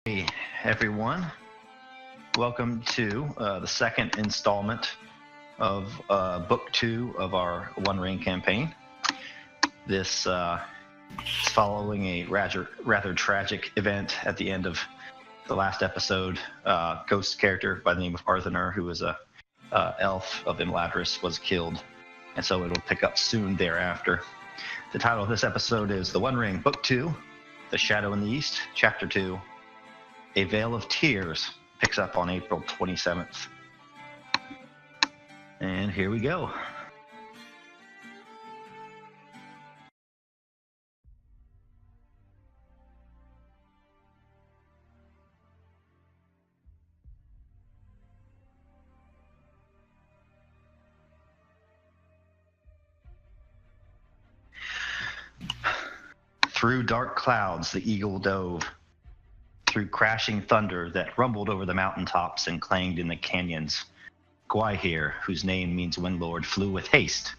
Hey everyone, welcome to the second installment of Book 2 of our One Ring campaign. This is following a rather tragic event at the end of the last episode. Ghost character by the name of Arthanur, who was a elf of Imladris, was killed, and so it'll pick up soon thereafter. The title of this episode is The One Ring, Book 2, The Shadow in the East, Chapter 2, A Vale of Tears, picks up on April 27th. And here we go. Through dark clouds the eagle dove, through crashing thunder that rumbled over the mountaintops and clanged in the canyons. Gwaihir, whose name means Windlord, flew with haste.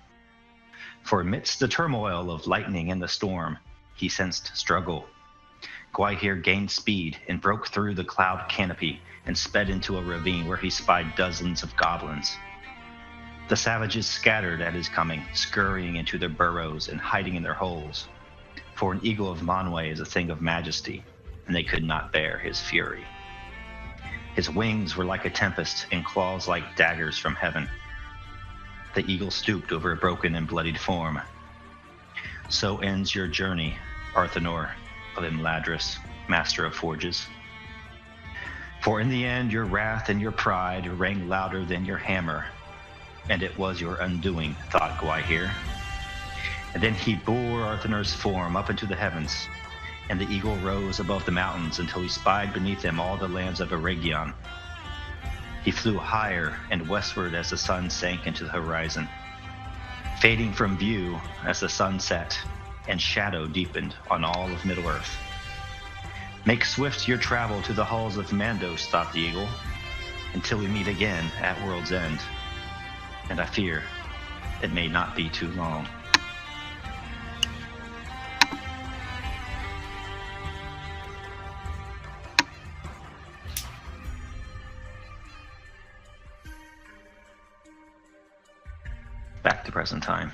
For amidst the turmoil of lightning and the storm, he sensed struggle. Gwaihir gained speed and broke through the cloud canopy and sped into a ravine where he spied dozens of goblins. The savages scattered at his coming, scurrying into their burrows and hiding in their holes. For an eagle of Manwë is a thing of majesty, and they could not bear his fury. His wings were like a tempest, and claws like daggers from heaven. The eagle stooped over a broken and bloodied form. So ends your journey, Arthanur of Imladris, master of forges. For in the end your wrath and your pride rang louder than your hammer, and it was your undoing, thought Gwaihir. And then he bore Arthanur's form up into the heavens, and the eagle rose above the mountains until he spied beneath him all the lands of Eregion. He flew higher and westward as the sun sank into the horizon, fading from view as the sun set and shadow deepened on all of Middle-earth. Make swift your travel to the halls of Mandos, thought the eagle, until we meet again at world's end. And I fear it may not be too long. Back to present time.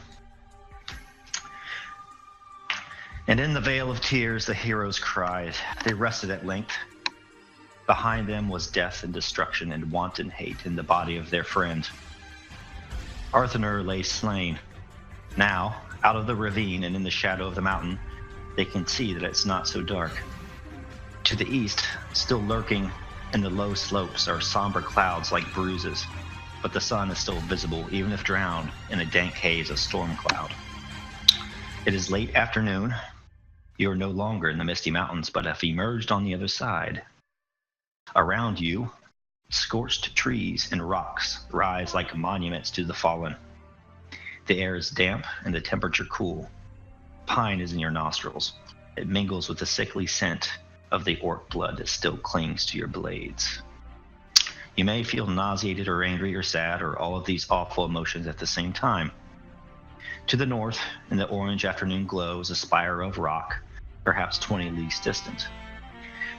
And in the Vale of Tears, the heroes cried. They rested at length. Behind them was death and destruction and wanton hate in the body of their friend. Arthanur lay slain. Now, out of the ravine and in the shadow of the mountain, they can see that it's not so dark. To the east, still lurking in the low slopes, are somber clouds like bruises, but the sun is still visible, even if drowned in a dank haze of storm cloud. It is late afternoon. You are no longer in the Misty Mountains, but have emerged on the other side. Around you, scorched trees and rocks rise like monuments to the fallen. The air is damp and the temperature cool. Pine is in your nostrils. It mingles with the sickly scent of the orc blood that still clings to your blades. You may feel nauseated or angry or sad or all of these awful emotions at the same time. To the north, in the orange afternoon glow, is a spire of rock, perhaps 20 leagues distant.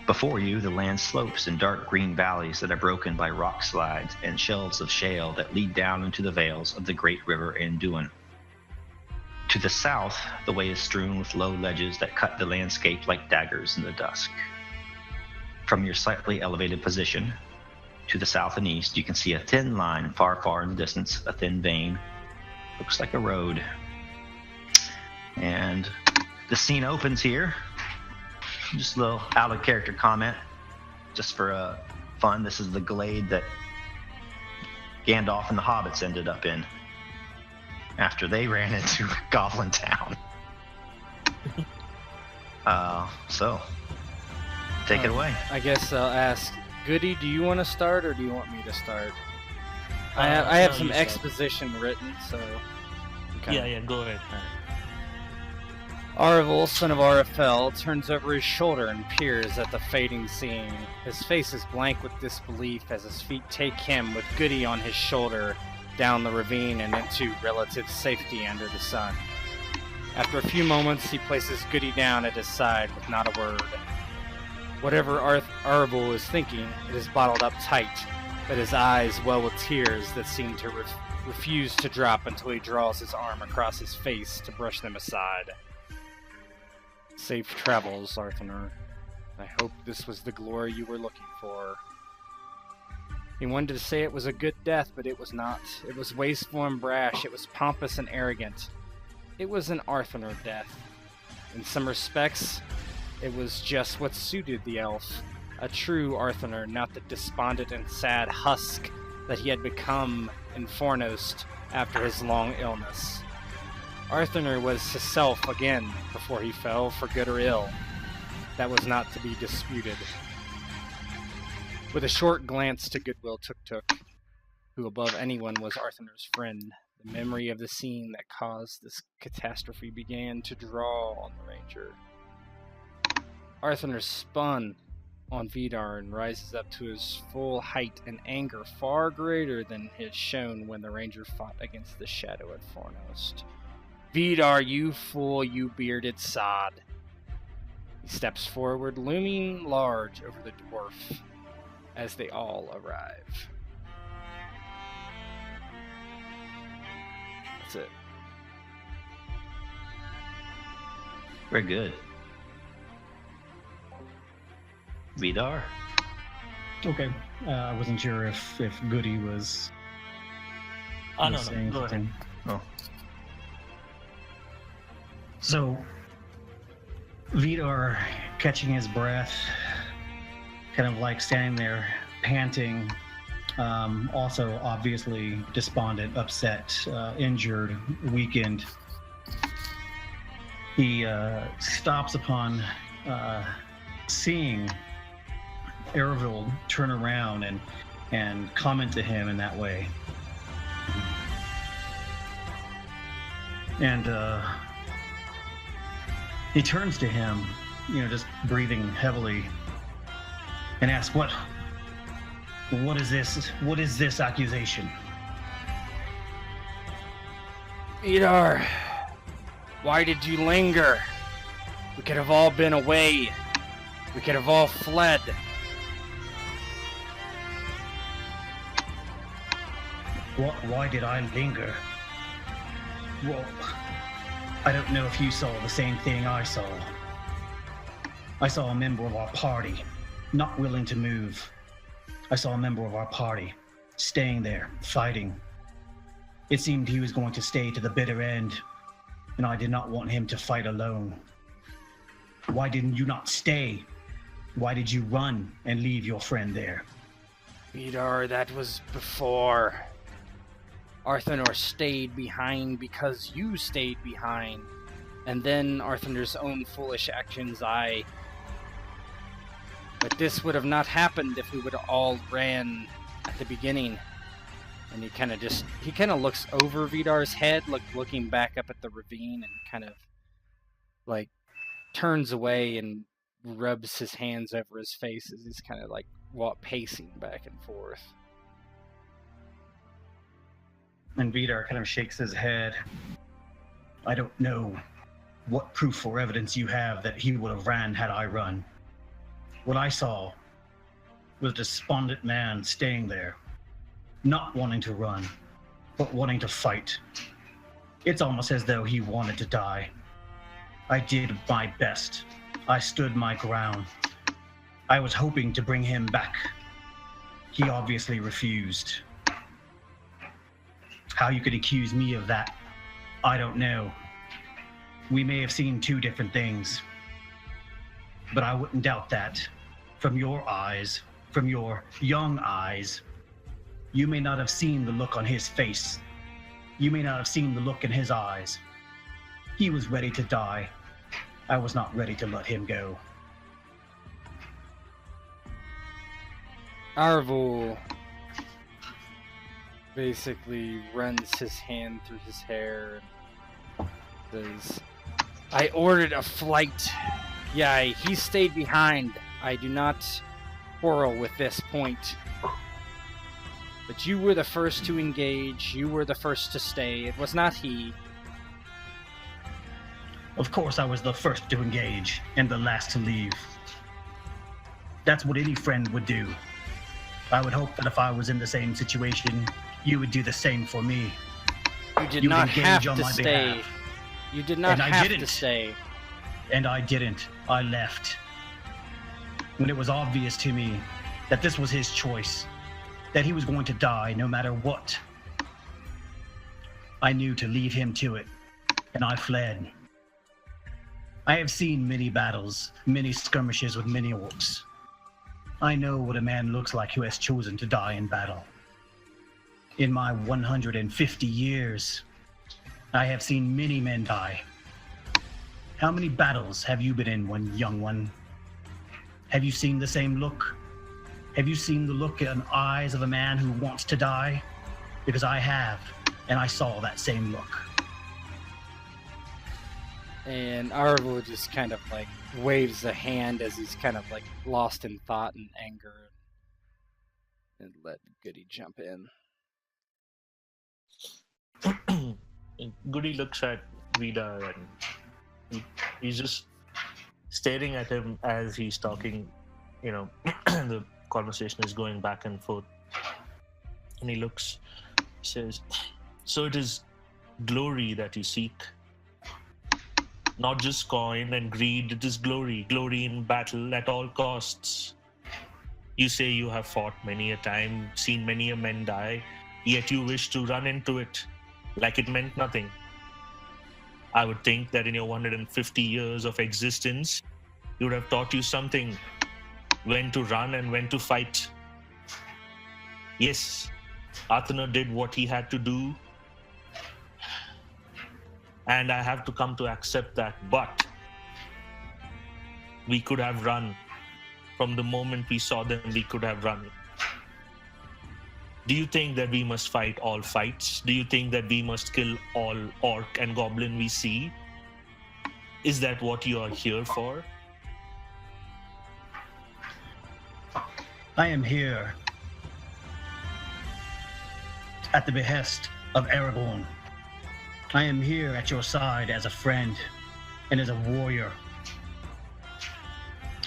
Before you, the land slopes in dark green valleys that are broken by rock slides and shelves of shale that lead down into the vales of the great river Anduin. To the south, the way is strewn with low ledges that cut the landscape like daggers in the dusk. From your slightly elevated position, to the south and east, you can see a thin line far in the distance, a thin vein. Looks like a road. And the scene opens here. Just a little out-of-character comment, just for fun. This is the glade that Gandalf and the hobbits ended up in after they ran into Goblin Town. So, take it away. I guess I'll ask, Goody, do you want to start, or do you want me to start? I have some exposition written, so... Yeah, go ahead. Arvel, son of Arafel, turns over his shoulder and peers at the fading scene. His face is blank with disbelief as his feet take him with Goody on his shoulder down the ravine and into relative safety under the sun. After a few moments, he places Goody down at his side with not a word. Whatever Arvel is thinking, it is bottled up tight, but his eyes well with tears that seem to refuse to drop until he draws his arm across his face to brush them aside. Safe travels, Arthanur. I hope this was the glory you were looking for. He wanted to say it was a good death, but it was not. It was wasteful and brash. It was pompous and arrogant. It was an Arthanur death. In some respects, it was just what suited the elf. A true Arthanur, not the despondent and sad husk that he had become in Fornost after his long illness. Arthanur was himself again before he fell, for good or ill. That was not to be disputed. With a short glance to Goodwill Tuk, who above anyone was Arthanur's friend, the memory of the scene that caused this catastrophe began to draw on the ranger. Arthanur spun on Vidar and rises up to his full height and anger far greater than his shown when the ranger fought against the shadow at Fornost. Vidar, you fool, you bearded sod! He steps forward, looming large over the dwarf, as they all arrive. That's it. Very good. Vidar? Okay. I wasn't sure if Goody was. Oh, no, saying go ahead. something. Oh. So, Vidar, catching his breath, kind of like standing there, panting, also obviously despondent, upset, injured, weakened. He stops upon seeing Arvel turn around and comment to him in that way. And he turns to him, just breathing heavily, and asks, What is this? What is this accusation? Vidar, why did you linger? We could have all been away. We could have all fled. Why did I linger? Well, I don't know if you saw the same thing I saw. I saw a member of our party not willing to move. I saw a member of our party staying there, fighting. It seemed he was going to stay to the bitter end, and I did not want him to fight alone. Why didn't you not stay? Why did you run and leave your friend there? Vidar, that was before. Arthanur stayed behind because you stayed behind. And then Arthanur's own foolish actions, But this would have not happened if we would have all ran at the beginning. And he kind of looks over Vidar's head, looking back up at the ravine, and kind of turns away and rubs his hands over his face as he's kind of pacing back and forth. And Vidar kind of shakes his head. I don't know what proof or evidence you have that he would have ran had I run. What I saw was a despondent man staying there, not wanting to run, but wanting to fight. It's almost as though he wanted to die. I did my best. I stood my ground. I was hoping to bring him back. He obviously refused. How you could accuse me of that, I don't know. We may have seen two different things, but I wouldn't doubt that. From your eyes, from your young eyes, you may not have seen the look on his face. You may not have seen the look in his eyes. He was ready to die. I was not ready to let him go. Arvel basically runs his hand through his hair and says, I ordered a flight. Yeah, he stayed behind. I do not quarrel with this point. But you were the first to engage. You were the first to stay. It was not he. Of course I was the first to engage and the last to leave. That's what any friend would do. I would hope that if I was in the same situation, you would do the same for me. You did You would not have engage on to my stay. behalf. You did not And I have to didn't. stay. And I didn't. I left. When it was obvious to me that this was his choice, that he was going to die no matter what, I knew to leave him to it, and I fled. I have seen many battles, many skirmishes with many orcs. I know what a man looks like who has chosen to die in battle. In my 150 years, I have seen many men die. How many battles have you been in, one young one? Have you seen the same look? Have you seen the look in the eyes of a man who wants to die? Because I have, and I saw that same look. And Arvo just kind of like waves a hand as he's kind of like lost in thought and anger, and let Goody jump in. Goody looks at Vida and he's just staring at him as he's talking. You know, the conversation is going back and forth. And he looks, says, "So it is glory that you seek. Not just coin and greed, it is glory. Glory in battle at all costs. You say you have fought many a time, seen many a men die, yet you wish to run into it like it meant nothing. I would think that in your 150 years of existence, it would have taught you something, when to run and when to fight. Yes, Arthanur did what he had to do, and I have to come to accept that, but we could have run. From the moment we saw them, we could have run. Do you think that we must fight all fights? Do you think that we must kill all orc and goblin we see? Is that what you are here for?" I am here at the behest of Aragorn. I am here at your side as a friend and as a warrior.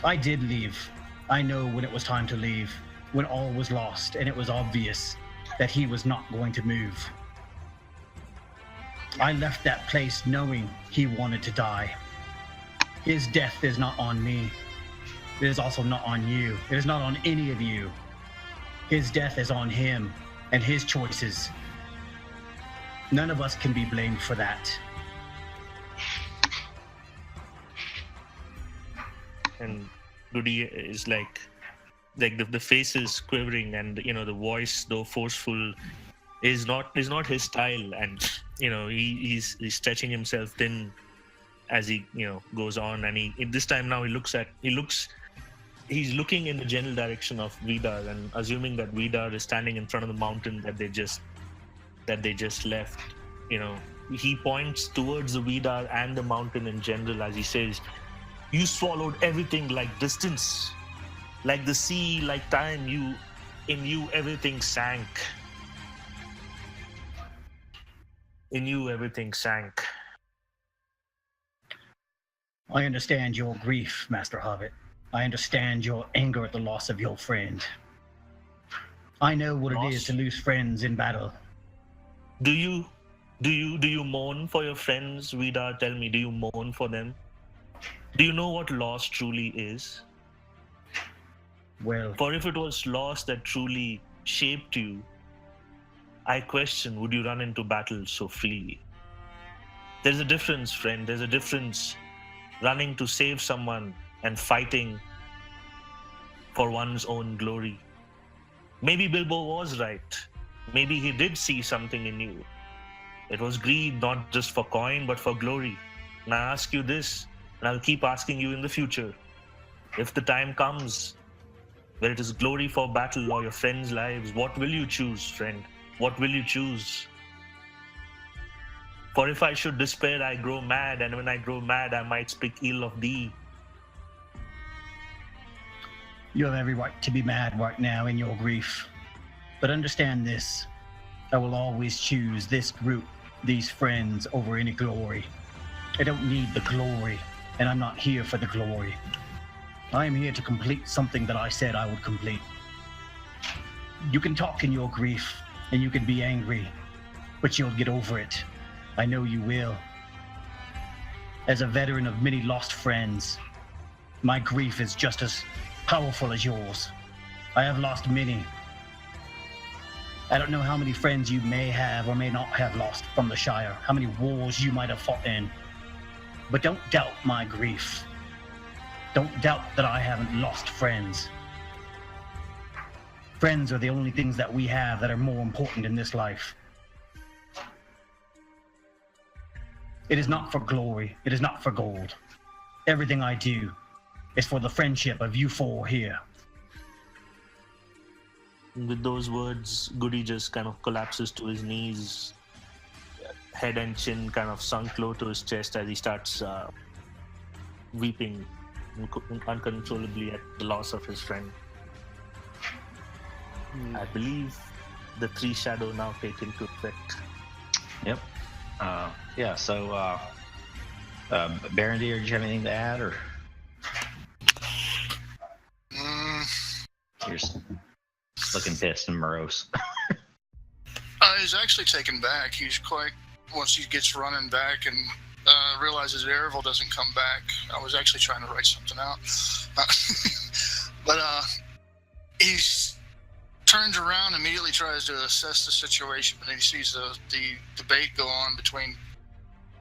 I did leave. I know when it was time to leave, when all was lost and it was obvious that he was not going to move. I left that place knowing he wanted to die. His death is not on me. It is also not on you. It is not on any of you. His death is on him and his choices. None of us can be blamed for that. And Goody is like the face is quivering, and you know the voice, though forceful, is not his style, and you know he's stretching himself thin as he goes on, and this time now he's looking in the general direction of Vidar, and assuming that Vidar is standing in front of the mountain that they just left. He points towards the Vidar and the mountain in general as he says, "You swallowed everything like distance, like the sea, like time. In you everything sank. In you everything sank." I understand your grief, Master Hobbit. I understand your anger at the loss of your friend. I know what it is to lose friends in battle. Do you mourn for your friends, Vidar? Tell me, do you mourn for them? Do you know what loss truly is? Well, For if it was loss that truly shaped you, I question, would you run into battle so freely? There's a difference, friend. There's a difference running to save someone and fighting for one's own glory. Maybe Bilbo was right. Maybe he did see something in you. It was greed, not just for coin, but for glory. And I ask you this, and I'll keep asking you in the future. If the time comes where it is glory for battle or your friends' lives, what will you choose, friend? What will you choose? For if I should despair, I grow mad, and when I grow mad, I might speak ill of thee. you have every right to be mad right now in your grief. But understand this. I will always choose this group, these friends, over any glory. I don't need the glory, and I'm not here for the glory. I am here to complete something that I said I would complete. You can talk in your grief, and you can be angry, but you'll get over it. I know you will. As a veteran of many lost friends, my grief is just as powerful as yours. I have lost many. I don't know how many friends you may have or may not have lost from the Shire, how many wars you might have fought in. But don't doubt my grief. Don't doubt that I haven't lost friends. Friends are the only things that we have that are more important in this life. It is not for glory. It is not for gold. Everything I do is for the friendship of you four here. With those words, Goody just kind of collapses to his knees, head and chin kind of sunk low to his chest as he starts weeping uncontrollably at the loss of his friend. I believe the 3 shadow now take into effect. Yep. Yeah, so, Barondir, did you have anything to add, or? You're just looking pissed and morose. He's actually taken back. He's quite, once he gets running back and realizes Erevel doesn't come back. I was actually trying to write something out. But he's turns around, immediately tries to assess the situation, but then he sees the debate go on between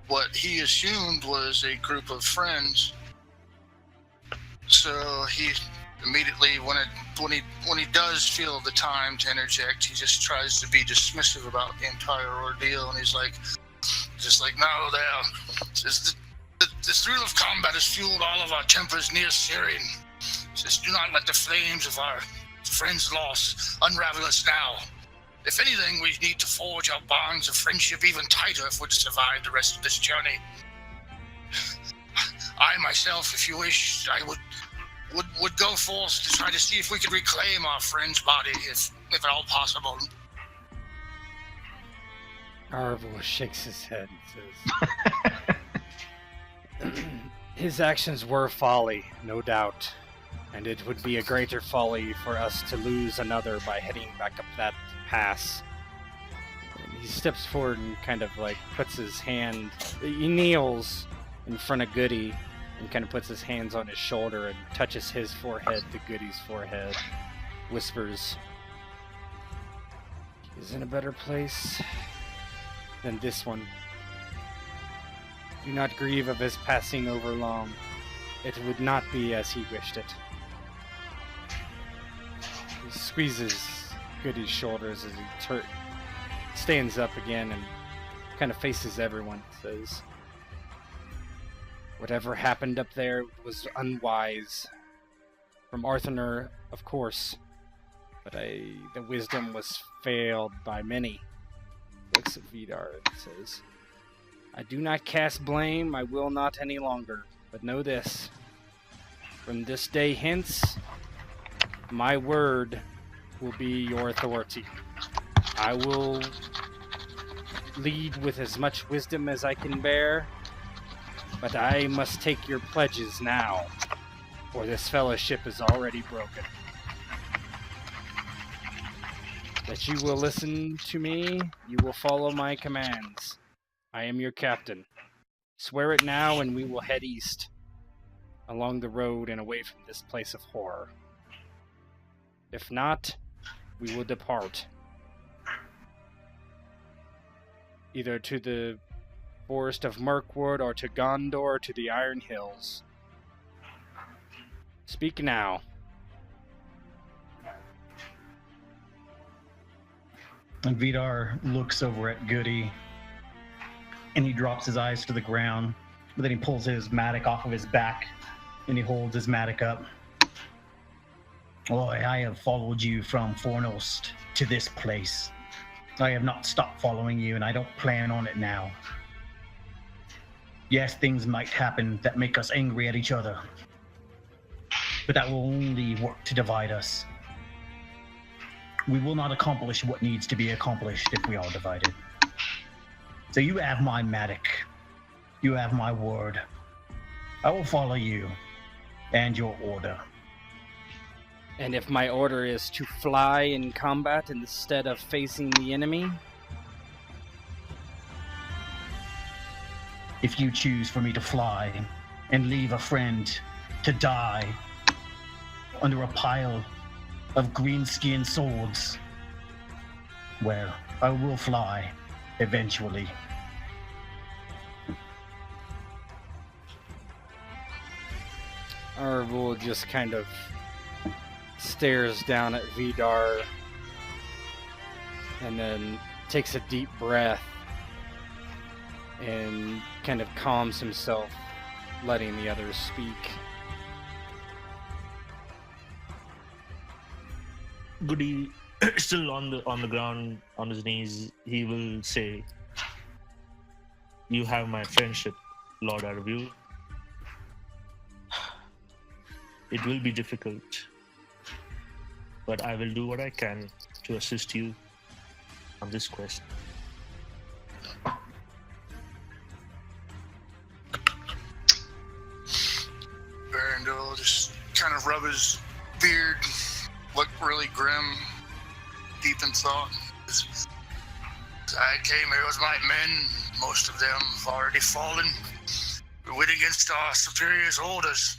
what he assumed was a group of friends. So he immediately, when he does feel the time to interject, he just tries to be dismissive about the entire ordeal, and he's like, no, the thrill of combat has fueled all of our tempers near searing. Just do not let the flames of our friends' loss unravel us now. If anything, we need to forge our bonds of friendship even tighter if we're to survive the rest of this journey. I myself, if you wish, I would go forth to try to see if we could reclaim our friend's body, if at all possible. Arvel shakes his head and says, his actions were folly, no doubt, and it would be a greater folly for us to lose another by heading back up that pass. And he steps forward and kind of like puts his hand, he kneels in front of Goody and kind of puts his hands on his shoulder and touches his forehead to Goody's forehead, whispers, he is in a better place than this one. Do not grieve of his passing over long. It would not be as he wished it. He squeezes Goody's shoulders as he stands up again and kind of faces everyone. Says, whatever happened up there was unwise. From Arthanur, of course, but the wisdom was failed by many. Looks at Vidar and says, I do not cast blame, I will not any longer, but know this. From this day hence, my word will be your authority. I will lead with as much wisdom as I can bear, but I must take your pledges now, for this fellowship is already broken. That you will listen to me, you will follow my commands. I am your captain. Swear it now and we will head east, along the road and away from this place of horror. If not, we will depart. Either to the forest of Mirkwood or to Gondor or to the Iron Hills. Speak now. And Vidar looks over at Goody, and he drops his eyes to the ground, but then he pulls his mattock off of his back, and he holds his mattock up. Boy, I have followed you from Fornost to this place. I have not stopped following you, and I don't plan on it now. Yes, things might happen that make us angry at each other, but that will only work to divide us. We will not accomplish what needs to be accomplished if we are divided. So you have my mattock. You have my word. I will follow you. and your order. And if my order is to fly in combat instead of facing the enemy? If you choose for me to fly and leave a friend to die under a pile of green-skinned swords, well, I will fly eventually. Arvul just kind of stares down at Vidar and then takes a deep breath and kind of calms himself, letting the others speak. Goody, still on the ground, on his knees, he will say, "You have my friendship, Lord Arvul. It will be difficult, but I will do what I can to assist you on this quest." Barandil just kind of rub his beard, look really grim, deep in thought. I came here with my men. Most of them have already fallen. We went against our superiors' orders.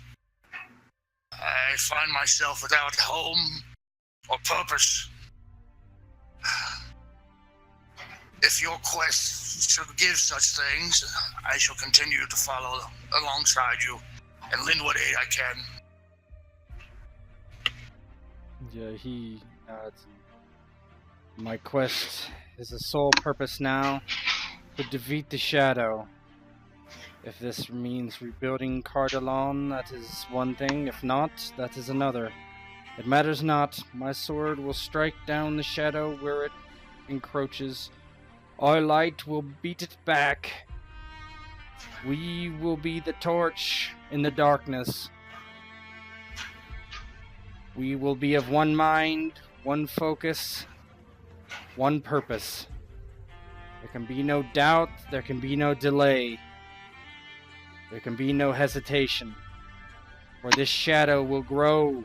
I find myself without home or purpose. If your quest should give such things, I shall continue to follow alongside you and lend what aid I can. Yeah, he nods. My quest is a sole purpose now, to defeat the Shadow. If this means rebuilding Cardalon, that is one thing. If not, that is another. It matters not. My sword will strike down the Shadow where it encroaches. Our light will beat it back. We will be the torch in the darkness. We will be of one mind, one focus, one purpose. There can be no doubt, there can be no delay. There can be no hesitation. For this shadow will grow,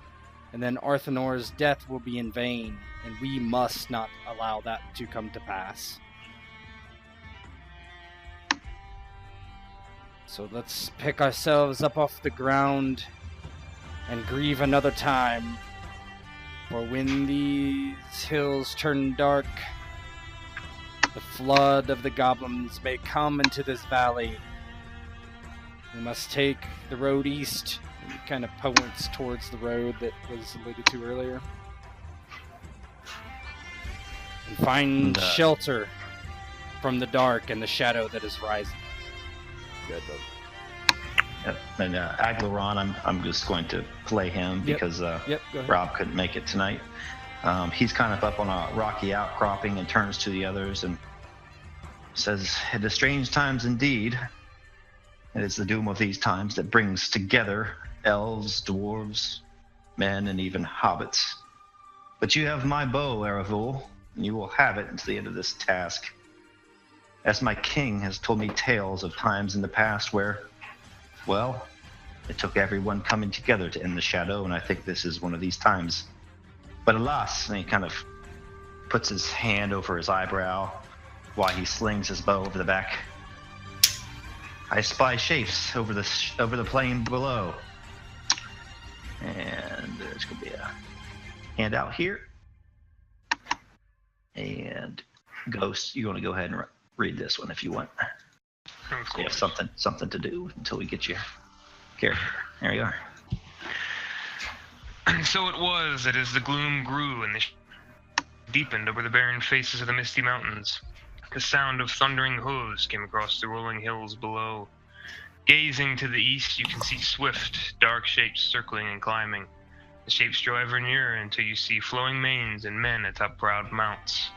and then Arthanur's death will be in vain, and we must not allow that to come to pass. So let's pick ourselves up off the ground and grieve another time. For when these hills turn dark, the flood of the goblins may come into this valley. We must take the road east. He kind of points towards the road that was alluded to earlier. And find shelter from the dark and the shadow that is rising. Good, Yep. And Aglaron, I'm just going to play him because Rob couldn't make it tonight. He's kind of up on a rocky outcropping and turns to the others and says, "It is strange times indeed. It is the doom of these times that brings together elves, dwarves, men, and even hobbits. But you have my bow, Aravul, and you will have it until the end of this task. As my king has told me tales of times in the past where, well, it took everyone coming together to end the shadow, and I think this is one of these times. But alas," and he kind of puts his hand over his eyebrow while he slings his bow over the back, "I spy shapes over the plain below." And there's going to be a handout here. And Ghost, you want to go ahead and read this one if you want. You have something to do until we get your character. There you are. And so it was that as the gloom grew and the deepened over the barren faces of the Misty Mountains, the sound of thundering hooves came across the rolling hills below. Gazing to the east, you can see swift, dark shapes circling and climbing. The shapes draw ever nearer until you see flowing manes and men atop proud mounts.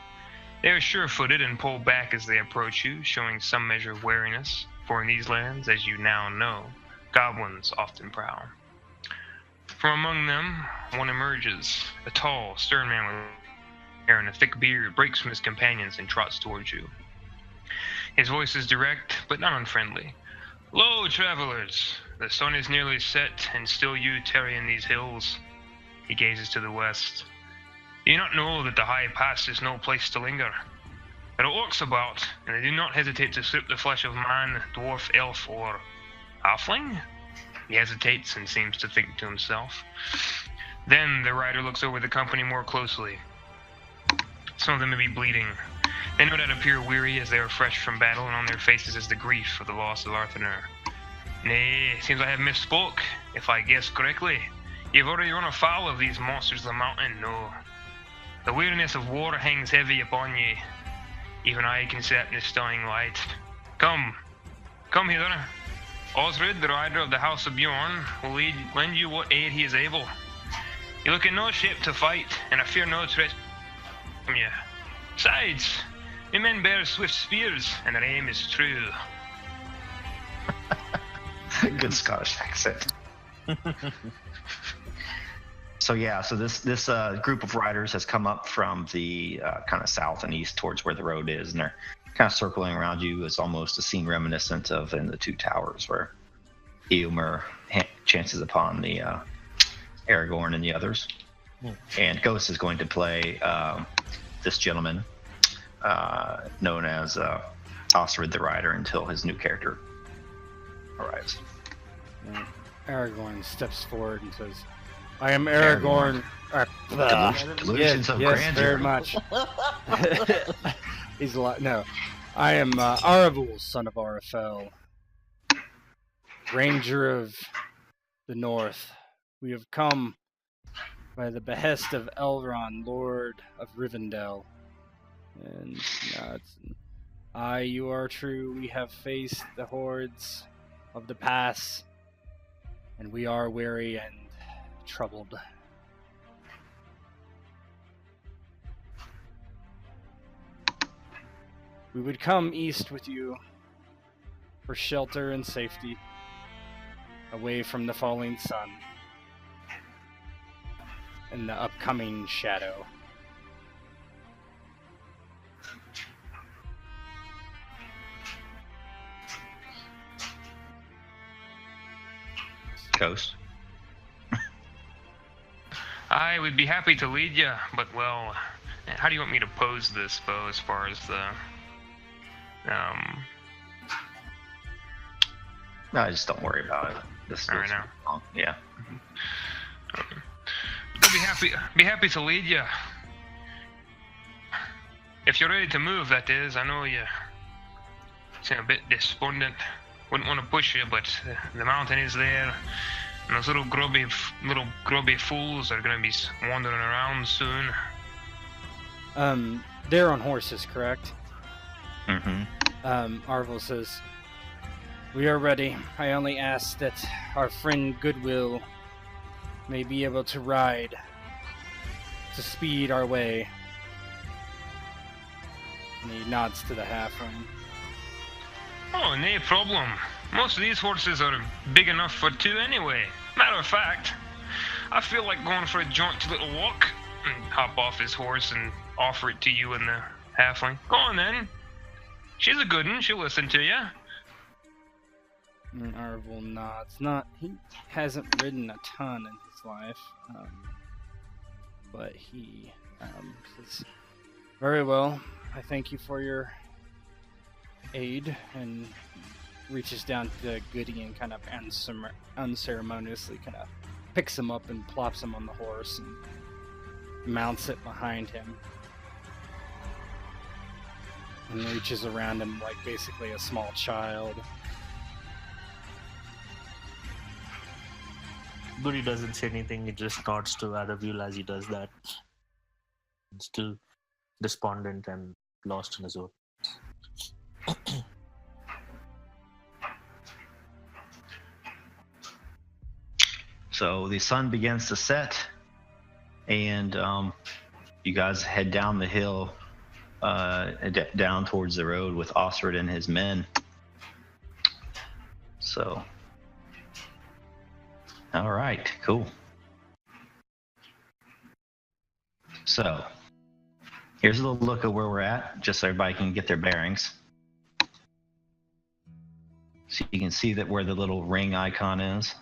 They are sure-footed and pull back as they approach you, showing some measure of wariness, for in these lands, as you now know, goblins often prowl. From among them, one emerges, a tall, stern man with hair and a thick beard, breaks from his companions and trots towards you. His voice is direct, but not unfriendly. "Lo, travelers! The sun is nearly set, and still you tarry in these hills. He gazes to the west. Do you not know that the high pass is no place to linger? There are orcs about, and they do not hesitate to strip the flesh of man, dwarf, elf, or halfling? He hesitates and seems to think to himself. Then the rider looks over the company more closely. Some of them may be bleeding. They no doubt appear weary as they are fresh from battle, and on their faces is the grief of the loss of Arthanur. Nay, it seems I have misspoke, if I guess correctly. You've already run afoul of these monsters of the mountain, no. The weariness of war hangs heavy upon ye. Even I can see that in this dying light. Come hither. Osred, the rider of the House of Bjorn, will lend you what aid he is able. You look in no shape to fight, and I fear no threat from you. Besides, your men bear swift spears, and their aim is true. Good Scottish accent. So this group of riders has come up from the kind of south and east towards where the road is, and they're kind of circling around you. It's almost a scene reminiscent of in the Two Towers, where Eomer chances upon the Aragorn and the others. And Ghost is going to play this gentleman known as Osred the Rider until his new character arrives. Aragorn steps forward and says, I am Aragorn. Delusions of yes, grandeur. very much. He's a lot. No, I am Aravul, son of Arafel, Ranger of the North. We have come by the behest of Elrond, Lord of Rivendell. And you are true. We have faced the hordes of the pass, and we are weary and troubled. We would come east with you for shelter and safety, away from the falling sun and the upcoming shadow. Ghost. I would be happy to lead you, but well, how do you want me to pose this, Bo, as far as the No, just don't worry about it. This All right now. Long. Yeah. I'll be happy to lead you. If you're ready to move, that is. I know you seem a bit despondent. Wouldn't want to push you, but the mountain is there, and those little grubby fools are gonna be wandering around soon. They're on horses, correct? Mm-hmm. Arvel says, we are ready. I only ask that our friend Goodwill may be able to ride to speed our way. And he nods to the halfling. Oh, no problem. Most of these horses are big enough for two anyway. Matter of fact, I feel like going for a jaunty little walk and hop off his horse and offer it to you and the halfling. Go on then. She's a good one. She'll listen to you. And Arvel nods. He hasn't ridden a ton in his life, but he says, very well. I thank you for your aid, and reaches down to Goody and kind of unceremoniously kind of picks him up and plops him on the horse and mounts it behind him. And reaches around him like basically a small child. Goody doesn't say anything, he just nods to Aravul as he does that. Still despondent and lost in his own. So the sun begins to set, and you guys head down the hill, down towards the road with Osred and his men. So, all right, cool. So, here's a little look at where we're at, just so everybody can get their bearings. So you can see that where the little ring icon is.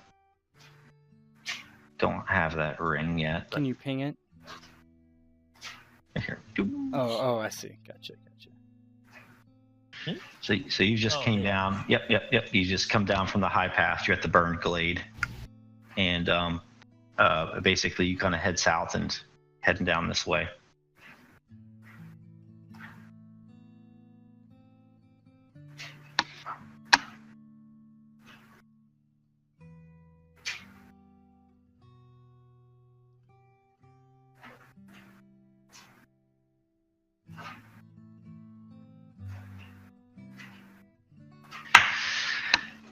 Don't have that ring yet. Can you ping it? Here. Oh, I see. Gotcha. So you just came down. Yep. You just come down from the high path. You're at the burned glade, and basically you kind of head south and heading down this way.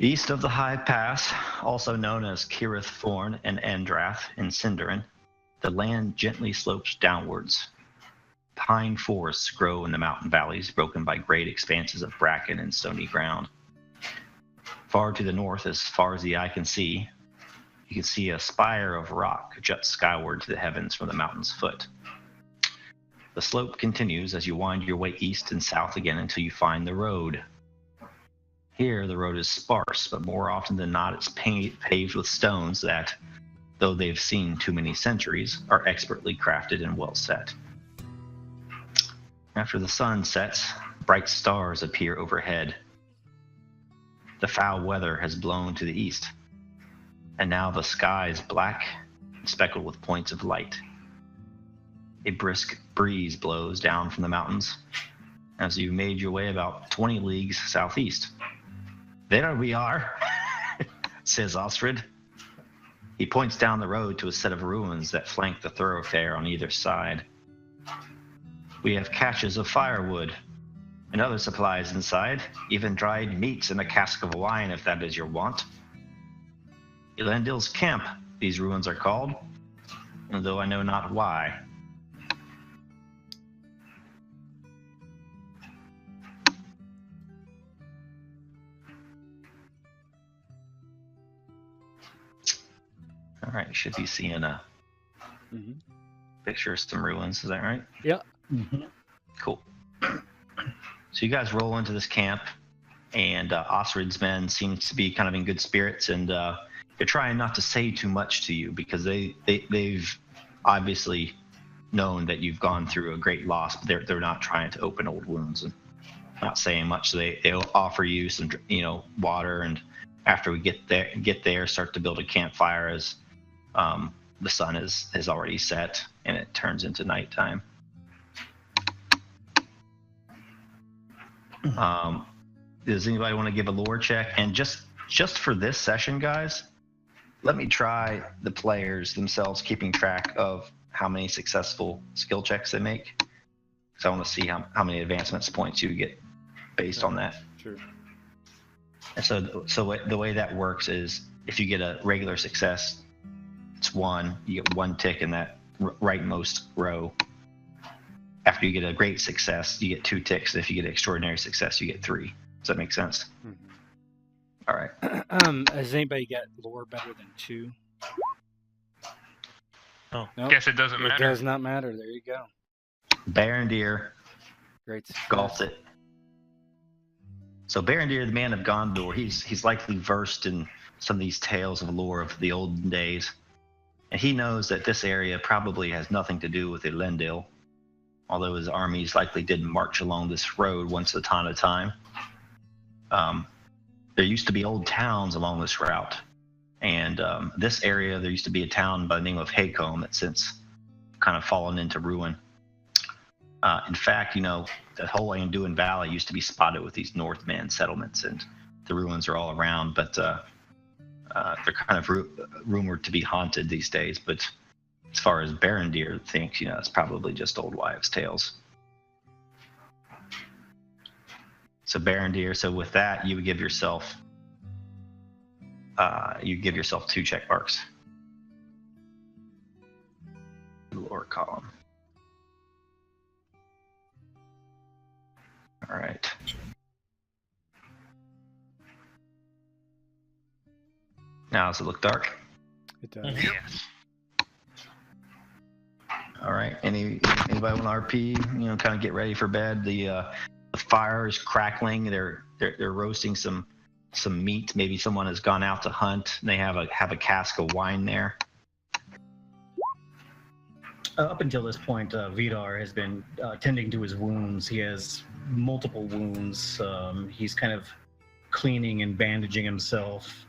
East of the High Pass, also known as Kirith Thorn and Endrath in Sindarin, the land gently slopes downwards. Pine forests grow in the mountain valleys, broken by great expanses of bracken and stony ground. Far to the north, as far as the eye can see, you can see a spire of rock juts skyward to the heavens from the mountain's foot. The slope continues as you wind your way east and south again until you find the road. Here, the road is sparse, but more often than not, it's paved with stones that, though they've seen too many centuries, are expertly crafted and well set. After the sun sets, bright stars appear overhead. The foul weather has blown to the east, and now the sky is black and speckled with points of light. A brisk breeze blows down from the mountains as you've made your way about 20 leagues southeast. There we are, says Ostrid. He points down the road to a set of ruins that flank the thoroughfare on either side. We have caches of firewood and other supplies inside, even dried meats and a cask of wine if that is your want. Elendil's Camp, these ruins are called, though I know not why. All right, you should be seeing a picture of some ruins. Is that right? Yeah. Mm-hmm. Cool. So you guys roll into this camp, and Osrid's men seem to be kind of in good spirits, and they're trying not to say too much to you because they've obviously known that you've gone through a great loss, but they're not trying to open old wounds and not saying much. So they'll offer you some water, and after we get there, start to build a campfire as the sun has already set and it turns into nighttime. Does anybody want to give a lore check? And just for this session, guys, let me try the players themselves keeping track of how many successful skill checks they make. So I want to see how many advancements points you get based on that. Sure. And so the way that works is if you get a regular success, it's 1. You get 1 tick in that rightmost row. After you get a great success, you get 2 ticks. If you get an extraordinary success, you get 3. Does that make sense? Mm-hmm. All right. Has anybody got lore better than 2? Oh, nope. Guess it doesn't matter. It does not matter. There you go. Barondir Great. golfed it. So Barondir, the man of Gondor, he's likely versed in some of these tales of lore of the olden days. And he knows that this area probably has nothing to do with Elendil, although his armies likely did march along this road once upon a time. There used to be old towns along this route. And this area, there used to be a town by the name of Haycomb that's since kind of fallen into ruin. In fact, that whole Anduin Valley used to be spotted with these Northman settlements, and the ruins are all around, but they're kind of rumored to be haunted these days. But as far as Barondir thinks, it's probably just old wives' tales. So Barondir, so with that, you would give yourself 2 check marks. Lore column. All right. Now does it look dark? It does. Yes. All right. Anybody want RP? Kind of get ready for bed. The fire is crackling. They're roasting some some meat. Maybe someone has gone out to hunt and they have a cask of wine there. Up until this point, Vidar has been tending to his wounds. He has multiple wounds. He's kind of cleaning and bandaging himself.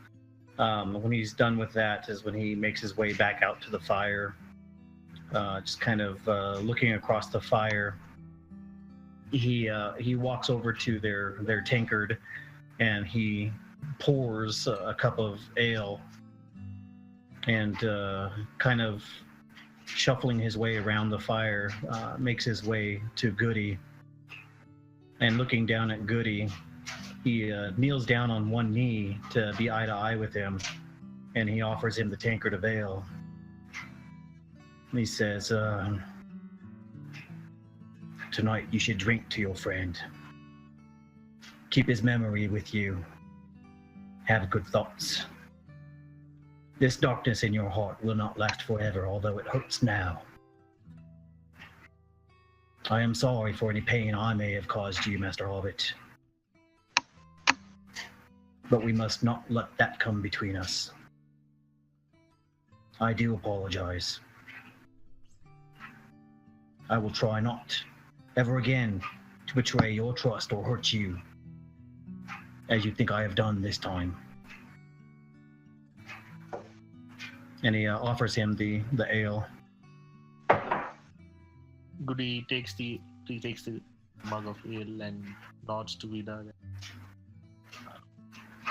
When he's done with that is when he makes his way back out to the fire, just kind of looking across the fire. He walks over to their tankard and he pours a cup of ale and kind of shuffling his way around the fire, makes his way to Goody. And looking down at Goody, he kneels down on one knee to be eye to eye with him, and he offers him the tankard of ale. And he says, tonight you should drink to your friend. Keep his memory with you. Have good thoughts. This darkness in your heart will not last forever, although it hurts now. I am sorry for any pain I may have caused you, Master Hobbit. But we must not let that come between us. I do apologize. I will try not, ever again, to betray your trust or hurt you, as you think I have done this time. And he offers him the ale. Goody takes the mug of ale and nods to Vidar.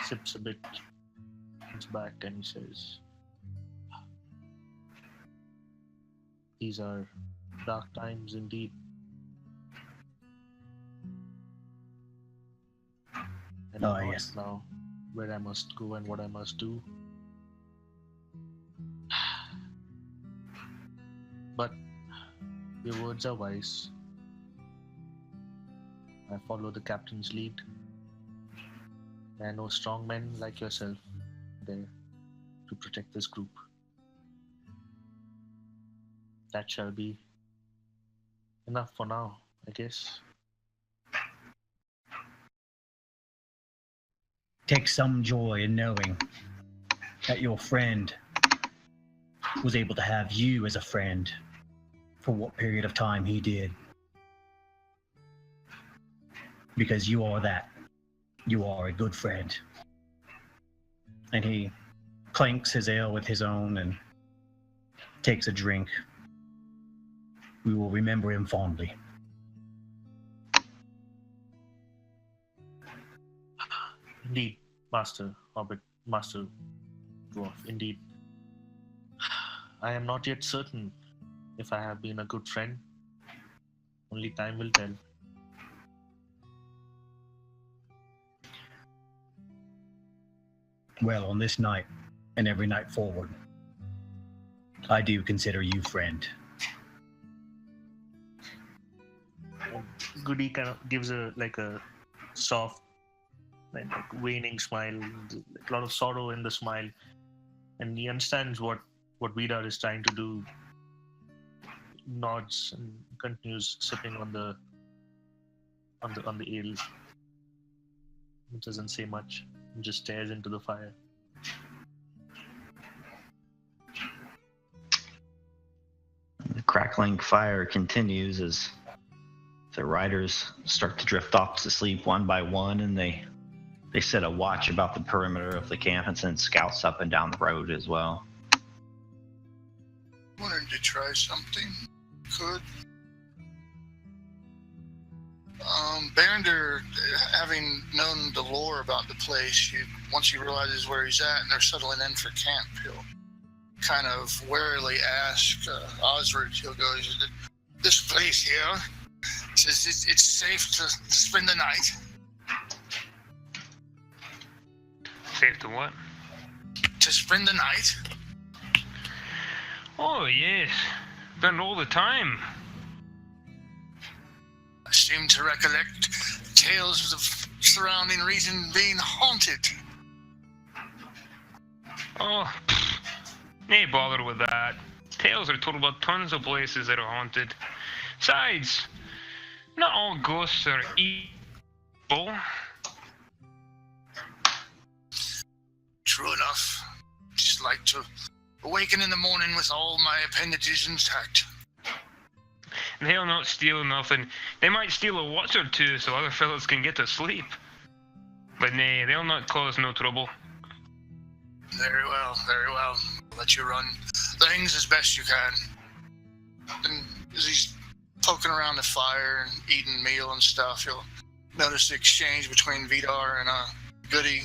Sips a bit, comes back and he says, "These are dark times indeed. And I know yes. now where I must go and what I must do. But your words are wise. I follow the captain's lead. I know strong men like yourself there to protect this group. That shall be enough for now, I guess." Take some joy in knowing that your friend was able to have you as a friend for what period of time he did. Because you are that. You are a good friend. And he clanks his ale with his own and takes a drink. We will remember him fondly. Indeed, Master Hobbit, Master Dwarf, indeed. I am not yet certain if I have been a good friend. Only time will tell. Well, on this night, and every night forward, I do consider you friend. Goody kind of gives a soft, like waning smile, a lot of sorrow in the smile, and he understands what Vidar is trying to do. Nods and continues sipping on the ale. He doesn't say much. He just stares into the fire. The crackling fire continues as the riders start to drift off to sleep one by one, and they set a watch about the perimeter of the camp and send scouts up and down the road as well. Wanted to try something. Could. Berander, having known the lore about the place, once he realizes where he's at and they're settling in for camp, he'll kind of warily ask Osric, he'll go, "This place here, says it's safe to spend the night?" Safe to what? To spend the night? Oh, yes. Done all the time. I seem to recollect tales of the surrounding region being haunted. Oh, nay bother with that. Tales are told about tons of places that are haunted. Besides, not all ghosts are evil. true enough. Just like to awaken in the morning with all my appendages intact. They'll not steal nothing. They might steal a watch or two so other fellas can get to sleep. But nay, they'll not cause no trouble. Very well, very well. I'll let you run things as best you can. And as he's poking around the fire and eating meal and stuff, you'll notice the exchange between Vidar and Goody.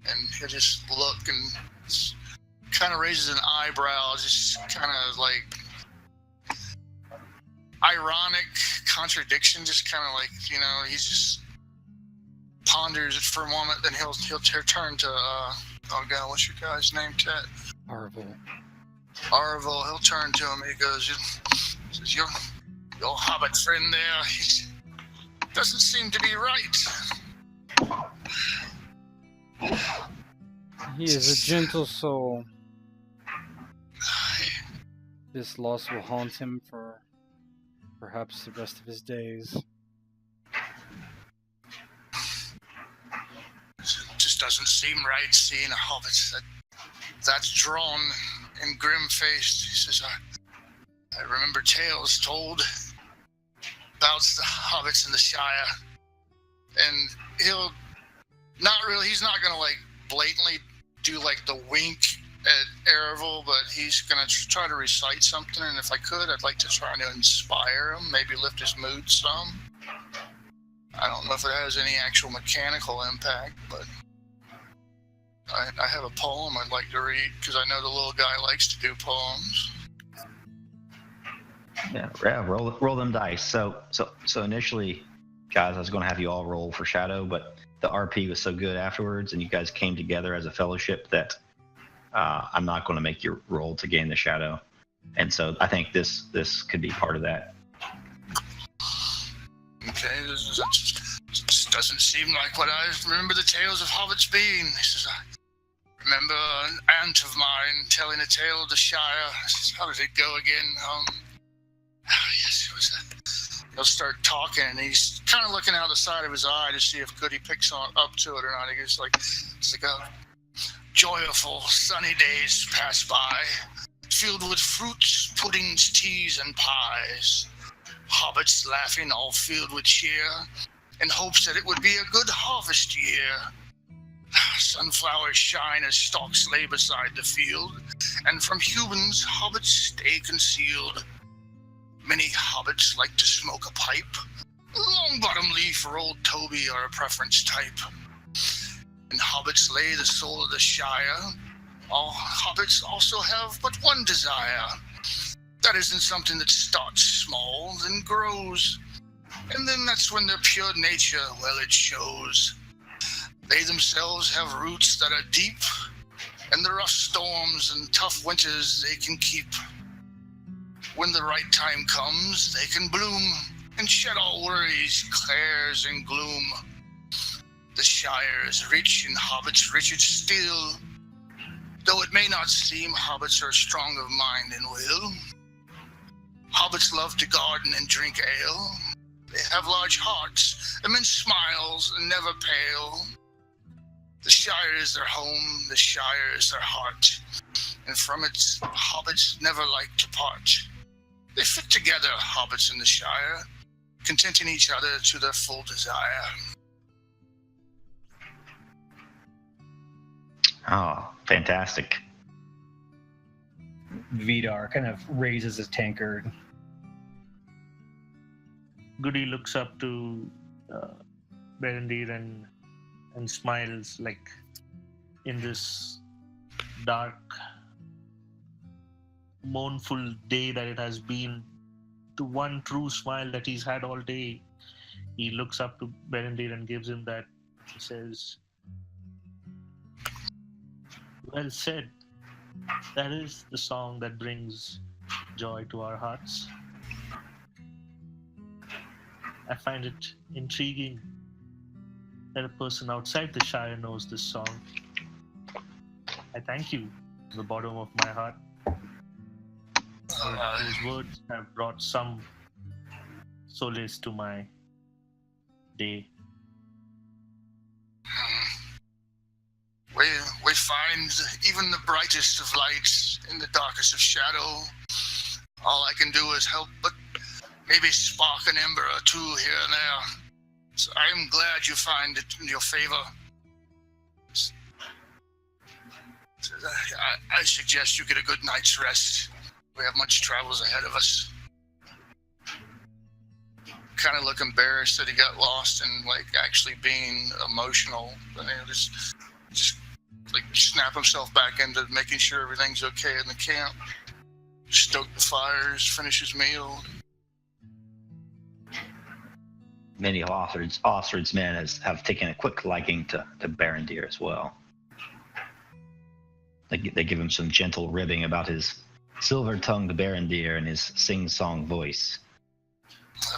And he'll just look and kind of raises an eyebrow, just kind of like ironic contradiction, just kind of like, you know, he's just ponders it for a moment, then he'll turn to oh god, what's your guy's name, Ted? Arvel. He'll turn to him and he goes, says, your hobbit friend there, he doesn't seem to be right. He is a gentle soul. This loss will haunt him for perhaps the rest of his days. It just doesn't seem right seeing a hobbit that's drawn and grim-faced. He says, I remember tales told about the hobbits in the Shire, and he's not gonna like blatantly do like the wink at Erevel, but he's gonna try to recite something, and if I could, I'd like to try to inspire him, maybe lift his mood some. I don't know if it has any actual mechanical impact, but I have a poem I'd like to read, because I know the little guy likes to do poems. Yeah, roll them dice. So initially, guys, I was going to have you all roll for Shadow, but the RP was so good afterwards, and you guys came together as a fellowship that I'm not going to make you roll to gain the Shadow. And so I think this could be part of that. Okay, this just doesn't seem like what I remember the tales of hobbits being. He says, I remember an aunt of mine telling a tale of the Shire. I says, how did it go again? Yes, it was he'll start talking, and he's kind of looking out the side of his eye to see if Goody picks up to it or not. He goes like, it's like a joyful, sunny days pass by, filled with fruits, puddings, teas, and pies. Hobbits laughing, all filled with cheer, in hopes that it would be a good harvest year. Sunflowers shine as stalks lay beside the field, and from humans hobbits stay concealed. Many hobbits like to smoke a pipe. Long bottom leaf or old Toby are a preference type. And hobbits lay the soul of the Shire. All hobbits also have but one desire. That isn't something that starts small, then grows. And then that's when their pure nature, well, it shows. They themselves have roots that are deep, and the rough storms and tough winters they can keep. When the right time comes, they can bloom and shed all worries, cares, and gloom. The Shire is rich and hobbits richer still. Though it may not seem, hobbits are strong of mind and will. Hobbits love to garden and drink ale. They have large hearts, immense smiles, and never pale. The Shire is their home, the Shire is their heart, and from it hobbits never like to part. They fit together, hobbits in the Shire, contenting each other to their full desire. Oh, fantastic. Vidar kind of raises his tankard. Goody looks up to Berendir and smiles, like in this dark, mournful day that it has been. The one true smile that he's had all day. He looks up to Berendir and gives him that. He says, well said. That is the song that brings joy to our hearts. I find it intriguing that a person outside the Shire knows this song. I thank you from the bottom of my heart. Those words have brought some solace to my day. We we find even the brightest of lights in the darkest of shadow, all I can do is help but maybe spark an ember or two here and there. So I am glad you find it in your favor. I suggest you get a good night's rest. We have much travels ahead of us. Kind of look embarrassed that he got lost and like actually being emotional. And just like snap himself back into making sure everything's okay in the camp. Stoke the fires, finish his meal. Many of Othard's men have taken a quick liking to Barondir as well. They give him some gentle ribbing about his silver-tongued Barondir and his sing-song voice.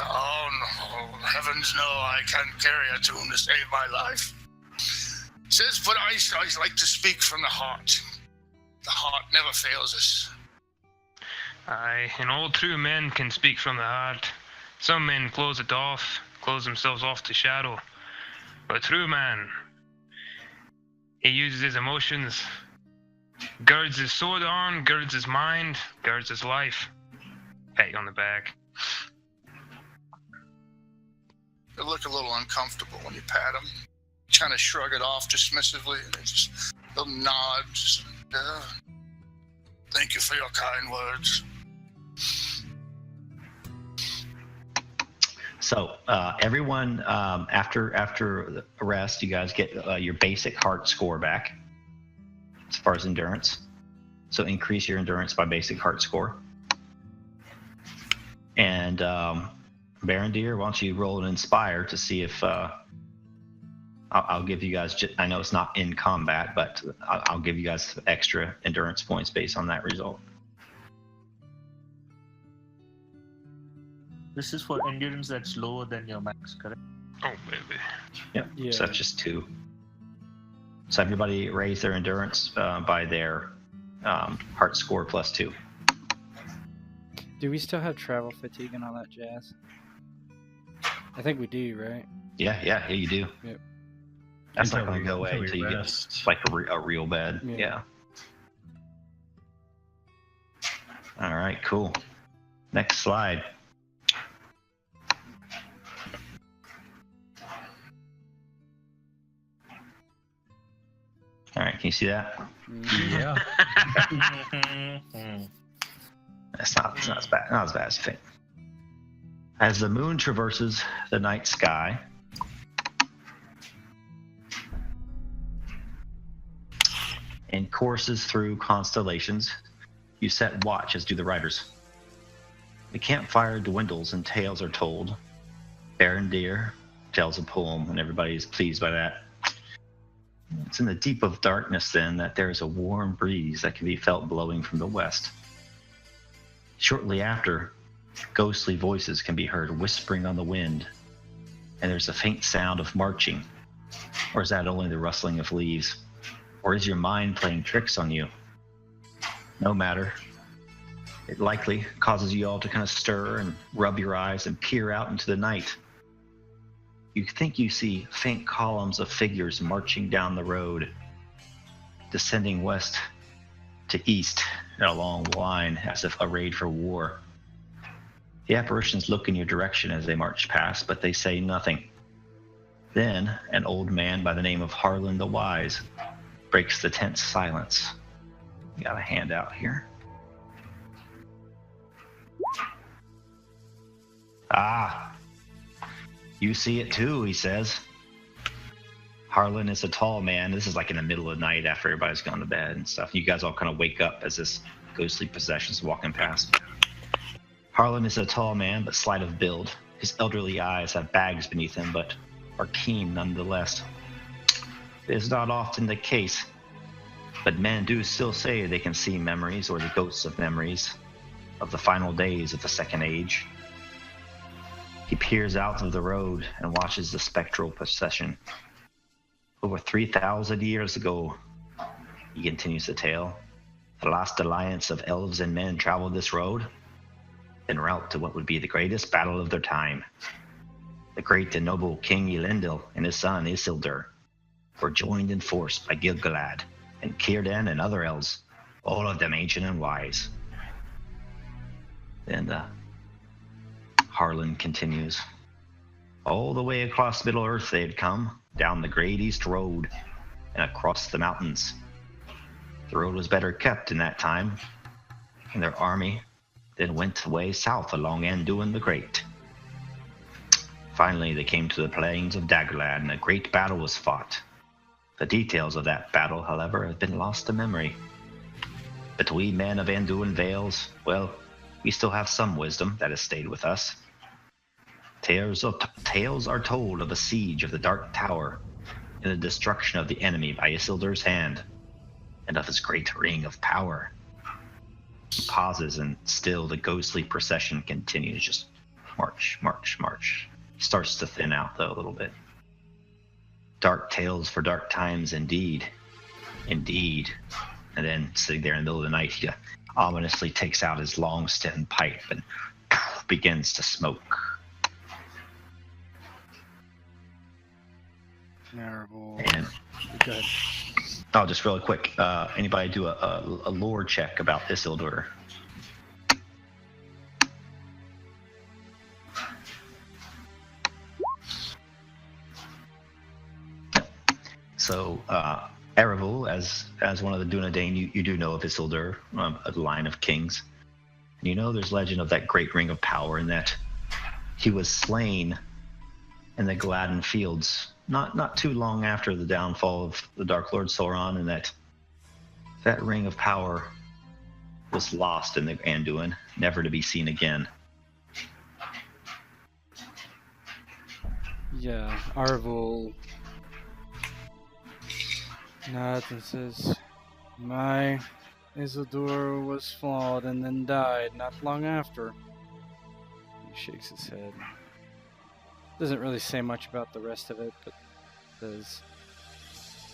Oh no, heavens no, I can't carry a tune to save my life. Says, but I like to speak from the heart. The heart never fails us. Aye, and all true men can speak from the heart. Some men close themselves off to shadow. But a true man, he uses his emotions, girds his sword on, girds his mind, girds his life. Pat you on the back. You look a little uncomfortable when you pat him. Kind of shrug it off dismissively, and he'll nod. Yeah. Thank you for your kind words. So everyone, after the rest, you guys get your basic heart score back as far as endurance. So increase your endurance by basic heart score. And Barondir, why don't you roll an inspire to see if I'll give you guys. I know it's not in combat, but I'll give you guys extra endurance points based on that result. This is for endurance that's lower than your max, correct? Oh, baby. Yeah. So that's just 2. So everybody raise their endurance by their heart score plus 2. Do we still have travel fatigue and all that jazz? I think we do, right? Yeah, you do. Yep. That's not going to go away until you get like a real bed. Yeah. All right, cool. Next slide. All right, can you see that? Yeah. That's not as bad. Not as bad as you think. As the moon traverses the night sky, and courses through constellations, you set watch, as do the riders. The campfire dwindles and tales are told. Barondir tells a poem, and everybody is pleased by that. It's in the deep of darkness, then, that there is a warm breeze that can be felt blowing from the west. Shortly after, ghostly voices can be heard whispering on the wind, and there's a faint sound of marching. Or is that only the rustling of leaves? Or is your mind playing tricks on you? No matter. It likely causes you all to kind of stir and rub your eyes and peer out into the night. You think you see faint columns of figures marching down the road, descending west to east in a long line as if arrayed for war. The apparitions look in your direction as they march past, but they say nothing. Then an old man by the name of Harlan the Wise breaks the tense silence. We got a handout here. Ah, you see it too, he says. Harlan is a tall man. This is like in the middle of the night after everybody's gone to bed and stuff. You guys all kind of wake up as this ghostly procession's walking past. Harlan is a tall man, but slight of build. His elderly eyes have bags beneath them, but are keen nonetheless. It is not often the case, but men do still say they can see memories or the ghosts of memories of the final days of the Second Age. He peers out of the road and watches the spectral procession. Over 3,000 years ago, he continues the tale, the last alliance of elves and men traveled this road, en route to what would be the greatest battle of their time. The great and noble King Elendil and his son Isildur were joined in force by Gil-galad, and Círdan and other elves, all of them ancient and wise. Then Harlan continues. All the way across Middle-earth they had come, down the Great East Road, and across the mountains. The road was better kept in that time, and their army then went away south along Anduin the Great. Finally, they came to the plains of Daggerland, and a great battle was fought. The details of that battle, however, have been lost to memory. But we men of Anduin Vales, well, we still have some wisdom that has stayed with us. Tales are told of a siege of the Dark Tower and the destruction of the enemy by Isildur's hand, and of his great ring of power. He pauses, and still the ghostly procession continues, just march, march, march. Starts to thin out, though, a little bit. Dark tales for dark times, indeed. Indeed. And then, sitting there in the middle of the night, he ominously takes out his long-stemmed pipe and begins to smoke. Terrible. And Good. oh, just really quick, anybody do a lore check about Isildur? So, Erevel, as one of the Dunedain, you do know of Isildur, a line of kings. And you know there's legend of that great ring of power, and that he was slain in the Gladden Fields not too long after the downfall of the Dark Lord Sauron, and that ring of power was lost in the Anduin, never to be seen again. Yeah, Arvel nods and says, my Isildur was flawed and then died not long after. He shakes his head. Doesn't really say much about the rest of it, but says,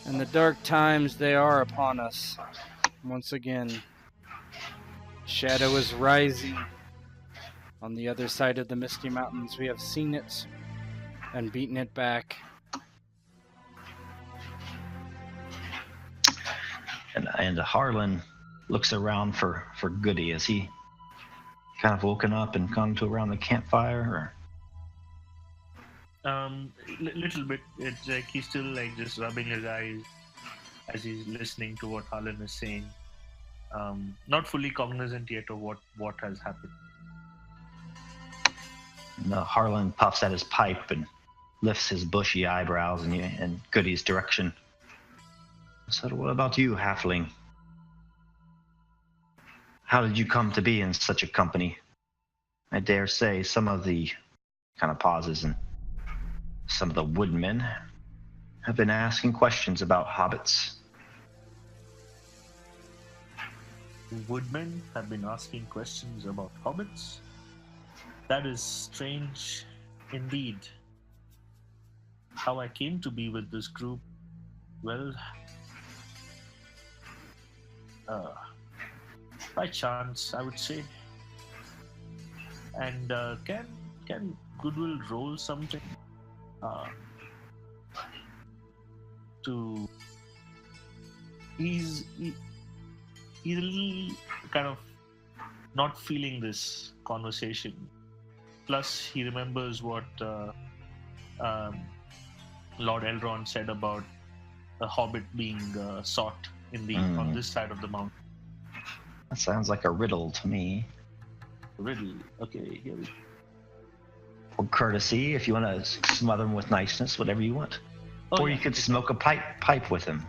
and the dark times, they are upon us. Once again, shadow is rising on the other side of the Misty Mountains. We have seen it and beaten it back. And Harlan looks around for Goody. Has he kind of woken up and gone to around the campfire, or? Little bit. It's like he's still like just rubbing his eyes as he's listening to what Harlan is saying. Not fully cognizant yet of what has happened. And Harlan puffs at his pipe and lifts his bushy eyebrows in Goody's direction. So, what about you, halfling? How did you come to be in such a company? I dare say some of the kind of pauses, and some of the woodmen have been asking questions about hobbits. Woodmen have been asking questions about hobbits? That is strange indeed. How I came to be with this group, well, by chance, I would say. And can Goodwill roll something to? He's a little kind of not feeling this conversation. Plus, he remembers what Lord Elrond said about a hobbit being sought on this side of the mountain. That sounds like a riddle to me. Riddle. Okay, here we go. Or courtesy, if you want to smother him with niceness, whatever you want. Oh, or yeah. you could smoke a pipe with him.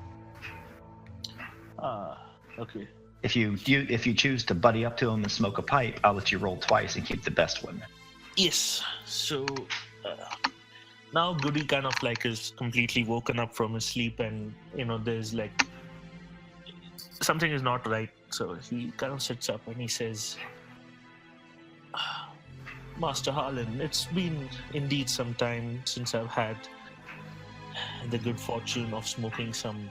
Okay. If you choose to buddy up to him and smoke a pipe, I'll let you roll twice and keep the best one. Yes. So now Goody kind of like is completely woken up from his sleep, and there's like something is not right. So he kind of sits up and he says, Master Harlan, it's been indeed some time since I've had the good fortune of smoking some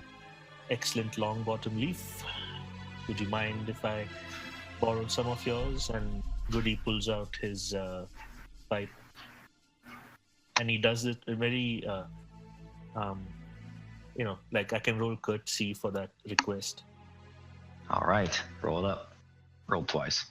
excellent long bottom leaf. Would you mind if I borrow some of yours? And Goody pulls out his pipe, and he does it very like I can roll courtesy for that request. All right, roll it up. Roll twice.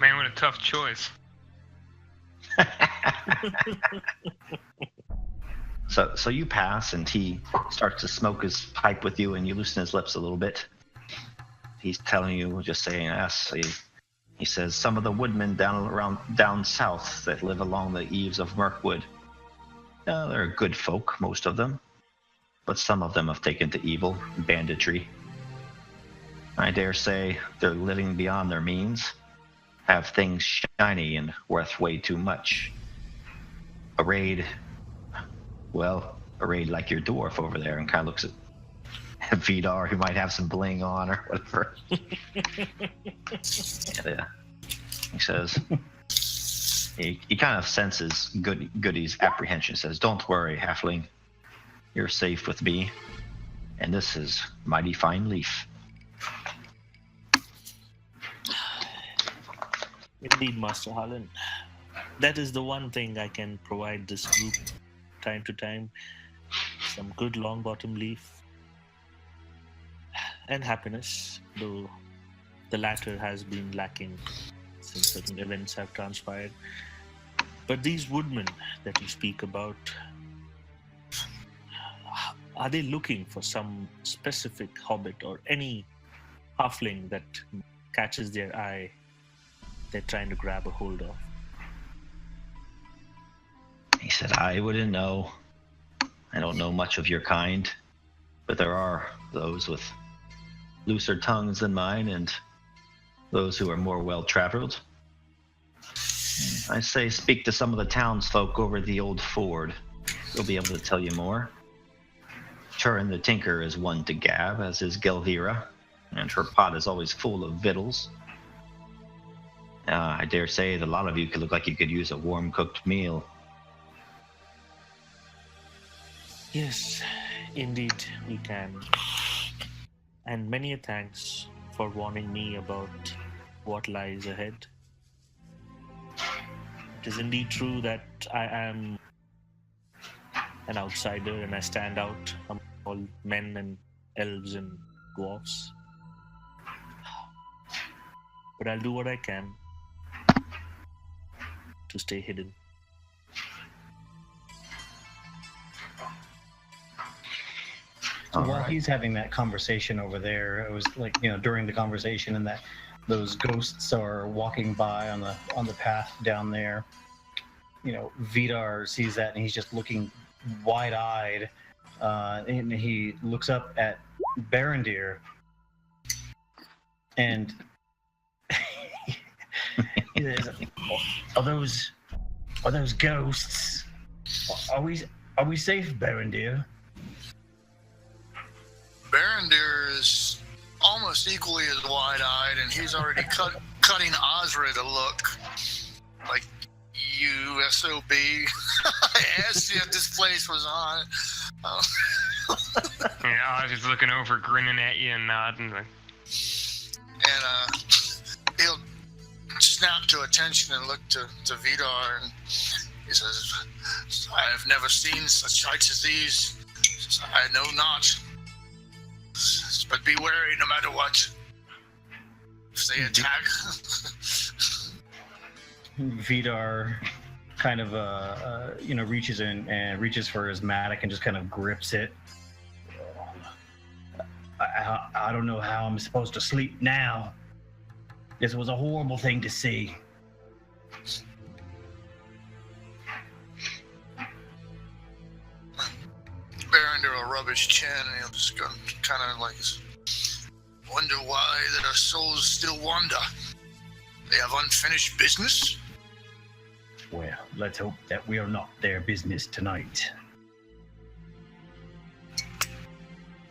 Man, what a tough choice. So you pass, and he starts to smoke his pipe with you, and you loosen his lips a little bit. He's telling you, just saying yes. He says, some of the woodmen down south that live along the eaves of Mirkwood, they're good folk, most of them, but some of them have taken to evil and banditry. I dare say they're living beyond their means, have things shiny and worth way too much. A raid like your dwarf over there, and kind of looks at Vidar, who might have some bling on or whatever. Yeah. He says, he kind of senses Goody's apprehension. Says, don't worry, halfling, you're safe with me, and this is mighty fine leaf. Indeed, Master Harlan. That is the one thing I can provide this group time to time. Some good long bottom leaf. And happiness, though the latter has been lacking since certain events have transpired. But these woodmen that you speak about, are they looking for some specific hobbit or any halfling that catches their eye they're trying to grab a hold of? He said, I wouldn't know. I don't know much of your kind, but there are those with looser tongues than mine and those who are more well-traveled. I say speak to some of the townsfolk over the old ford. They'll be able to tell you more. Turin the Tinker is one to gab, as is Gelvira, and her pot is always full of victuals. I dare say that a lot of you could look like you could use a warm-cooked meal. Yes, indeed we can. And many a thanks for warning me about what lies ahead. It is indeed true that I am an outsider and I stand out among all men and elves and dwarfs. But I'll do what I can to stay hidden. So while he's having that conversation over there, it was like, during the conversation, and that those ghosts are walking by on the path down there. Vidar sees that, and he's just looking wide-eyed, and he looks up at Barandir, and he says, "Are those ghosts? Are we safe, Barandir?" Barandir is almost equally as wide-eyed, and he's already cutting Osred a look. Like, you SOB. I asked you if this place was on. Yeah, I was just looking over, grinning at you and nodding. And he'll snap to attention and look to Vidar, and he says, I have never seen such sights as these. I know not. But be wary no matter what. If they attack. Vidar kind of reaches in and reaches for his mattock and just kind of grips it. I don't know how I'm supposed to sleep now. This was a horrible thing to see. Barandir will rub his chin and he'll just go kind of like, wonder why that our souls still wander. They have unfinished business? Well, let's hope that we are not their business tonight.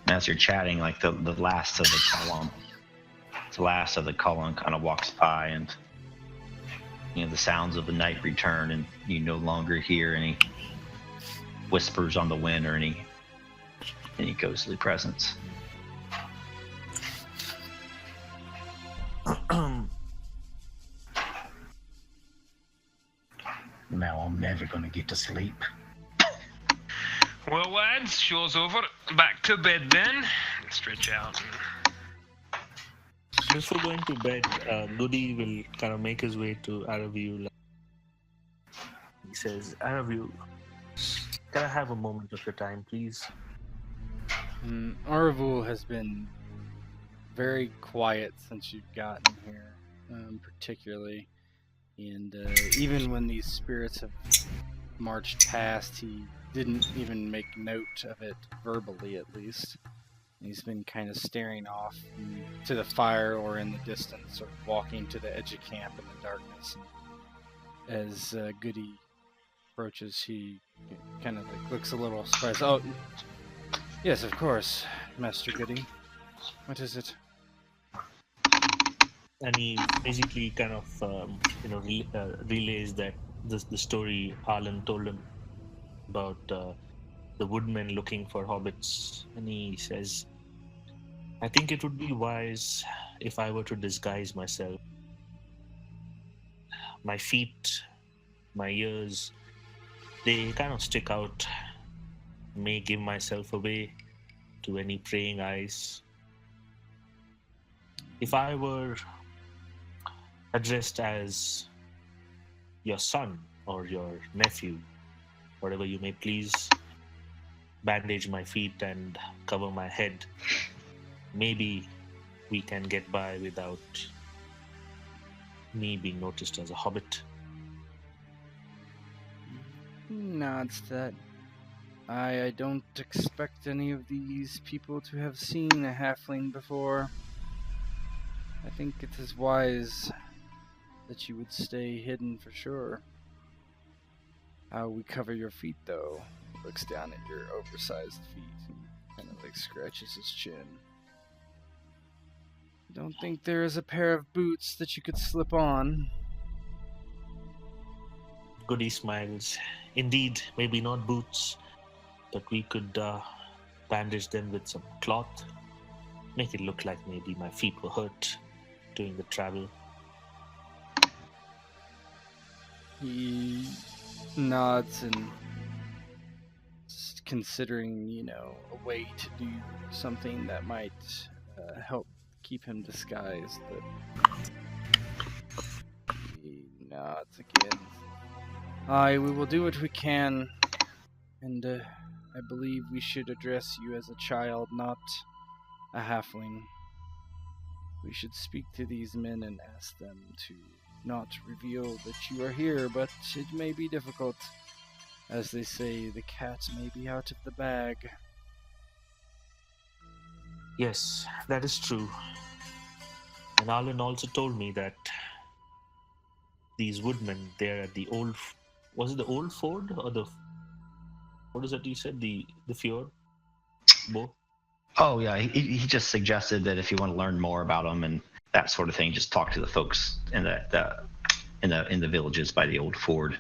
As you're chatting, like the last of the column kind of walks by, and the sounds of the night return, and you no longer hear any whispers on the wind or any ghostly presence. never gonna get to sleep. Well, lads, show's over. Back to bed then. Stretch out. Before going to bed, Goody will kind of make his way to Aravu. He says, Aravu, can I have a moment of your time, please? Arvul has been very quiet since you've gotten here, particularly. And even when these spirits have marched past, he didn't even make note of it verbally, at least. He's been kind of staring off to the fire or in the distance, or walking to the edge of camp in the darkness. And as Goody approaches, he kind of looks a little surprised. Oh, yes, of course, Master Goody. What is it? And he basically kind of, relays that the story Alan told him about the woodmen looking for hobbits. And he says, I think it would be wise if I were to disguise myself. My feet, my ears, they kind of stick out. May give myself away to any praying eyes. If I were addressed as your son or your nephew, whatever you may please, bandage my feet and cover my head, maybe we can get by without me being noticed as a hobbit. Nods that. I don't expect any of these people to have seen a halfling before. I think it is wise that you would stay hidden for sure. How we cover your feet, though? He looks down at your oversized feet and kind of scratches his chin. I don't think there is a pair of boots that you could slip on. Goody smiles. Indeed, maybe not boots, but we could bandage them with some cloth. Make it look like maybe my feet were hurt during the travel. He nods and considering, a way to do something that might help keep him disguised, but he nods again. Aye, we will do what we can, and I believe we should address you as a child, not a halfling. We should speak to these men and ask them to not reveal that you are here, but it may be difficult. As they say, the cat may be out of the bag. Yes, that is true. And Alan also told me that these woodmen there at the old... Was it the old ford or the... What is that you said? The fjord? Both? Oh yeah, he just suggested that if you want to learn more about them and that sort of thing, just talk to the folks in the villages by the old ford.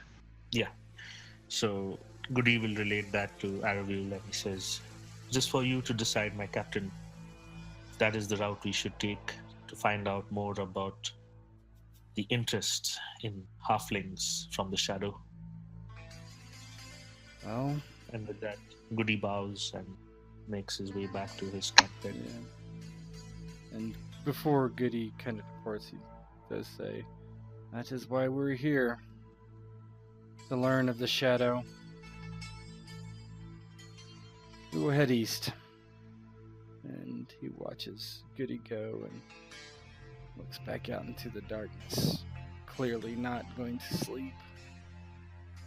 Yeah. So Goody will relate that to Aravu, and he says, just for you to decide, my captain, that is the route we should take to find out more about the interest in halflings from the shadow. Well, and with that, Goody bows and makes his way back to his camp bed. Yeah. And before Goody kind of departs, he does say, that is why we're here. To learn of the shadow. We will head east. And he watches Goody go and looks back out into the darkness. Clearly not going to sleep.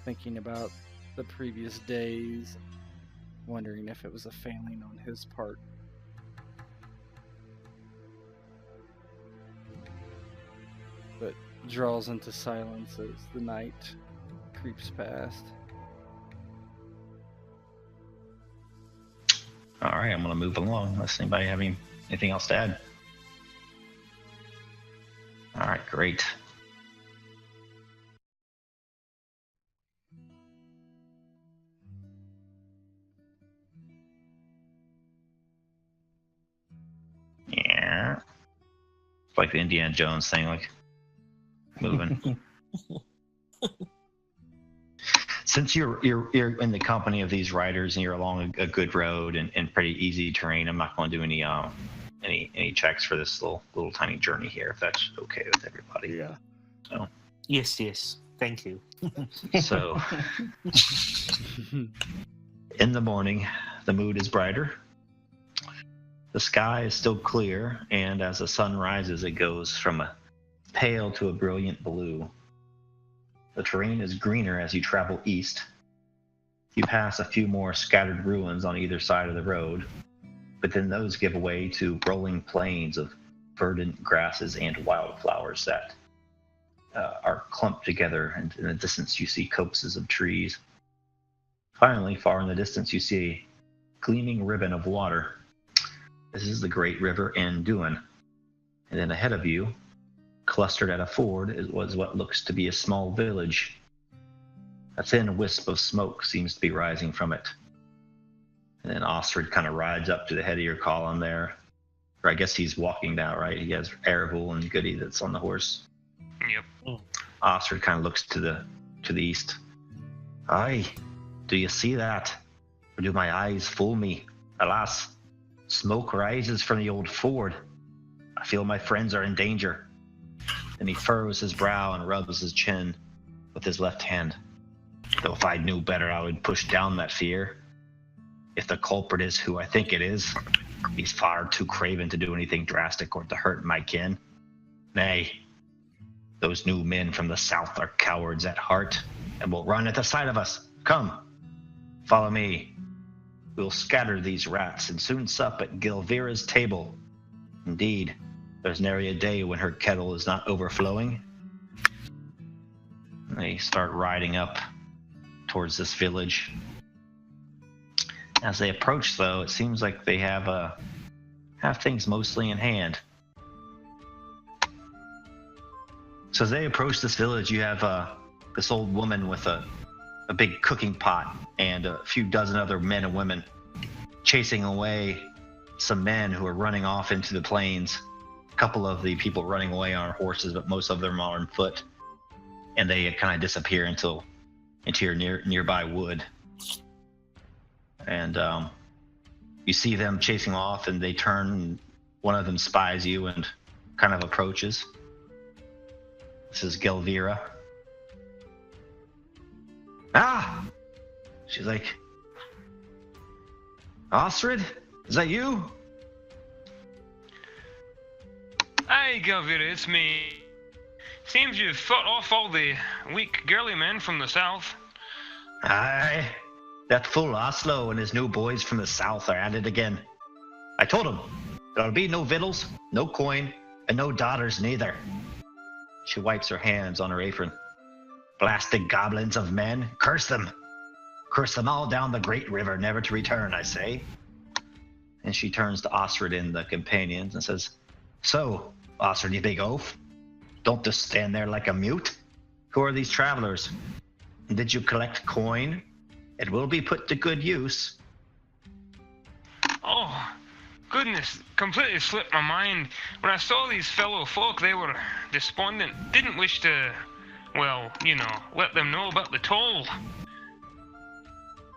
Thinking about the previous days. Wondering if it was a failing on his part. But draws into silence as the night creeps past. All right, I'm going to move along unless anybody have anything else to add. All right, great. Yeah. It's like the Indiana Jones thing, like moving. since you're in the company of these riders and you're along a good road and pretty easy terrain, I'm not going to do any checks for this little tiny journey here, if that's okay with everybody. Yeah. So. Yes. Thank you. So, in the morning, the mood is brighter. The sky is still clear, and as the sun rises, it goes from a pale to a brilliant blue. The terrain is greener as you travel east. You pass a few more scattered ruins on either side of the road, but then those give way to rolling plains of verdant grasses and wildflowers that are clumped together, and in the distance you see copses of trees. Finally, far in the distance, you see a gleaming ribbon of water. This is the great river Anduin. And then ahead of you, clustered at a ford, was what looks to be a small village. A thin wisp of smoke seems to be rising from it. And then Ostrid kind of rides up to the head of your column there. Or I guess he's walking now, right? He has Erebul and Goody that's on the horse. Yep. Ostrid kind of looks to the east. Aye, do you see that? Or do my eyes fool me? Alas, smoke rises from the old ford. I feel my friends are in danger. Then he furrows his brow and rubs his chin with his left hand. Though if I knew better, I would push down that fear. If the culprit is who I think it is, he's far too craven to do anything drastic or to hurt my kin. Nay, those new men from the south are cowards at heart and will run at the sight of us. Come, follow me. We'll scatter these rats and soon sup at Gilvira's table. Indeed, there's nary a day when her kettle is not overflowing. They start riding up towards this village. As they approach, though, it seems like they have things mostly in hand. So as they approach this village, you have this old woman with a big cooking pot and a few dozen other men and women chasing away some men who are running off into the plains. A couple of the people running away are on horses, but most of them are on foot. And they kind of disappear into your nearby wood. And you see them chasing off, and they turn, and one of them spies you and kind of approaches. This is Gelvira. Ah! She's like, Ostrid, is that you? Aye, Gelvira, it's me. Seems you've fought off all the weak girly men from the south. Aye. That fool Oslo and his new boys from the south are at it again. I told him there'll be no victuals, no coin, and no daughters neither. She wipes her hands on her apron. Blasted goblins of men, curse them. Curse them all down the great river, never to return, I say. And she turns to Ostrid and the companions and says, So, Ostrid, you big oaf, don't just stand there like a mute. Who are these travelers? Did you collect coin? It will be put to good use. Oh, goodness, completely slipped my mind. When I saw these fellow folk, they were despondent. Didn't wish to, well, let them know about the toll.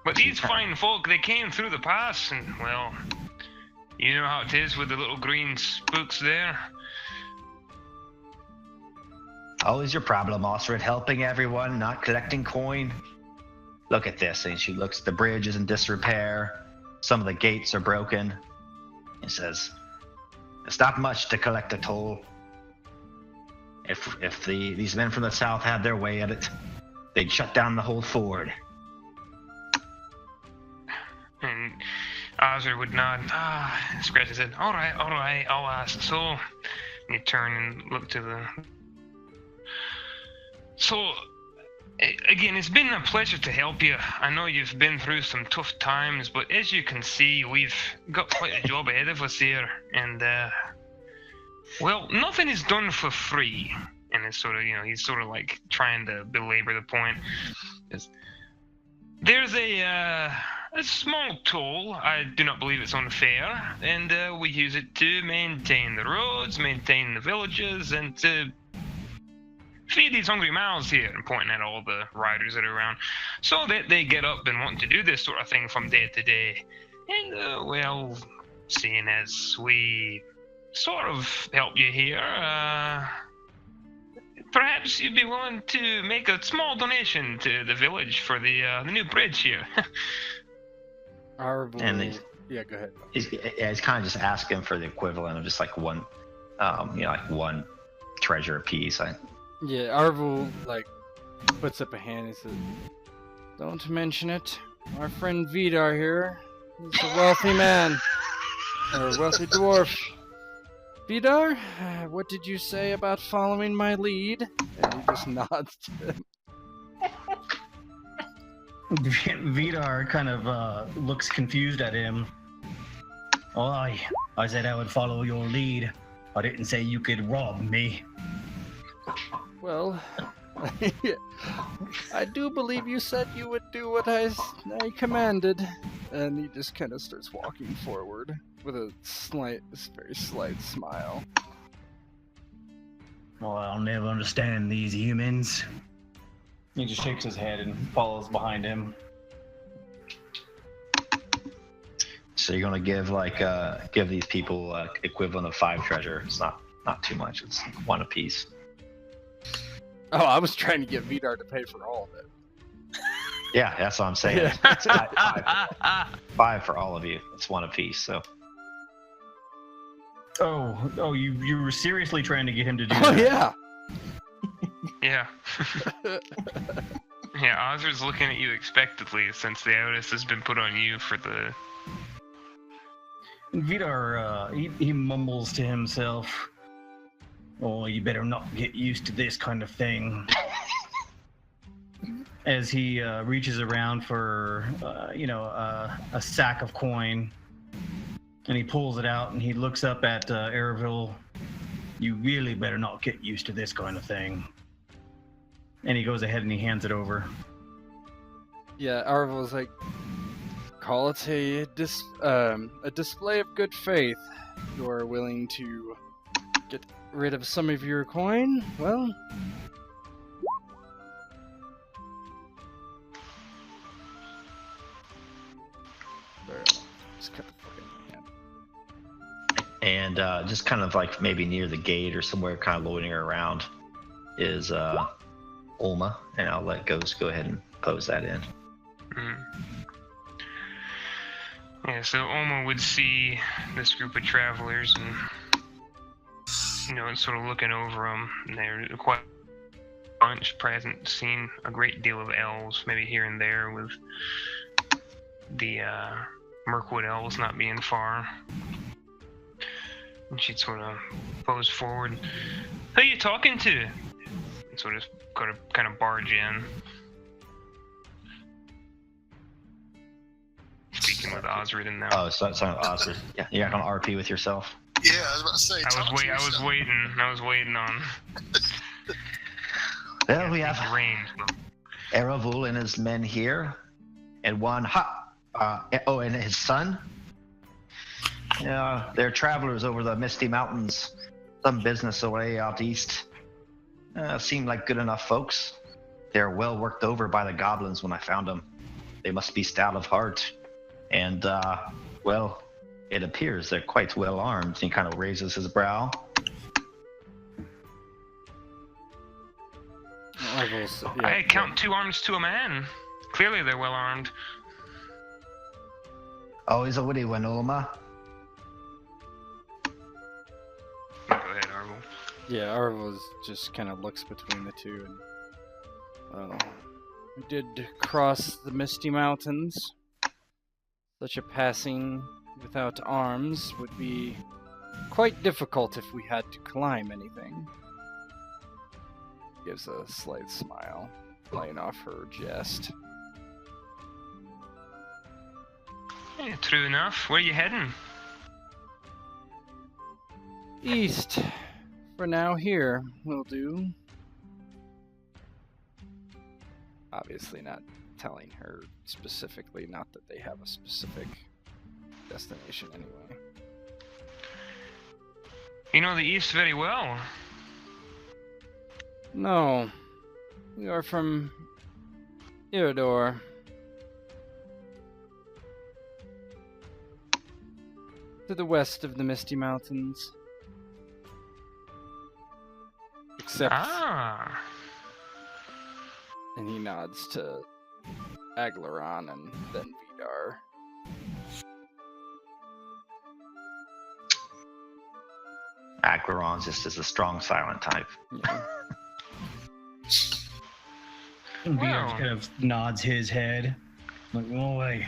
But these fine folk, they came through the pass, and, well, you know how it is with the little green spooks there. Always your problem, Ostrid, helping everyone, not collecting coin. Look at this, and she looks, the bridge is in disrepair. Some of the gates are broken. He says, it's not much to collect a toll. If these men from the south had their way at it, they'd shut down the whole ford. And Osir would nod. Scratch his head. All right, I'll ask. So, and you turn and look to the... So, again, it's been a pleasure to help you. I know you've been through some tough times, but as you can see, we've got quite a job ahead of us here. And, well, nothing is done for free. And it's sort of, he's sort of like trying to belabor the point. There's a small toll. I do not believe it's unfair. And we use it to maintain the roads, maintain the villages, and to feed these hungry mouths here, and pointing at all the riders that are around. So they get up and want to do this sort of thing from day to day. And, well, seeing as we sort of help you here, perhaps you'd be willing to make a small donation to the village for the new bridge here. Yeah, go ahead. He's kind of just asking for the equivalent of just like one, like one treasure apiece. Yeah, Arvel puts up a hand and says, "Don't mention it. Our friend Vidar here is a wealthy man, or a wealthy dwarf. Vidar, what did you say about following my lead?" And he just nods to him. Vidar kind of looks confused at him. Oh, I said I would follow your lead. I didn't say you could rob me. Well, I do believe you said you would do what I commanded. And he just kind of starts walking forward with a very slight smile. Well, I'll never understand these humans. He just shakes his head and follows behind him. So you're gonna give these people equivalent of 5 treasure. It's not too much. It's 1 apiece. Oh, I was trying to get Vidar to pay for all of it. Yeah, that's what I'm saying. Yeah. It's 5 for all of you. It's 1 apiece. So. Oh, you were seriously trying to get him to do Oh that? yeah. Yeah. Yeah, Ozra's looking at you expectantly since the onus has been put on you for the... Vidar, he mumbles to himself, "Oh, you better not get used to this kind of thing." As he reaches around for, a sack of coin, and he pulls it out, and he looks up at Eravil. "You really better not get used to this kind of thing." And he goes ahead and he hands it over. Yeah, Arvel's like, "Call it a display of good faith. You are willing to get rid of some of your coin? Well..." Just cut the fucking hand. And just kind of like maybe near the gate or somewhere kind of loitering around is Ulma, and I'll let Ghost go ahead and pose that in. Yeah, so Ulma would see this group of travelers and, sort of looking over them. And they're quite a bunch. Probably hasn't seen a great deal of elves, maybe here and there, with the Mirkwood elves not being far. And she'd sort of pose forward. "Who are you talking to?" And sort of kind of barge in. Speaking with Osrid now. Oh, so that's Osrid. Yeah, you're not gonna RP with yourself. Yeah, I was about to say. I was waiting on. Well, we have range. Eravul and his men here, and and his son. Yeah, they're travelers over the Misty Mountains. Some business away out east. Seemed like good enough folks. They're well worked over by the goblins when I found them. They must be stout of heart. And, well, it appears they're quite well armed. He kind of raises his brow. I count 2 arms to a man. Clearly they're well armed. Always a witty one, Ulma. Go ahead, Arvel. Yeah, Arvel just kind of looks between the two. And, we did cross the Misty Mountains. Such a passing without arms would be quite difficult if we had to climb anything. Gives a slight smile, playing off her jest. Yeah, true enough. Where are you heading? East. For now, here will do. Obviously not telling her specifically, not that they have a specific destination anyway. You know the East very well. No. We are from Iridor. To the west of the Misty Mountains. Except... Ah. And he nods to Aglaron and then Vidar. Aglaron just is a strong silent type. Yeah. And Vidar Well. just kind of nods his head. Like, go away.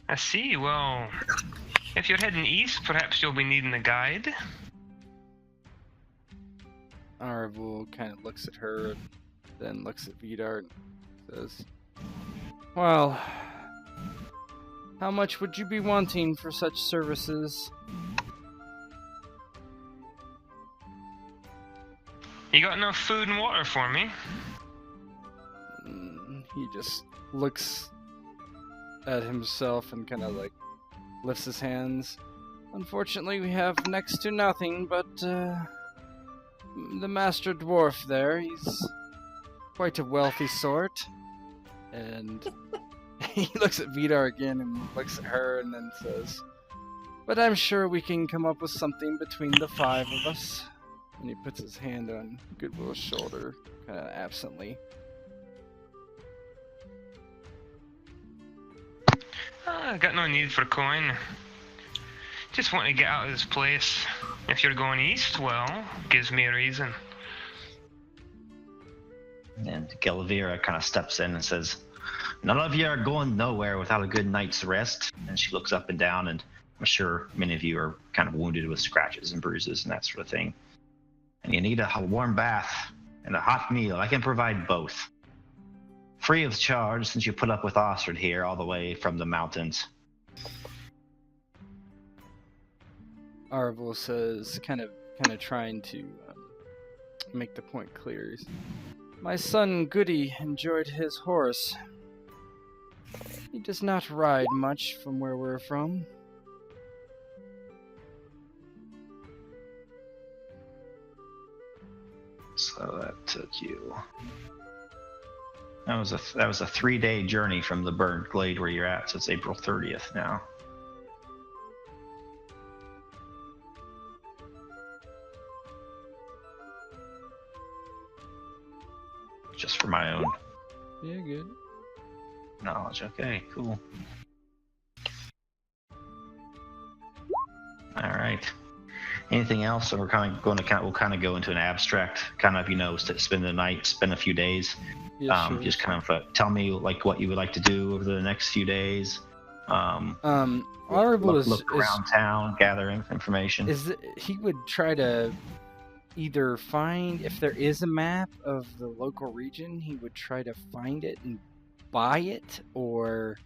I see. Well, if you're heading east, perhaps you'll be needing a guide. Arvul kind of looks at her, then looks at Vidar and says, well, how much would you be wanting for such services? You got enough food and water for me? He just looks at himself and kind of like lifts his hands. Unfortunately, we have next to nothing but the master dwarf there. He's quite a wealthy sort. And he looks at Vidar again and looks at her and then says, but I'm sure we can come up with something between the 5 of us. And he puts his hand on Goodwill's shoulder, kind of absently. I got no need for coin. Just want to get out of this place. If you're going east, well, gives me a reason. And Gelvira kind of steps in and says, none of you are going nowhere without a good night's rest. And she looks up and down, and I'm sure many of you are kind of wounded with scratches and bruises and that sort of thing. And you need a warm bath and a hot meal. I can provide both. Free of charge, since you put up with Ostrid here all the way from the mountains. Arvul says, kind of trying to make the point clear. My son Goody enjoyed his horse. He does not ride much from where we're from. So that took you. That was a 3-day journey from the burned glade where you're at. So it's April 30th now. Just for my own Yeah, good. knowledge. Okay, cool. All right. Anything else? So we'll kind of go into an abstract, kind of, spend the night, spend a few days. Yeah, sure. Just kind of tell me like what you would like to do over the next few days. Arvul Look around town, gather information. He would try to either find, if there is a map of the local region, he would try to find it and buy it or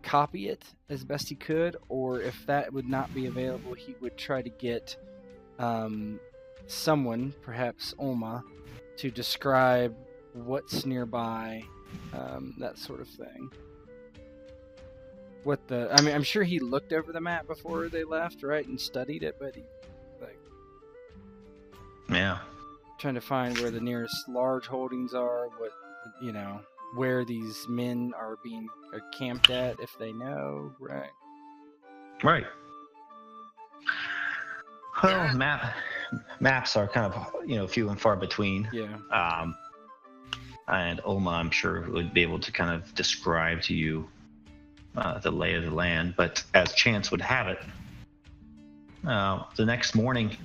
copy it as best he could, or if that would not be available, he would try to get someone, perhaps Oma, to describe what's nearby, that sort of thing. I'm sure he looked over the map before they left, right, and studied it, but he, Yeah. trying to find where the nearest large holdings are, where these men are camped at, if they know, right? Right. Well, maps are kind of few and far between. Yeah. And Oma, I'm sure, would be able to kind of describe to you the lay of the land. But as chance would have it, the next morning,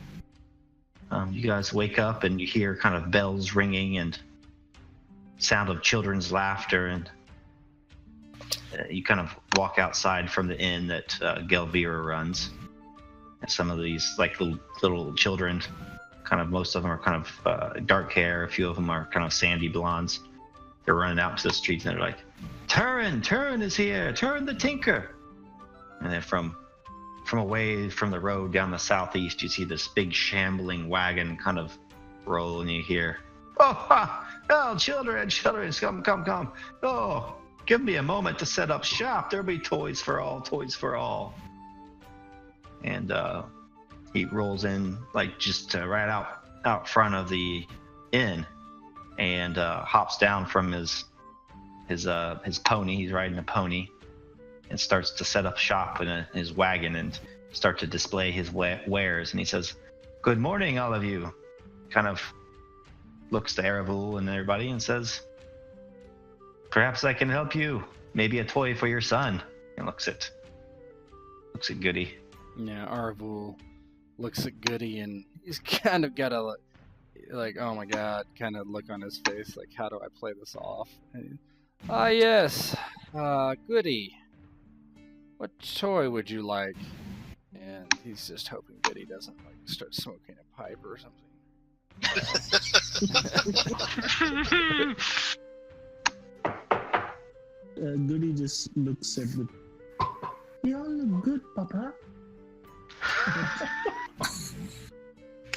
you guys wake up and you hear kind of bells ringing and sound of children's laughter, and you kind of walk outside from the inn that Gelvira runs. And some of these little children, kind of most of them are kind of dark hair. A few of them are kind of sandy blondes. They're running out to the streets and they're like, Turin is here, Turin the Tinker. And then from away from the road down the southeast, you see this big shambling wagon kind of roll, and you hear, oh, children, come. Oh, give me a moment to set up shop. There'll be toys for all. And he rolls in like just right out front of the inn, and hops down from his pony. He's riding a pony, and starts to set up shop in his wagon and start to display his wares. And he says, "Good morning, all of you." Kind of looks to Eravul and everybody and says, "Perhaps I can help you. Maybe a toy for your son." And looks at Goody. Yeah, Eravul looks at Goody, and he's kind of got a like, oh my god, kind of look on his face, like, how do I play this off? Yes, Goody. What toy would you like? And he's just hoping Goody doesn't like start smoking a pipe or something. Goody just looks at the. You all look good, Papa.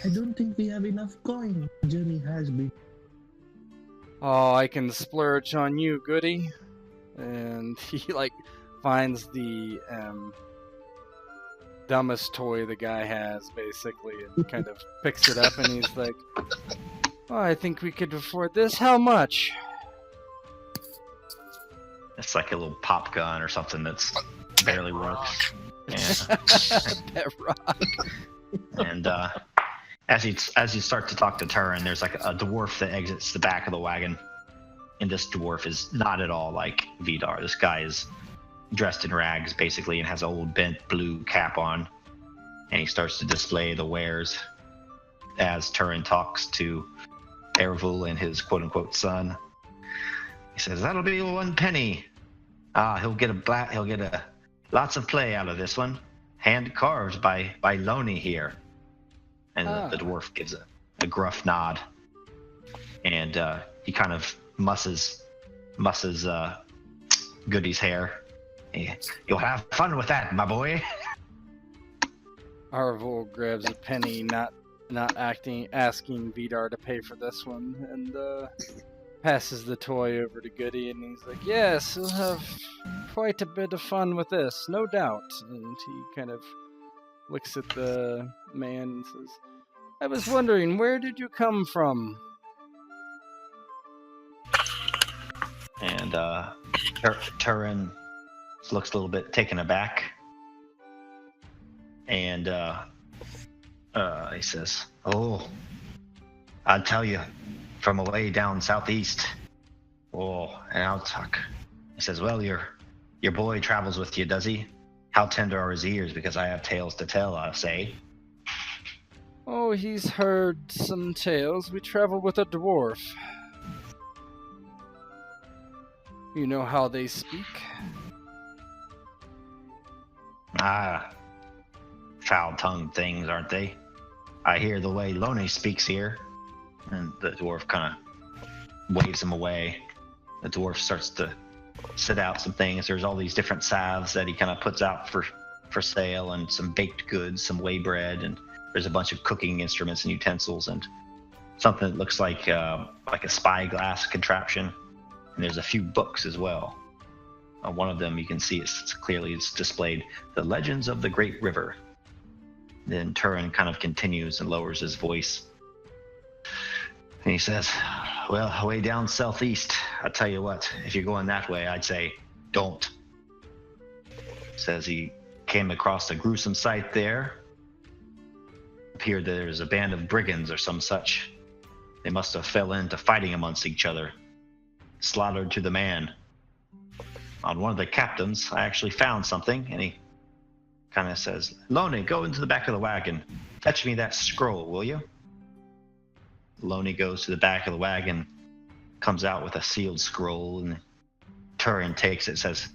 I don't think we have enough coin. The journey has been. Oh, I can splurge on you, Goody. And he like finds the dumbest toy the guy has, basically, and kind of picks it up, and he's like, "Oh, I think we could afford this. How much?" It's like a little pop gun or something that's barely works. Yeah. That rock. And as you start to talk to Turin, there's like a dwarf that exits the back of the wagon, and this dwarf is not at all like Vidar. This guy is dressed in rags, basically, and has an old bent blue cap on, and he starts to display the wares as Turin talks to Eravul and his quote-unquote son. He says, "That'll be 1 penny. He'll get lots of play out of this one. Hand carved by Loney here." And the dwarf gives a gruff nod, and he kind of musses Goody's hair. "You'll have fun with that, my boy." Eravul grabs a penny, not asking Vidar to pay for this one, and passes the toy over to Goody, and he's like, "Yes, he'll have quite a bit of fun with this, no doubt." And he kind of looks at the man and says, "I was wondering, where did you come from?" And Turin looks a little bit taken aback, and he says, "Oh, I'll tell you, from away down southeast." Oh, and I'll talk. He says, "Well, your boy travels with you, does he? How tender are his ears, because I have tales to tell, I'll say." "Oh, he's heard some tales. We travel with a dwarf. You know how they speak?" Foul-tongued things, aren't they? I hear the way Loney speaks here. And the dwarf kind of waves him away. The dwarf starts to set out some things. There's all these different salves that he kind of puts out for sale, and some baked goods, some whey bread, and there's a bunch of cooking instruments and utensils, and something that looks like a spyglass contraption. And there's a few books as well. One of them you can see it's displayed, "The Legends of the Great River." Then Turin kind of continues and lowers his voice. And he says, "Well, way down southeast, I'll tell you what, if you're going that way, I'd say don't." Says he came across a gruesome sight there. Appeared that there's a band of brigands or some such. They must have fell into fighting amongst each other. Slaughtered to the man. On one of the captains, I actually found something, and he kind of says, "Loney, go into the back of the wagon. Fetch me that scroll, will you?" Loney goes to the back of the wagon, comes out with a sealed scroll, and Turin takes it, says,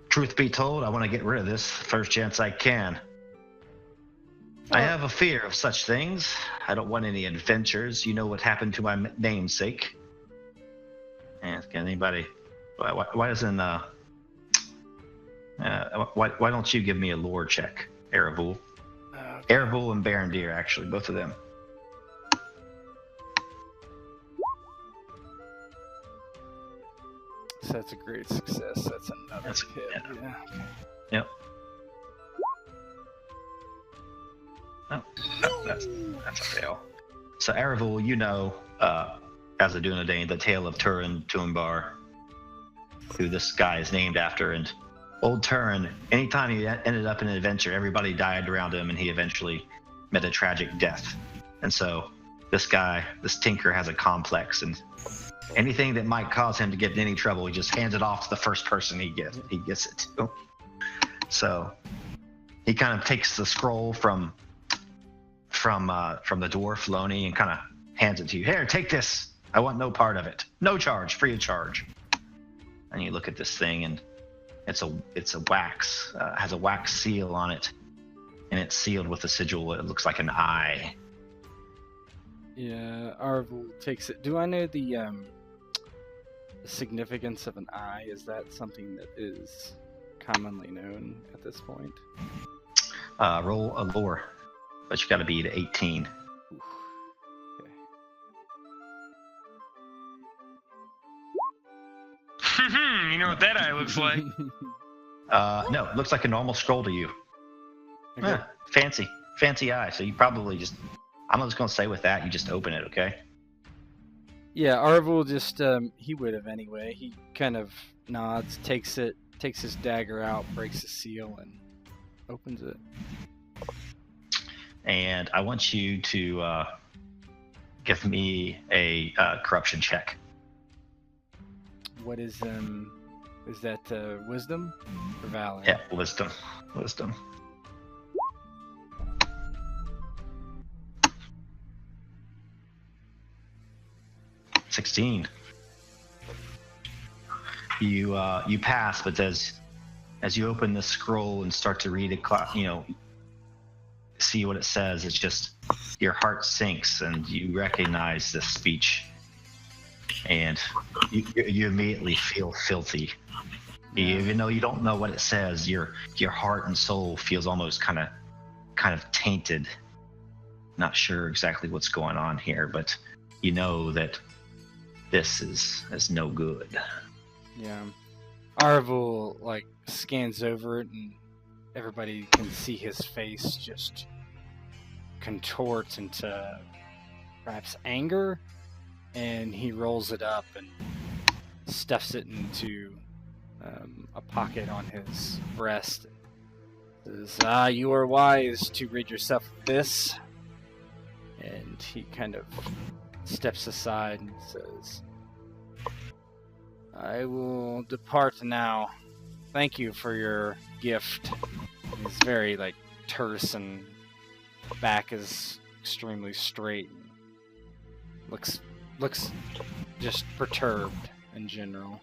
"Truth be told, I want to get rid of this first chance I can. I have a fear of such things. I don't want any adventures. You know what happened to my namesake." And anybody, why doesn't why don't you give me a lore check, Eravul? Eravul and Barondir, actually, both of them. So that's a great success. That's another hit. Yeah. Yeah. Okay. Yep. Oh, no, that's a fail. So Aravul, you know, as a Dunedain, the tale of Turin Tuambar, who this guy is named after, and old Turin, anytime he ended up in an adventure, everybody died around him, and he eventually met a tragic death. And so this guy, this tinker, has a complex, and anything that might cause him to get in any trouble, he just hands it off to the first person he gets it to. So he kind of takes the scroll from the dwarf Loney and kind of hands it to you. Here, take this. I want no part of it. No charge, free of charge. And you look at this thing, and it's a wax, has a wax seal on it, and it's sealed with a sigil. It looks like an eye. Yeah, Arvel takes it. Do I know the significance of an eye? Is that something that is commonly known at this point? Roll a lore, but you got to be at 18. Oof. Okay. You know what that eye looks like? No, it looks like a normal scroll to you. Okay. Yeah, fancy eye. So you probably just, I'm just gonna say with that, you just open it, okay? Yeah, Arvel just he would have anyway. He kind of nods, takes his dagger out, breaks the seal, and opens it. And I want you to give me a corruption check. What is that wisdom or valor? Yeah, wisdom. 16. You pass, but as you open the scroll and start to read it, see what it says, it's just your heart sinks and you recognize this speech, and you immediately feel filthy. Yeah. Even though you don't know what it says, your heart and soul feels almost kind of tainted. Not sure exactly what's going on here, but you know that this is no good. Yeah. Arvel scans over it, and everybody can see his face just contort into perhaps anger, and he rolls it up and stuffs it into a pocket on his breast. Says, you are wise to rid yourself of this. And he kind of steps aside and says, I will depart now. Thank you for your gift. He's very terse, and back is extremely straight. Looks just perturbed in general.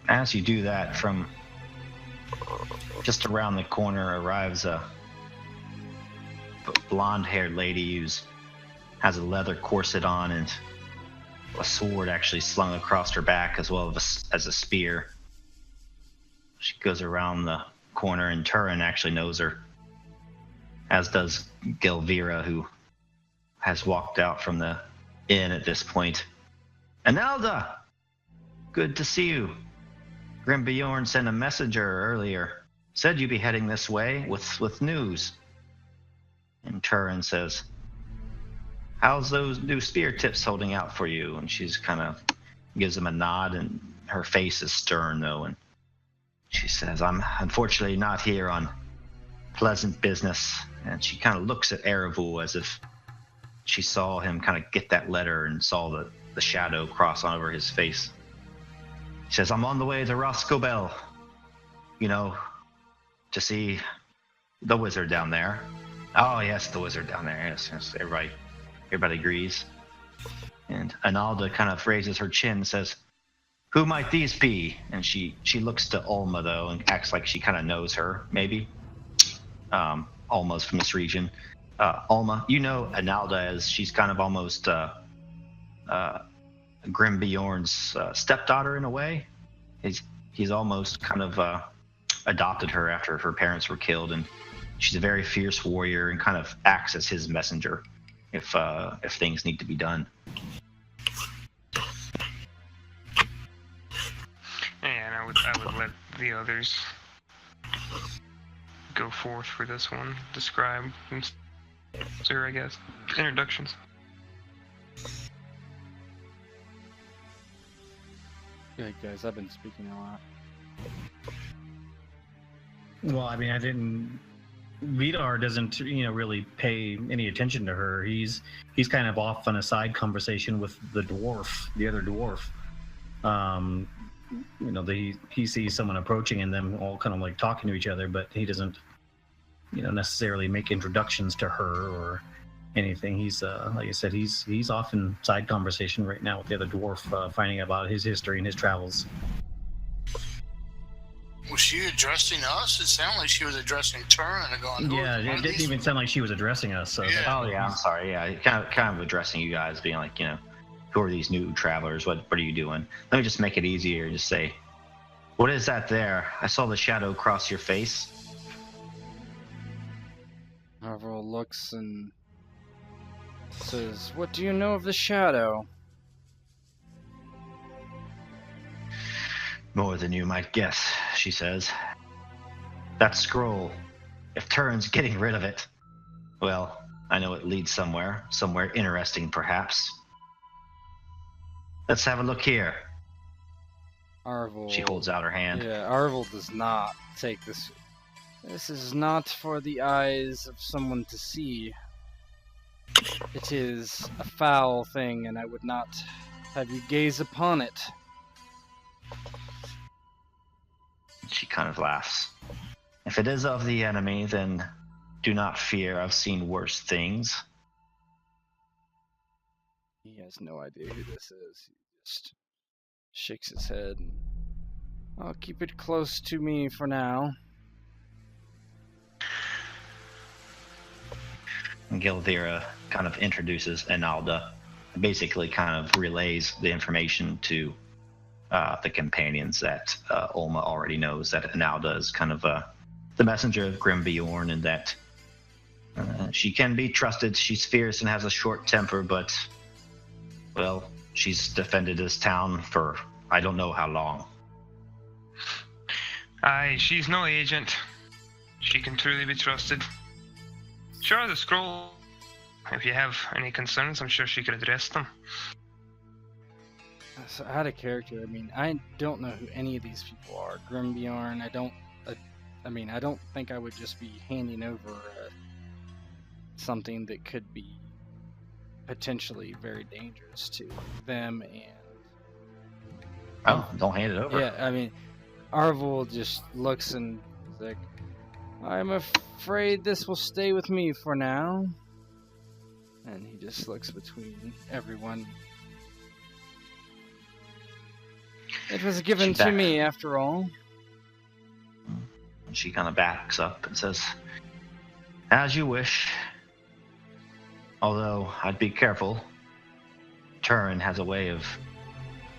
As you do that, from just around the corner arrives a blonde-haired lady who has a leather corset on and a sword actually slung across her back, as well as a spear. She goes around the corner, and Turin actually knows her, as does Gelvira, who has walked out from the inn at this point. Anelda! Good to see you. Grimbjorn sent a messenger earlier. Said you'd be heading this way with news. And Turin says, how's those new spear tips holding out for you? And she's kind of gives him a nod, and her face is stern though. And she says, I'm unfortunately not here on pleasant business. And she kind of looks at Aravul as if she saw him kind of get that letter and saw the shadow cross over his face. She says, I'm on the way to Rhosgobel, to see the wizard down there. Oh, yes, the wizard down there. Yes, everybody agrees. And Analda kind of raises her chin and says, who might these be? And she looks to Ulma, though, and acts like she kind of knows her, maybe. Ulma's from this region. Ulma, you know Analda as she's kind of almost Grimbjorn's stepdaughter in a way. He's almost kind of adopted her after her parents were killed, and she's a very fierce warrior and kind of acts as his messenger if things need to be done. And I would let the others go forth for this one. Describe, sir, I guess. Introductions. Yeah, guys, I've been speaking a lot. Well, I mean, I didn't. Vidar doesn't, really pay any attention to her. He's kind of off on a side conversation with the other dwarf. He sees someone approaching and them all kind of like talking to each other, but he doesn't, necessarily make introductions to her or anything. He's like I said, he's off in side conversation right now with the other dwarf, finding out about his history and his travels. Was she addressing us? It sounded like she was addressing Turin and going. Yeah, it didn't even sound like she was addressing us. So Yeah. Oh yeah, I'm sorry. Yeah, kind of addressing you guys, being like, who are these new travelers? What are you doing? Let me just make it easier. Just say, what is that there? I saw the shadow cross your face. Arvel looks and says, "What do you know of the shadow?" More than you might guess, she says. That scroll, if Turin's getting rid of it, well, I know it leads somewhere interesting perhaps. Let's have a look here. Arvel. She holds out her hand. Yeah, Arvel does not take this. This is not for the eyes of someone to see. It is a foul thing, and I would not have you gaze upon it. She kind of laughs. If it is of the enemy, then do not fear. I've seen worse things. He has no idea who this is. He just shakes his head. I'll keep it close to me for now. Gilthera kind of introduces Enalda, basically kind of relays the information to the companions that Olma already knows, that Enalda is kind of the messenger of Grimbjorn, and that she can be trusted. She's fierce and has a short temper, but, well, she's defended this town for I don't know how long. Aye, she's no agent. She can truly be trusted. Sure, the scroll. If you have any concerns, I'm sure she could address them. So out of character, I mean, I don't know who any of these people are. Grimbjorn, I don't think I would just be handing over something that could be potentially very dangerous to them and... Oh, don't hand it over. Yeah, I mean, Arvel just looks and is like, I'm afraid this will stay with me for now. And he just looks between everyone. It was given to me, after all. She kind of backs up and says, as you wish. Although, I'd be careful. Turin has a way of,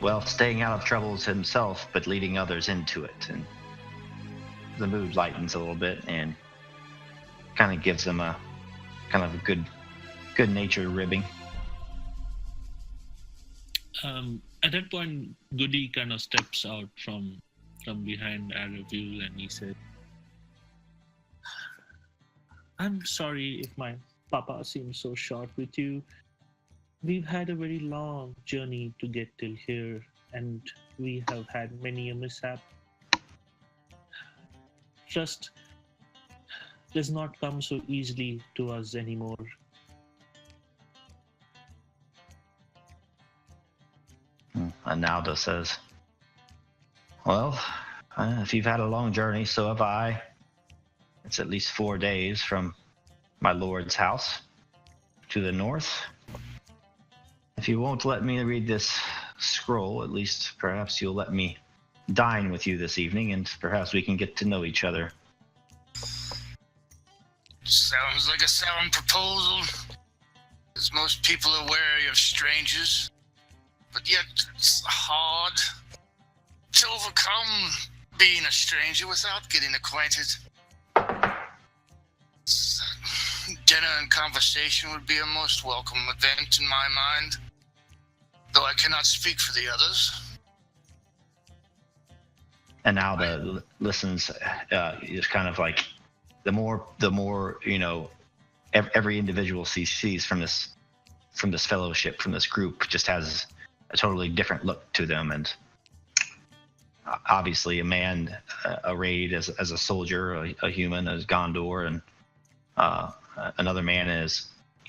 well, staying out of troubles himself, but leading others into it. And the mood lightens a little bit and kind of gives them a kind of a good-natured ribbing. At that point, Goody kind of steps out from behind Aravul and he said, I'm sorry if my papa seems so short with you. We've had a very long journey to get till here, and we have had many a mishap. Trust does not come so easily to us anymore. Analda says, well, if you've had a long journey, so have I. It's at least 4 days from my lord's house to the north. If you won't let me read this scroll, at least perhaps you'll let me dine with you this evening, and perhaps we can get to know each other. Sounds like a sound proposal. As most people are wary of strangers, but yet it's hard to overcome being a stranger without getting acquainted. Dinner and conversation would be a most welcome event in my mind, though I cannot speak for the others. And Alda listens, just kind of like the more every individual sees from this fellowship, from this group, just has a totally different look to them. And obviously a man arrayed as a soldier, a human as Gondor, and another man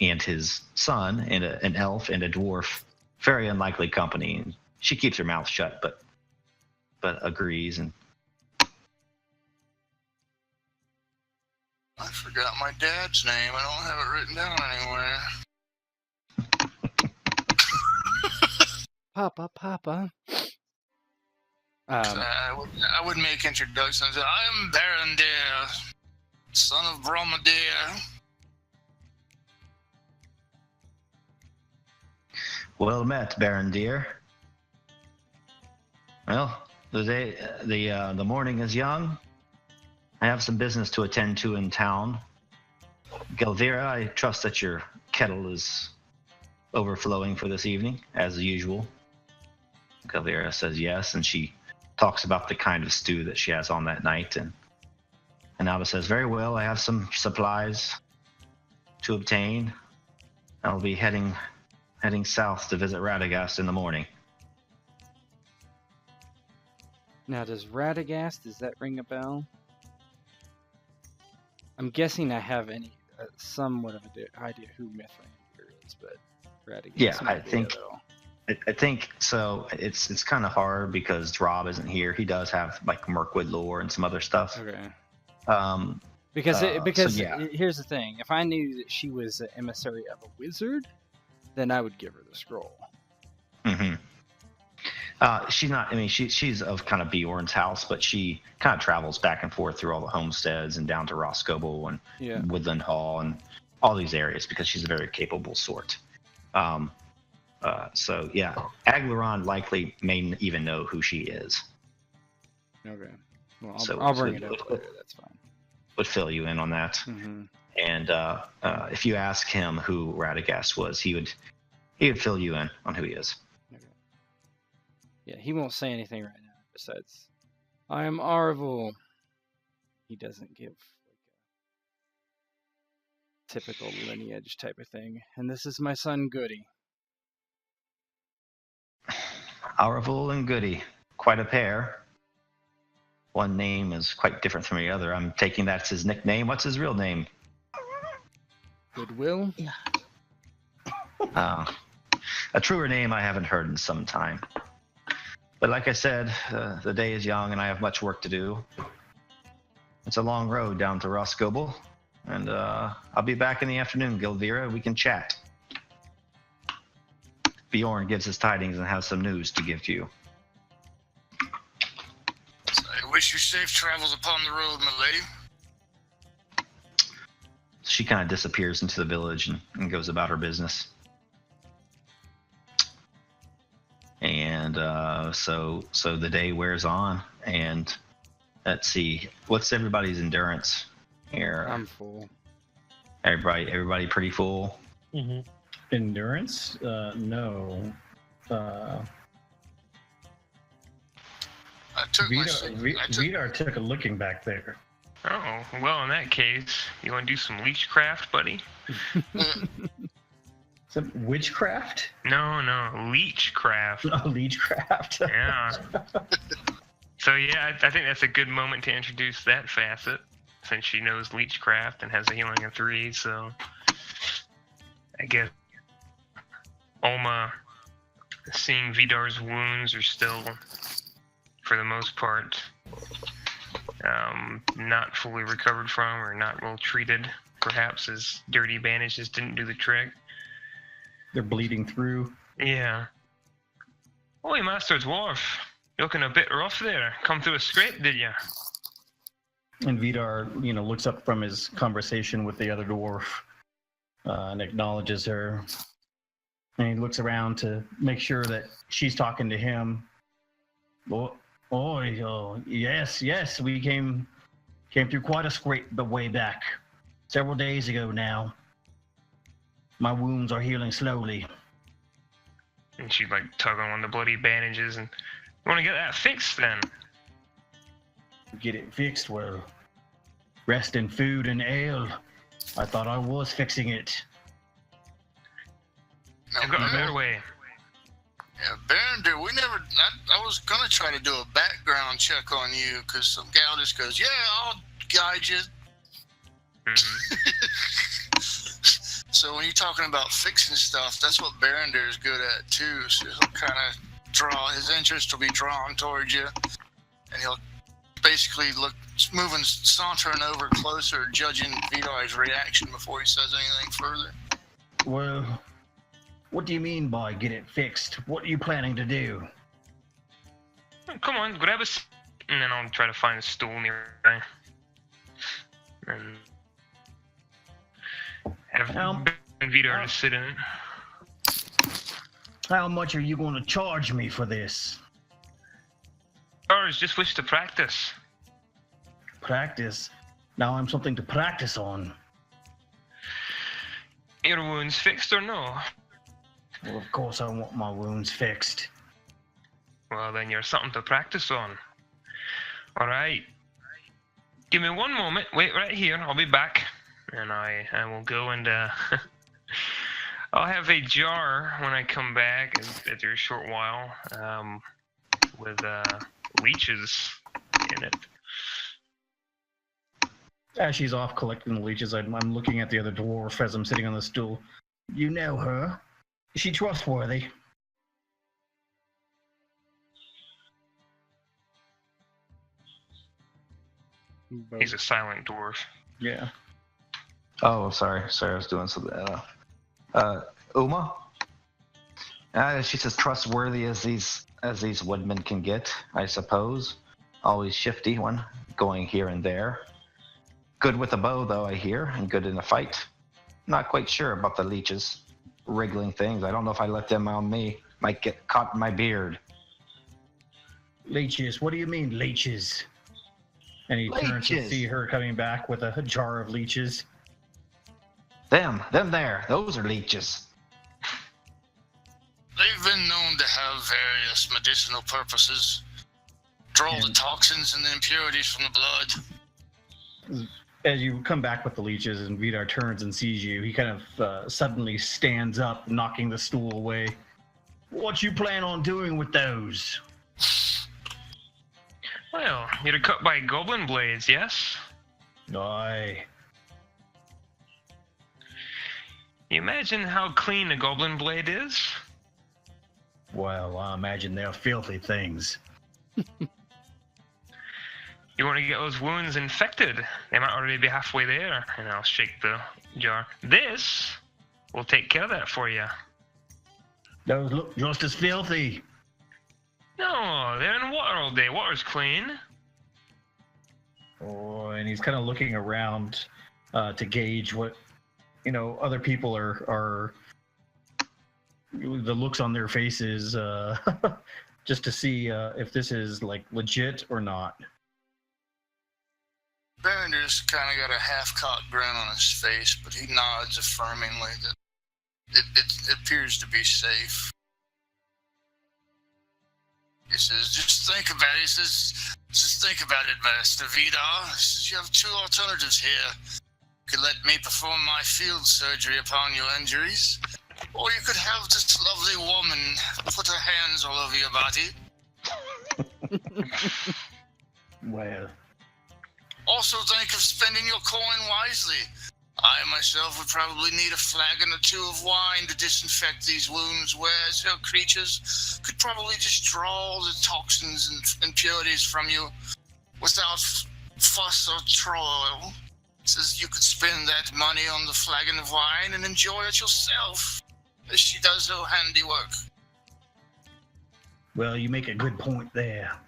and his son, and an elf and a dwarf. Very unlikely company. And she keeps her mouth shut, but agrees. And I forgot my dad's name. I don't have it written down anywhere. Papa. I would make introductions. I am Barandir, son of Bromadir. Well met, Barandir. Well, the morning is young. I have some business to attend to in town. Gelvira, I trust that your kettle is overflowing for this evening, as usual. Gelvira says yes, and she talks about the kind of stew that she has on that night. And Alba says, very well, I have some supplies to obtain. I'll be heading south to visit Radagast in the morning. Now, does that ring a bell? I'm guessing I have somewhat of an idea who Mithrandir is, but Radagast. Yeah, I think so. It's kind of hard because Drob isn't here. He does have like Mirkwood lore and some other stuff. Okay. Because here's the thing: if I knew that she was an emissary of a wizard, then I would give her the scroll. Mm-hmm. She's not. I mean, she's of kind of Bjorn's house, but she kind of travels back and forth through all the homesteads and down to Rhosgobel and Woodland Hall and all these areas because she's a very capable sort. So yeah, Aglaron likely may even know who she is. Okay. Well, I'll bring it up later. That's fine. Would fill you in on that. Mm-hmm. And if you ask him who Radagast was, he would fill you in on who he is. Okay. Yeah, he won't say anything right now. Besides, I am Arvel. He doesn't give like a typical lineage type of thing. And this is my son, Goody. Arvel and Goody, quite a pair. One name is quite different from the other. I'm taking that's his nickname. What's his real name? Goodwill? Yeah. A truer name I haven't heard in some time. But like I said, the day is young and I have much work to do. It's a long road down to Rhosgobel, and I'll be back in the afternoon, Gelvira. We can chat. Bjorn gives his tidings and has some news to give to you. I wish you safe travels upon the road, my lady. She kind of disappears into the village and goes about her business. And so the day wears on, and let's see, what's everybody's endurance here? I'm full. Everybody pretty full. Mm-hmm. Endurance? No. Vidar took a looking back there. Oh, well, in that case, you want to do some leechcraft, buddy? Some witchcraft? No, leechcraft. Oh, leechcraft. Yeah. So, yeah, I think that's a good moment to introduce that facet, since she knows leechcraft and has a healing of 3, so I guess Olma, seeing Vidar's wounds are still, for the most part, not fully recovered from or not well treated. Perhaps his dirty bandages didn't do the trick. They're bleeding through. Yeah. Oi, Master Dwarf. You're looking a bit rough there. Come through a scrape, did ya? And Vidar, looks up from his conversation with the other dwarf and acknowledges her. And he looks around to make sure that she's talking to him. Yes, we came through quite a scrape the way back. Several days ago now. My wounds are healing slowly. And she'd tug on one of the bloody bandages and, you want to get that fixed then? Get it fixed? Well, Rest in food and ale. I thought I was fixing it. Now, I've got a better way. Yeah, Baron, we never. I was gonna try to do a background check on you because some gal just goes, "Yeah, I'll guide you." So when you're talking about fixing stuff, that's what Barondir is good at too. So he'll kind of draw, his interest will be drawn towards you, and he'll basically look, moving, sauntering over closer, judging Vidar's reaction before he says anything further. Well, what do you mean by get it fixed? What are you planning to do? Come on, grab a seat, and then I'll try to find a stool nearby. And have Vidar to sit in it. How much are you going to charge me for this? Just wish to practice. Practice? Now I'm something to practice on. Your wounds fixed or no? Well, of course I want my wounds fixed. Well, then you're something to practice on. Alright. Give me one moment. Wait right here. I'll be back. And I will go and I'll have a jar when I come back after a short while with leeches in it. As she's off collecting the leeches, I'm looking at the other dwarf as I'm sitting on the stool. You know her? Is she trustworthy? He's a silent dwarf. Yeah. Oh, sorry, I was doing something. Uma? She's as trustworthy as these woodmen can get, I suppose. Always shifty one, going here and there. Good with a bow, though, I hear, and good in a fight. Not quite sure about the leeches. Wriggling things. I don't know if I let them on me. Might get caught in my beard. Leeches? What do you mean, leeches? And he turns to see her coming back with a jar of leeches. Them there. Those are leeches. They've been known to have various medicinal purposes. Draw the toxins and the impurities from the blood. As you come back with the leeches and Vidar turns and sees you, he kind of suddenly stands up, knocking the stool away. What you plan on doing with those? Well, you're cut by goblin blades, yes? Aye. You imagine how clean a goblin blade is? Well, I imagine they're filthy things. You want to get those wounds infected? They might already be halfway there. And I'll shake the jar. This will take care of that for you. Those look just as filthy. No, they're in water all day. Water's clean. Oh, and he's kind of looking around to gauge what, other people are the looks on their faces, just to see if this is like legit or not. Barondir's kind of got a half-cocked grin on his face, but he nods affirmingly that it appears to be safe. He says, just think about it. He says, just think about it, Master Vidar. He says, you have two alternatives here. You could let me perform my field surgery upon your injuries, or you could have this lovely woman put her hands all over your body. Well. Also think of spending your coin wisely. I myself would probably need a flagon or two of wine to disinfect these wounds, whereas your creatures could probably just draw the toxins and impurities from you without fuss or toil. It says you could spend that money on the flagon of wine and enjoy it yourself, as she does her handiwork. Well, you make a good point there.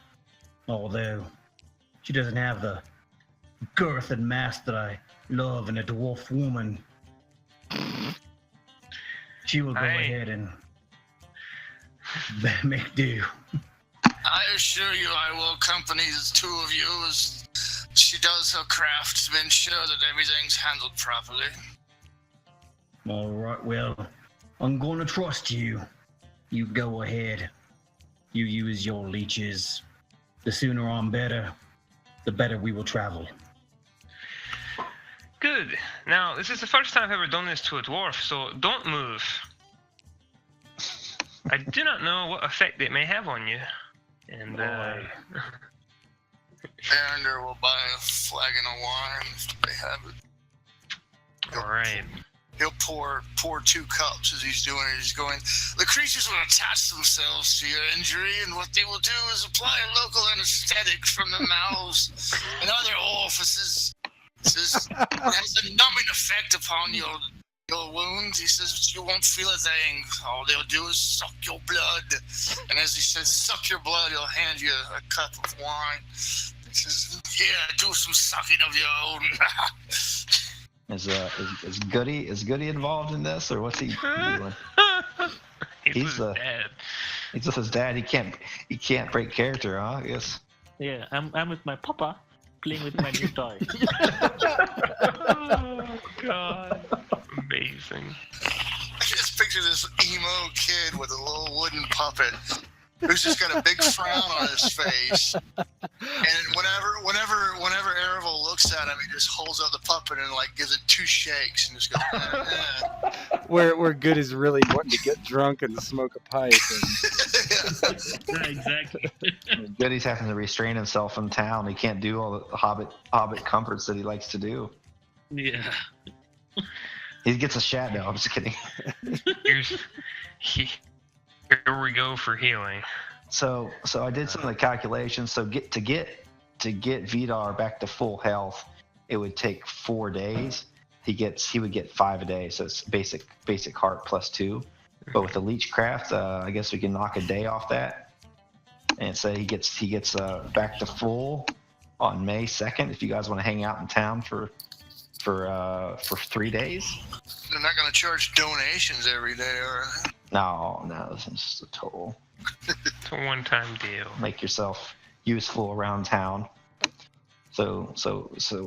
Although, she doesn't have the girth and mass that I love in a dwarf woman. She will go ahead and make do. I assure you I will accompany the two of you as she does her craft to ensure that everything's handled properly. All right, well, I'm going to trust you. You go ahead. You use your leeches. The sooner I'm better, the better we will travel. Good. Now, this is the first time I've ever done this to a dwarf, so don't move. I do not know what effect it may have on you. And, Aaron will buy a flagon of wine if they have it. Alright. He'll pour 2 cups as he's doing it. He's going, the creatures will attach themselves to your injury, and what they will do is apply a local anesthetic from the mouths and other orifices. It says it has a numbing effect upon your wounds. He says you won't feel a thing. All they'll do is suck your blood. And as he says, suck your blood, he'll hand you a cup of wine. He says, yeah, do some sucking of your own. Is Goody involved in this, or what's he doing? He's his dad. He's with his dad. He can't break character, huh? I guess. Yeah, I'm with my papa, playing with my new toy. Oh, God. Amazing. I just picture this emo kid with a little wooden puppet who's just got a big frown on his face. And whenever Aravel looks at him, he just holds up the puppet and like gives it 2 shakes and just goes, Where Good is really wanting to get drunk and smoke a pipe. Yeah, exactly. Goody's having to restrain himself in town. He can't do all the hobbit comforts that he likes to do. Yeah. He gets a shadow. I'm just kidding. Here we go for healing. So I did some of the calculations. So to get Vidar back to full health, it would take 4 days. He would get 5 a day. So it's basic heart plus 2. But with the Leechcraft, I guess we can knock a day off that, and say he gets back to full on May 2nd. If you guys want to hang out in town for 3 days. they're not going to charge donations every day, are they? No, this is just a total. It's a one-time deal. Make yourself useful around town. So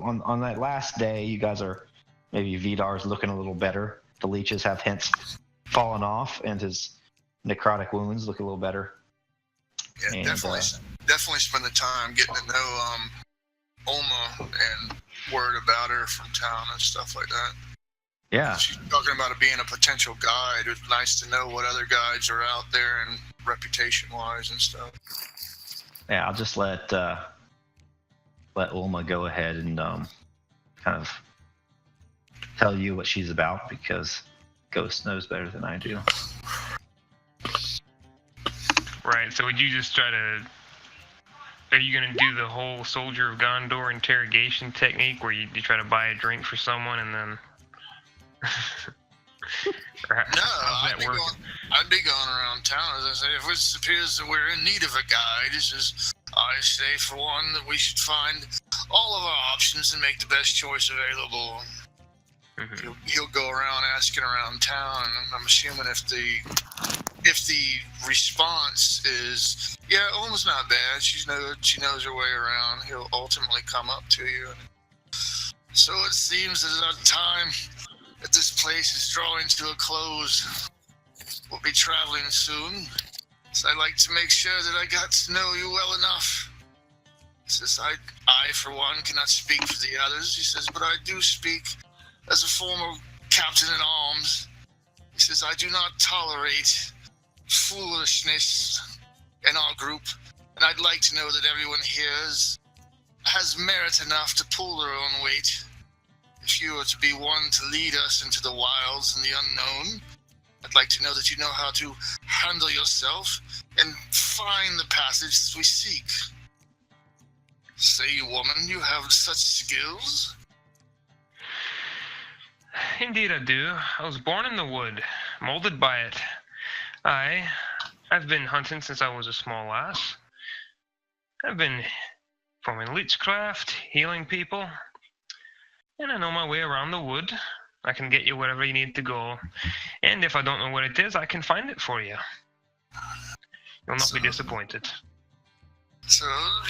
on that last day, you guys are, maybe Vidar's looking a little better. The leeches have hence fallen off, and his necrotic wounds look a little better. Yeah, And, definitely spend the time getting to know Oma and word about her from town and stuff like that. Yeah. She's talking about it being a potential guide. It's nice to know what other guides are out there and reputation-wise and stuff. Yeah, I'll just let Ulma go ahead and kind of tell you what she's about, because Ghost knows better than I do. Right, so would you just try to... Are you going to do the whole Soldier of Gondor interrogation technique where you try to buy a drink for someone and then... I'd be going around town, as I say. If it appears that we're in need of a guide, I say, for one, that we should find all of our options and make the best choice available. Mm-hmm. He'll go around asking around town, and I'm assuming if the response is, yeah, Ulma's not bad, she knows her way around, he'll ultimately come up to you. So it seems that our time at this place is drawing to a close. We'll be traveling soon, so I'd like to make sure that I got to know you well enough. He says, I for one, cannot speak for the others. He says, but I do speak as a former captain at arms. He says, I do not tolerate foolishness in our group, and I'd like to know that everyone here has merit enough to pull their own weight. If you are to be one to lead us into the wilds and the unknown, I'd like to know that you know how to handle yourself and find the passage that we seek. Say, woman, you have such skills? Indeed I do. I was born in the wood, molded by it. I've been hunting since I was a small lass. I've been forming leechcraft, healing people, and I know my way around the wood. I can get you wherever you need to go, and if I don't know where it is, I can find it for you. You'll not be disappointed. So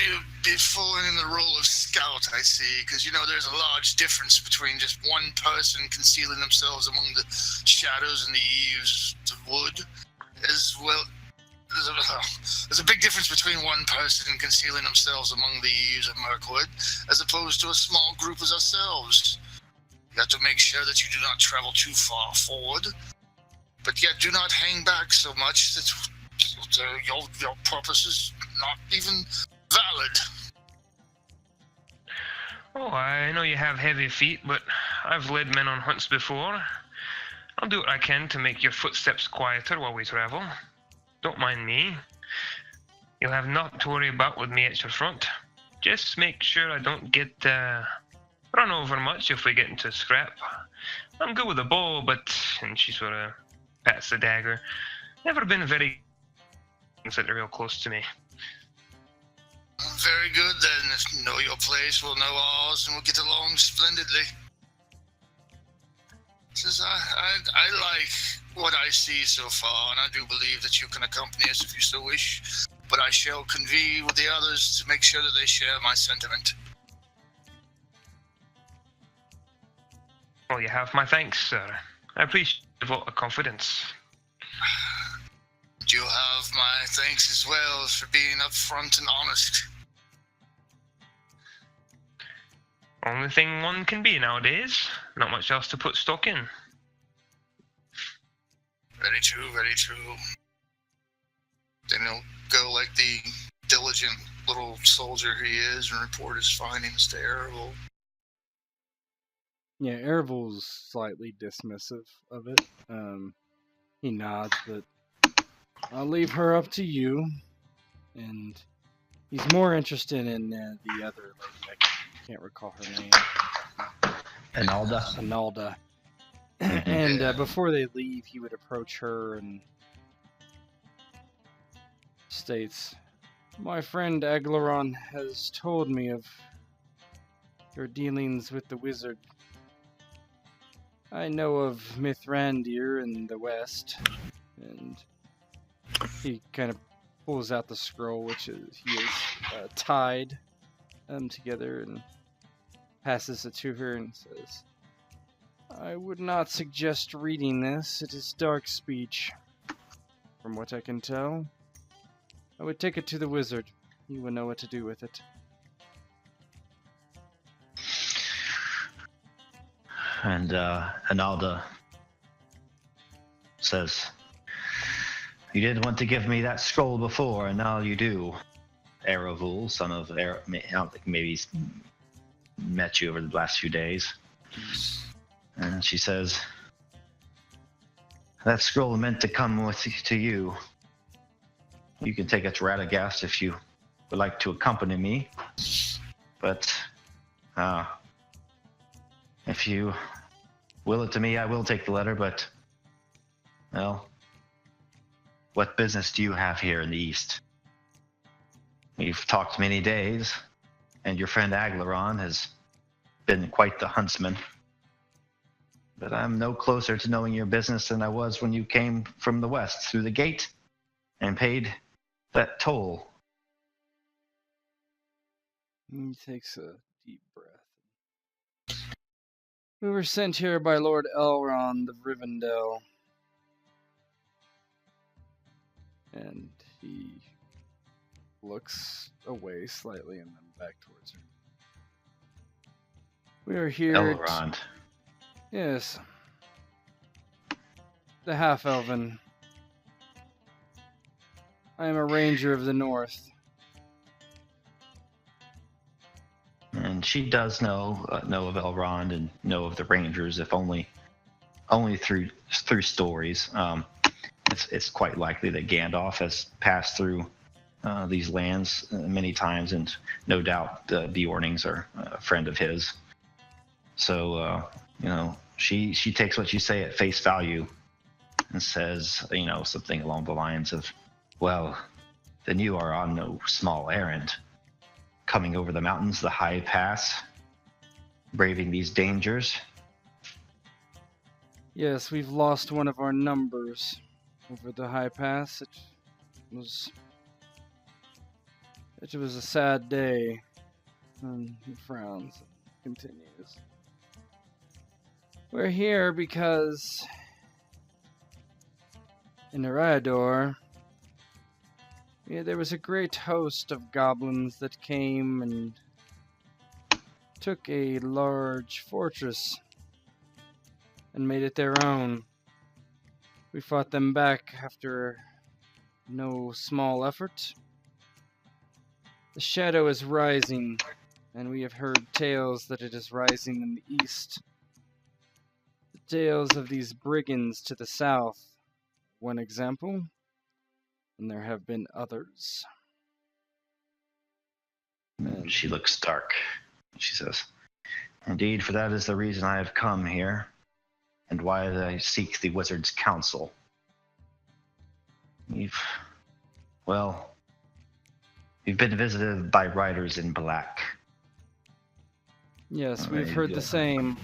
you'd be falling in the role of scout, I see, because there's a large difference between just one person concealing themselves among the shadows and the eaves of wood, as well. There's a big difference between one person concealing themselves among the eaves of Mirkwood, as opposed to a small group as ourselves. You have to make sure that you do not travel too far forward, but yet do not hang back so much that your purpose is not even valid. Oh, I know you have heavy feet, but I've led men on hunts before. I'll do what I can to make your footsteps quieter while we travel. Don't mind me. You'll have nothing to worry about with me at your front. Just make sure I don't get run over much if we get into a scrap. I'm good with a bow, but... And she sort of pats the dagger. Never been very... that are real close to me. Very good then. Know your place, we'll know ours, and we'll get along splendidly. Says I like what I see so far, and I do believe that you can accompany us if you so wish. But I shall convene with the others to make sure that they share my sentiment. Well, you have my thanks, sir. I appreciate the vote of confidence. You have my thanks as well for being upfront and honest. Only thing one can be nowadays. Not much else to put stock in. Very true, very true. Then he'll go like the diligent little soldier he is and report his findings to Errol. Yeah, Ervol's slightly dismissive of it. He nods, but I'll leave her up to you. And he's more interested in the other lady. I can't recall her name. Analda. And before they leave, he would approach her and states, "My friend Aglaron has told me of your dealings with the wizard. I know of Mithrandir in the west." And he kind of pulls out the scroll, which he is tied together, and passes it to her and says, "I would not suggest reading this. It is dark speech. From what I can tell, I would take it to the wizard. He would know what to do with it." And Analda says, "You didn't want to give me that scroll before, and now you do. Erovul, son of I don't think maybe he's met you over the last few days." And she says, "That scroll meant to come to you. You can take it to Radagast if you would like to accompany me. But if you will it to me, I will take the letter, but, well, what business do you have here in the East? We've talked many days, and your friend Aglaron has been quite the huntsman. But I'm no closer to knowing your business than I was when you came from the west through the gate and paid that toll." He takes a deep breath. "We were sent here by Lord Elrond of Rivendell." And he looks away slightly and then back towards her. "We are here." Elrond. Yes. The half-elven. I am a ranger of the north. And she does know of Elrond and know of the Rangers, if only through stories. It's quite likely that Gandalf has passed through these lands many times, and no doubt the Bjornings are a friend of his. So she takes what you say at face value and says something along the lines of, "Well, then you are on no small errand. Coming over the mountains, the high pass, braving these dangers." Yes, we've lost one of our numbers over the high pass. It was a sad day. And he frowns and continues. "We're here because in Erador, there was a great host of goblins that came and took a large fortress and made it their own. We fought them back after no small effort. The shadow is rising, and we have heard tales that it is rising in the east. The tales of these brigands to the south, one example, and there have been others. She looks dark. She says, "Indeed, for that is the reason I have come here, and why I seek the wizard's counsel. We've been visited by riders in black." Yes, we've heard the same.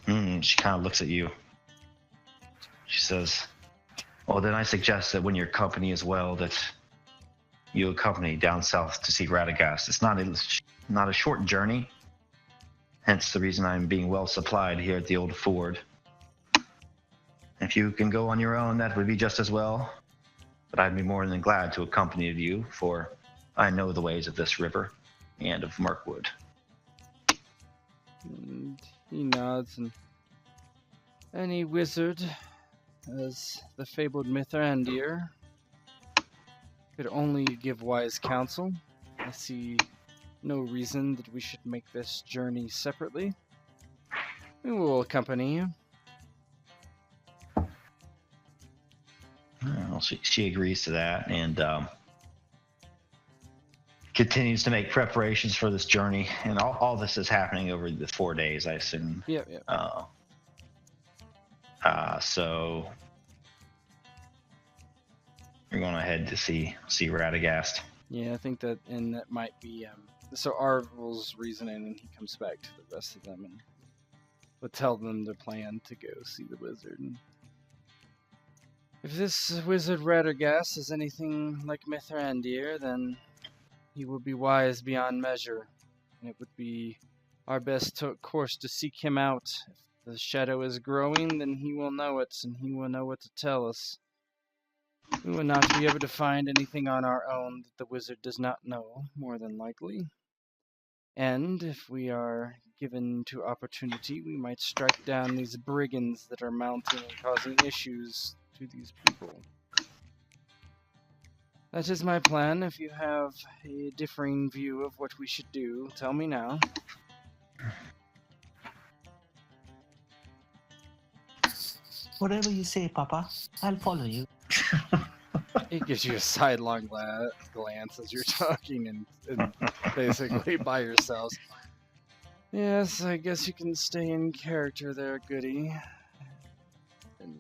She kind of looks at you. She says, "Well, then I suggest that when your company as well, that you accompany down south to see Radagast. It's not a short journey, hence the reason I'm being well supplied here at the old ford. If you can go on your own, that would be just as well, but I'd be more than glad to accompany you, for I know the ways of this river and of Mirkwood." And he nods, and any wizard, as the fabled Mithrandir, could only give wise counsel. I see no reason that we should make this journey separately. We will accompany you. Well, she agrees to that and continues to make preparations for this journey. And all this is happening over the 4 days, I assume. Yep. So you're going ahead to see Radagast. Yeah, I think that, and that might be, so Arvel's reasoning, and he comes back to the rest of them and would tell them their plan to go see the wizard. And if this wizard Radagast is anything like Mithrandir, then he will be wise beyond measure. And it would be our best course to seek him out. If the shadow is growing, then he will know it, and he will know what to tell us. We will not be able to find anything on our own that the wizard does not know, more than likely. And if we are given to opportunity, we might strike down these brigands that are mounting and causing issues to these people. That is my plan. If you have a differing view of what we should do, tell me now. Whatever you say, Papa, I'll follow you. He gives you a sidelong glance as you're talking and basically by yourselves. Yes, I guess you can stay in character there, Goody. And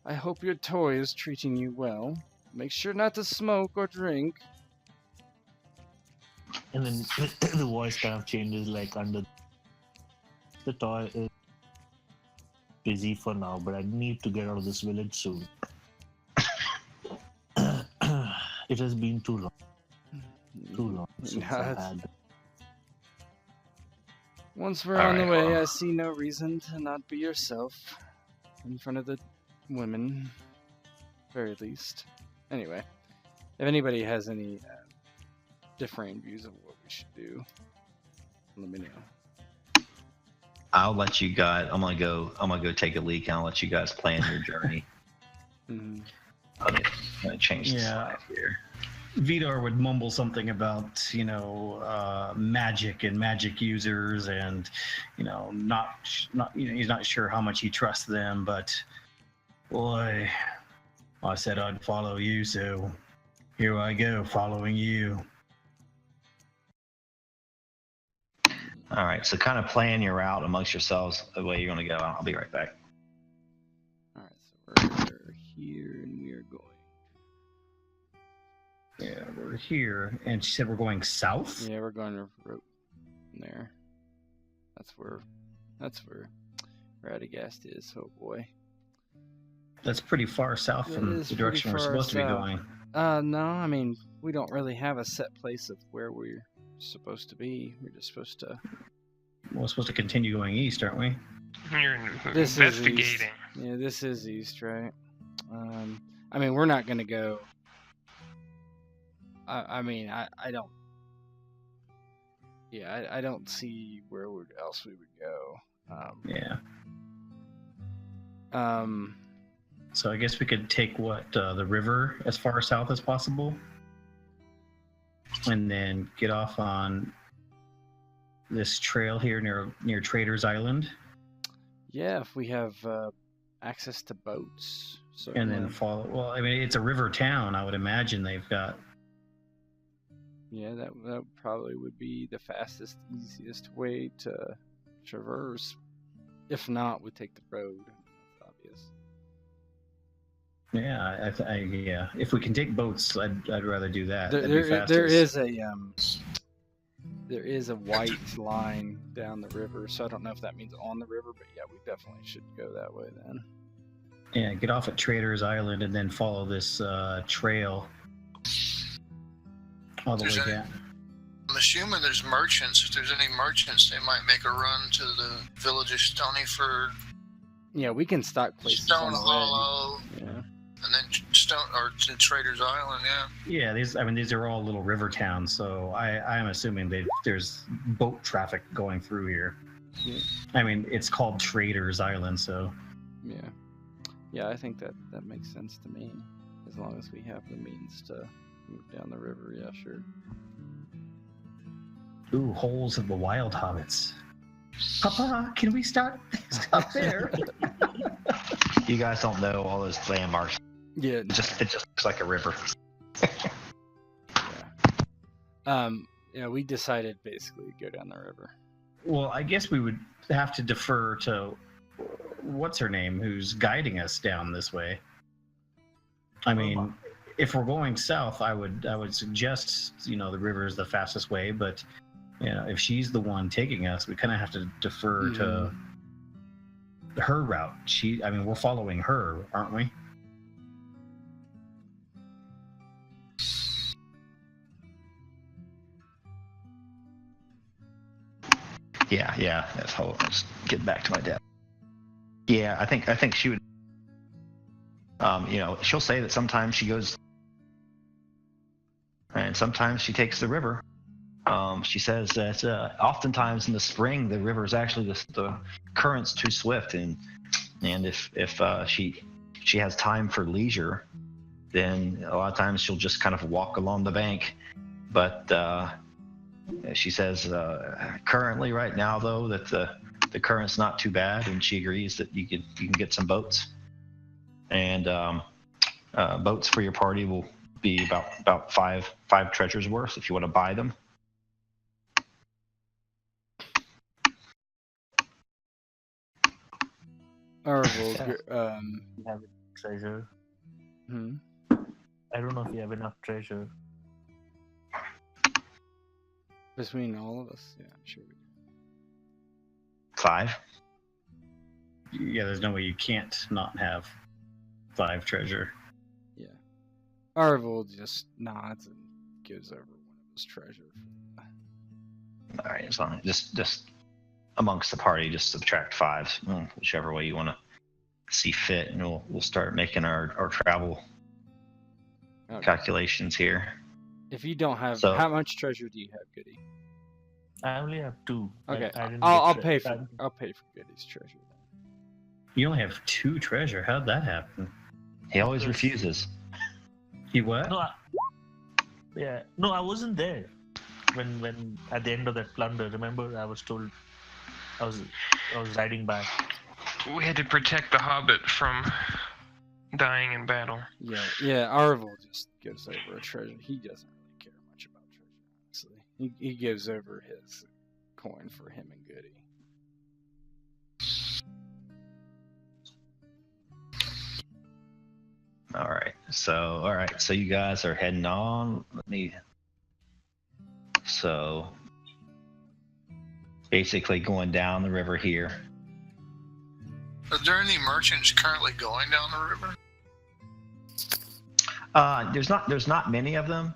I hope your toy is treating you well. Make sure not to smoke or drink. And then the voice kind of changes, like under the toy is busy for now, but I need to get out of this village soon. It has been too long. Too long since I had. Once we're on the way, I see no reason to not be yourself in front of the women, very least. Anyway, if anybody has any differing views of what we should do, let me know. I'll let you guys. I'm gonna go take a leak, and I'll let you guys plan your journey. Mm-hmm. I'm gonna change the slide here. Vidar would mumble something about, magic and magic users, and not he's not sure how much he trusts them, but boy, I said I'd follow you, so here I go, following you. All right, so kind of plan your route amongst yourselves the way you're gonna go. I'll be right back. All right, so we're here and we are going. Yeah, we're here, and she said we're going south. Yeah, we're going to there. That's where Radagast is. Oh boy. That's pretty far south from the direction we're supposed to be going. No, I mean, we don't really have a set place of where we're supposed to be. We're just supposed to. We're supposed to continue going east, aren't we? You're This investigating. is east. Yeah, this is east, right? I mean, we're not going to go. I don't. Yeah, I don't see where else we would go. Yeah. Um, So I guess we could take the river as far south as possible, and then get off on this trail here near Trader's Island, yeah, if we have access to boats. So and then follow. Well, I mean, it's a river town. I would imagine they've got. yeah, that probably would be the fastest, easiest way to traverse. If not, we take the road. That's obvious. Yeah, yeah. If we can take boats, I'd rather do that. That'd be There fastest. there is a white line down the river, so I don't know if that means on the river, but yeah, we definitely should go that way then. Yeah, get off at Trader's Island and then follow this trail all the way down. I'm assuming there's merchants. If there's any merchants, they might make a run to the village of Stonyford, Yeah, we can stock places Stone on the Hollow, way. Yeah. and then to Trader's Island. Yeah. Yeah, these are all little river towns, so I'm assuming there's boat traffic going through here. Yeah. I mean, it's called Trader's Island, so Yeah, I think that makes sense to me. As long as we have the means to move down the river, yeah, sure. ooh, holes of the wild hobbits. Papa, can we stop there? You guys don't know all those landmarks. Yeah. It just looks like a river. Yeah, we decided basically to go down the river. Well, I guess we would have to defer to what's her name, who's guiding us down this way. I mean, if we're going south, I would suggest the river is the fastest way, but if she's the one taking us, we kind of have to defer to her route. We're following her, aren't we? Yeah. That's how. Let's get back to my dad. Yeah, I think she would. She'll say that sometimes she goes, and sometimes she takes the river. She says that oftentimes in the spring the river is actually the current's too swift, and if she has time for leisure, then a lot of times she'll just kind of walk along the bank. But she says currently, right now though, that the current's not too bad, and she agrees that you can get some boats, and boats for your party will be about five treasures worth if you want to buy them. You have treasure. Hmm? I don't know if you have enough treasure. Between all of us, yeah, I'm sure we do. 5. Yeah, there's no way you can't not have 5 treasure. Yeah. Arvel just nods and gives over one of his treasure. All right, as long as just amongst the party, just subtract 5, whichever way you want to see fit, and we'll start making our travel calculations here. If you don't have, So- how much treasure do you have, Goody? I only have 2. Okay, I didn't I'll get pay tre- for Goody's treasure. You only have 2 treasure. How'd that happen? He always refuses. He what? No, I wasn't there when at the end of that plunder. Remember, I was told I was riding back. We had to protect the hobbit from dying in battle. Yeah. Arvel just gives over a treasure. He doesn't really care much about treasure, honestly. He gives over his coin for him and Goody. All right, so you guys are heading on. So basically going down the river here. Are there any merchants currently going down the river? There's not many of them.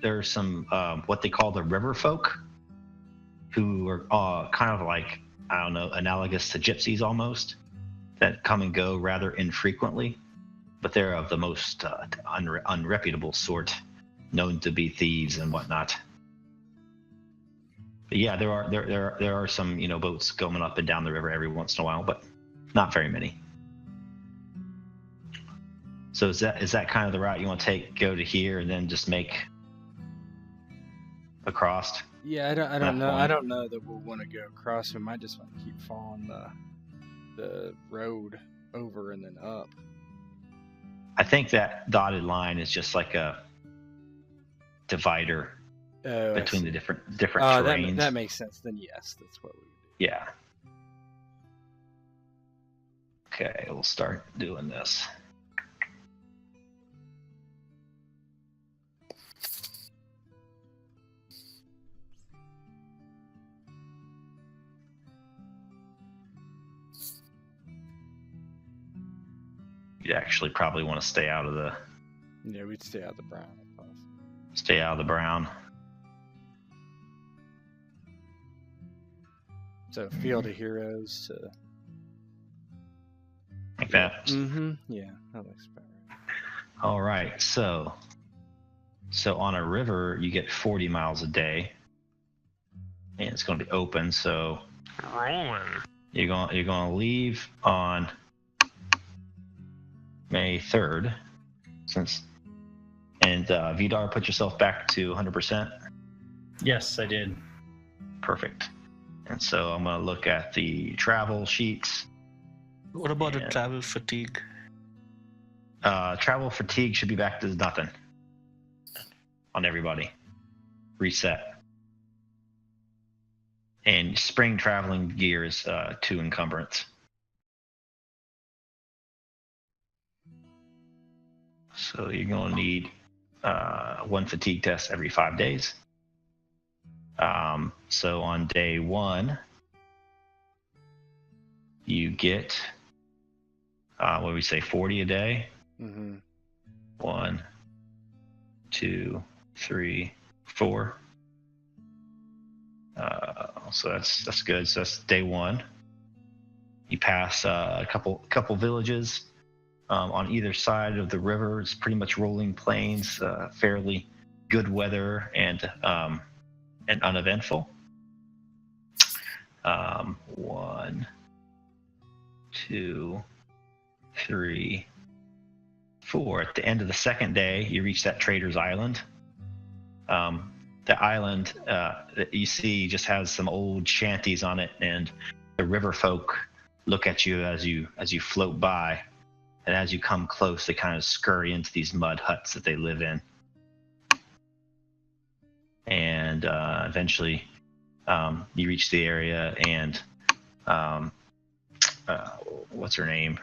There's some what they call the river folk, who are kind of like, I don't know, analogous to gypsies almost, that come and go rather infrequently, but they're of the most unreputable sort, known to be thieves and whatnot. But yeah, there are some boats going up and down the river every once in a while, but not very many. So is that kind of the route you want to take? Go to here and then just make across? Yeah, I don't know. I don't know that we'll want to go across. We might just want to keep following the road over and then up. I think that dotted line is just like a divider between the different terrains. That makes sense. Then yes, that's what we would do. Yeah. Okay, we'll start doing this. You actually probably want to stay out of the... Yeah, we'd stay out of the brown if possible. Stay out of the brown. So, Field of Heroes to... Like that? Mm-hmm. Yeah, that looks about right. All right, so on a river, you get 40 miles a day. And it's going to be open, so... Rolling. You're going to leave on May 3rd, and Vidar, put yourself back to 100%. Yes, I did. Perfect. And so I'm going to look at the travel sheets. What about the travel fatigue? Travel fatigue should be back to nothing on everybody. Reset. And spring traveling gear is 2 encumbrance. So you're going to need 1 fatigue test every 5 days. So on day 1, you get, what do we say, 40 a day? Mm-hmm. 1, 2, 3, 4. So that's good. So that's day 1. You pass a couple villages. On either side of the river, it's pretty much rolling plains, fairly good weather and uneventful. 1, 2, 3, 4. At the end of the second day, you reach that Trader's Island. The island that you see just has some old shanties on it, and the river folk look at you as you float by. And as you come close, they kind of scurry into these mud huts that they live in. And eventually, you reach the area, and what's her name?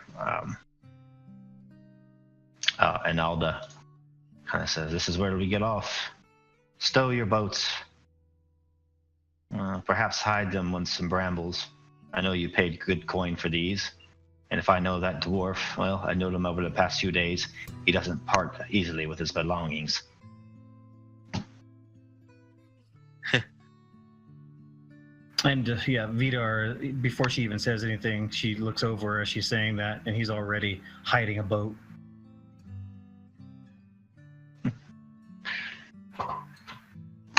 Analda kind of says, "This is where we get off. Stow your boats. Perhaps hide them with some brambles. I know you paid good coin for these. And if I know that dwarf, well, I know him over the past few days. He doesn't part easily with his belongings." And Vidar, before she even says anything, she looks over as she's saying that, and he's already hiding a boat.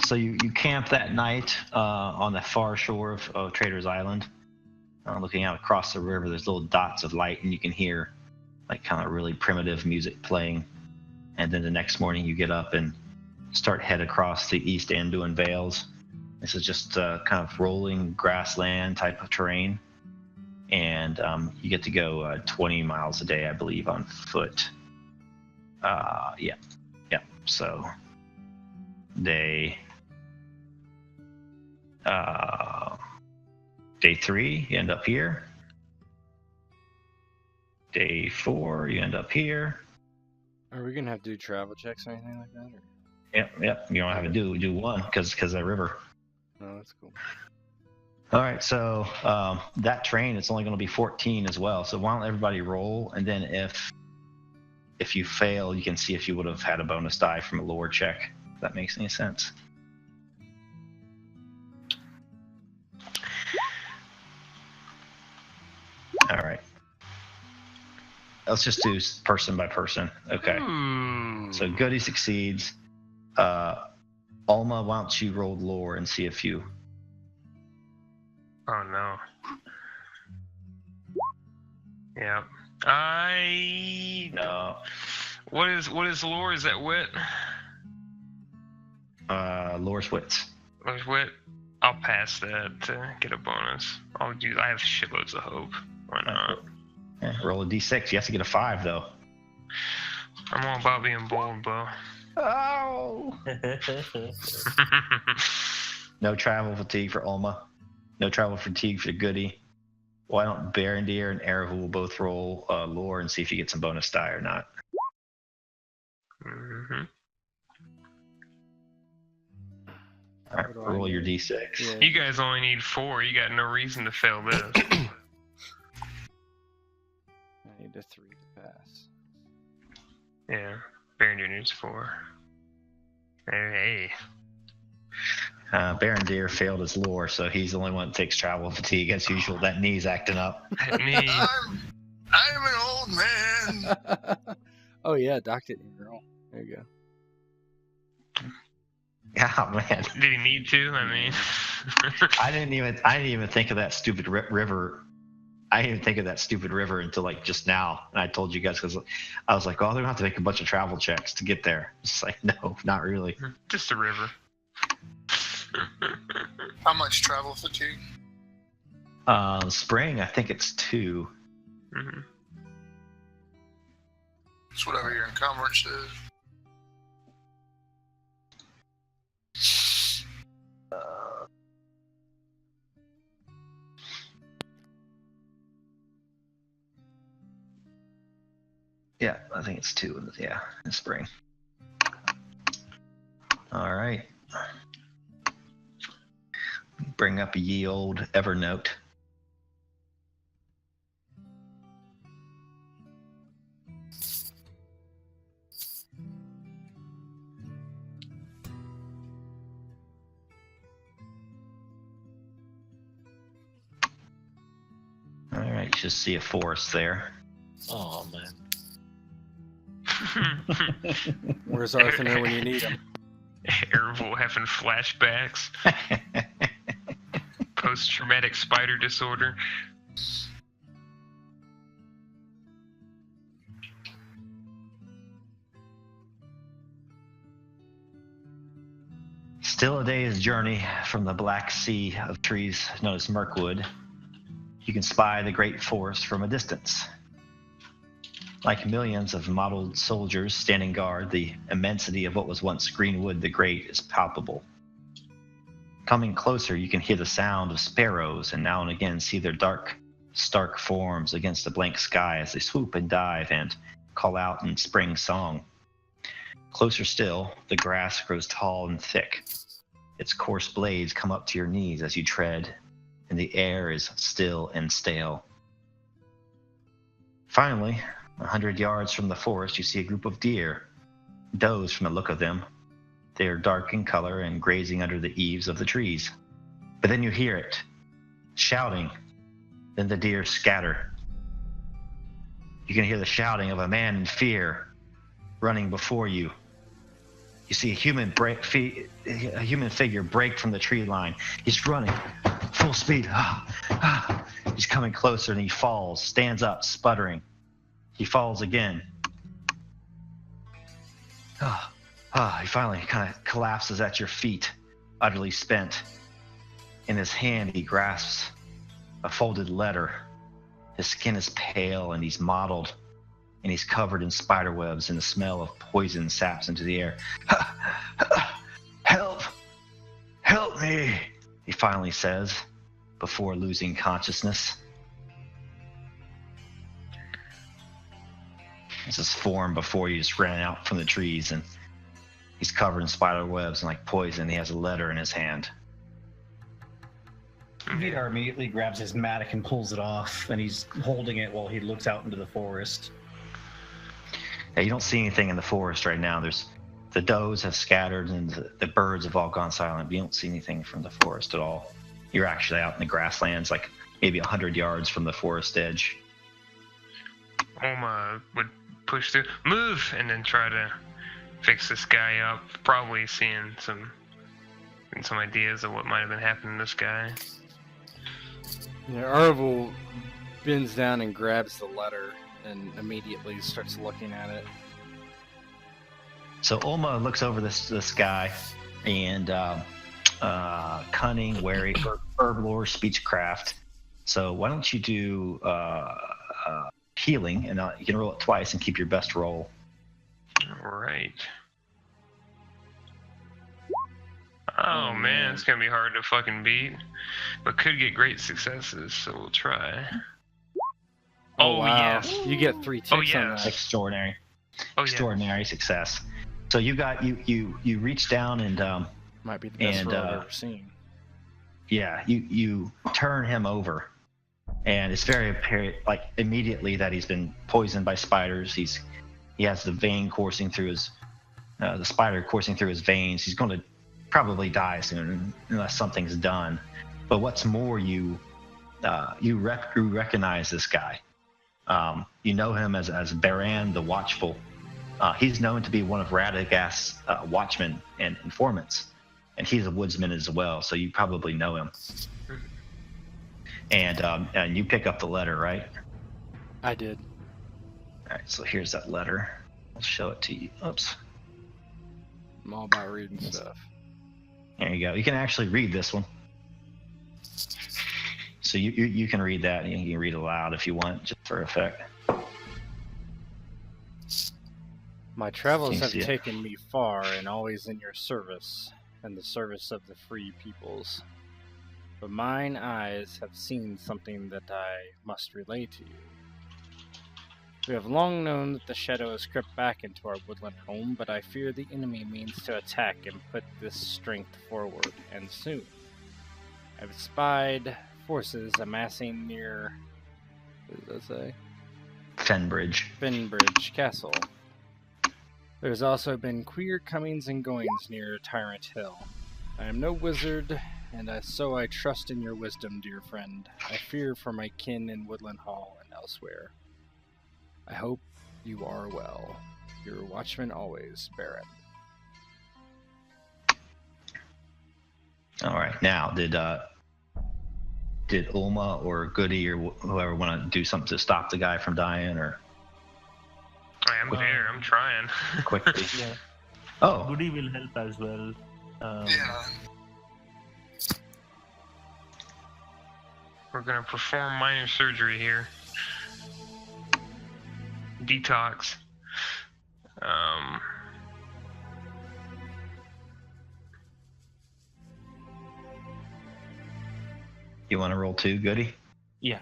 So you camp that night on the far shore of Trader's Island. Looking out across the river, there's little dots of light, and you can hear like kind of really primitive music playing. And then the next morning you get up and start head across the East Anduin Vales. This is just kind of rolling grassland type of terrain. And you get to go 20 miles a day, I believe, on foot. Yeah. So day 3, you end up here. Day 4, you end up here. Are we gonna have to do travel checks or anything like that? Or? Yep. You don't have to do one because of the river. Oh, that's cool. All right, so that train, it's only going to be 14 as well. So why don't everybody roll, and then if you fail, you can see if you would have had a bonus die from a lore check. If that makes any sense. All right. Let's just do person by person. Okay. So Goody succeeds. Alma, why don't you roll lore and see if you Oh no. Yeah. No. What is lore? Is that wit? Lore's wits. Lore's wit. I'll pass that to get a bonus. I have shitloads of hope. Why not? Yeah, roll a d6. You have to get a 5 though. I'm all about being bold, Bo. Oh. No travel fatigue for Ulma. No travel fatigue for Goody. Why don't Barondir and Erevu both roll lore and see if you get some bonus die or not? Mm-hmm. All right, roll your d6. Yeah. You guys only need 4. You got no reason to fail this. I need a 3 to pass. Yeah. Barondir needs 4. Hey. Barondir failed his lore, so he's the only one that takes travel fatigue as usual. That knee's acting up. That knee. I'm an old man. Oh yeah, Doc didn't roll. There you go. Oh man, Did he need to? I mean, I didn't even think of that stupid river. I didn't even think of that stupid river until like just now, and I told you guys because I was like, oh, they're gonna have to make a bunch of travel checks to get there. It's like, no, not really. just a river. How much travel fatigue? Spring, I think it's 2. Mm-hmm. It's whatever your encumbrance is. Yeah, I think it's 2. Yeah, in spring. All right. Bring up a ye old Evernote. All right, you should see a forest there. Oh man. Where's Arthanur when you need him? Erevu having flashbacks. Post-traumatic spider disorder. Still a day's journey from the black sea of trees known as Mirkwood. You can spy the great forest from a distance. Like millions of mottled soldiers standing guard, the immensity of what was once Greenwood the Great is palpable. Coming closer, you can hear the sound of sparrows and now and again see their dark, stark forms against the blank sky as they swoop and dive and call out in spring song. Closer still, the grass grows tall and thick. Its coarse blades come up to your knees as you tread, and the air is still and stale. Finally, 100 yards from the forest, you see a group of deer, does from the look of them. They are dark in color and grazing under the eaves of the trees. But then you hear it, shouting. Then the deer scatter. You can hear the shouting of a man in fear running before you. You see a human figure break from the tree line. He's running, full speed. He's coming closer and he falls, stands up, sputtering. He falls again. He finally kind of collapses at your feet, utterly spent. In his hand, he grasps a folded letter. His skin is pale and he's mottled, and he's covered in spider webs, and the smell of poison saps into the air. Help! Help me! He finally says, before losing consciousness. There's this form before you just ran out from the trees, and he's covered in spider webs and like poison. He has a letter in his hand. Vidar immediately grabs his mattock and pulls it off, and he's holding it while he looks out into the forest. Yeah, you don't see anything in the forest right now. The does have scattered and the birds have all gone silent. But you don't see anything from the forest at all. You're actually out in the grasslands, like maybe 100 yards from the forest edge. Oma would push through, move, and then try to fix this guy up. Probably seeing some ideas of what might have been happening to this guy. Arvel bends down and grabs the letter and immediately starts looking at it. So Ulma looks over this guy, and cunning, wary, herblore, speechcraft. So why don't you do healing, and you can roll it twice and keep your best roll. All right. Oh man, it's gonna be hard to fucking beat, but could get great successes, so we'll try. Oh, wow. yes. You get 3 ticks on yes. that. Extraordinary. Oh Extraordinary success. So you got you reach down and might be the best and, roll I've ever seen. yeah, you turn him over, and it's very apparent, like immediately, that he's been poisoned by spiders. He has the vein coursing through his the spider coursing through his veins. He's going to probably die soon unless something's done. But what's more, you recognize this guy. You know him as Baran the Watchful. He's known to be one of Radagast's watchmen and informants, and he's a woodsman as well, so you probably know him. And you pick up the letter, right? I did. All right, so here's that letter. I'll show it to you. Oops. I'm all about reading stuff. There you go. You can actually read this one. So you can read that, and you can read aloud if you want, just for effect. My travels Can you have see it? taken me far, and always in your service, and the service of the free peoples. But mine eyes have seen something that I must relay to you. We have long known that the shadow has crept back into our woodland home, but I fear the enemy means to attack and put this strength forward, and soon. I've spied forces amassing near, what does that say? Fenbridge. Fenbridge Castle. There's also been queer comings and goings near Tyrant Hill. I am no wizard, and so I trust in your wisdom, dear friend. I fear for my kin in Woodland Hall and elsewhere. I hope you are well. Your watchman always, Baron. All right. Now, did Ulma or Goody or whoever want to do something to stop the guy from dying, or I am there. I'm trying. quickly? Yeah. Oh, Goody will help as well. Yeah. We're gonna perform minor surgery here. Detox. you want to roll 2, Goody? Yeah.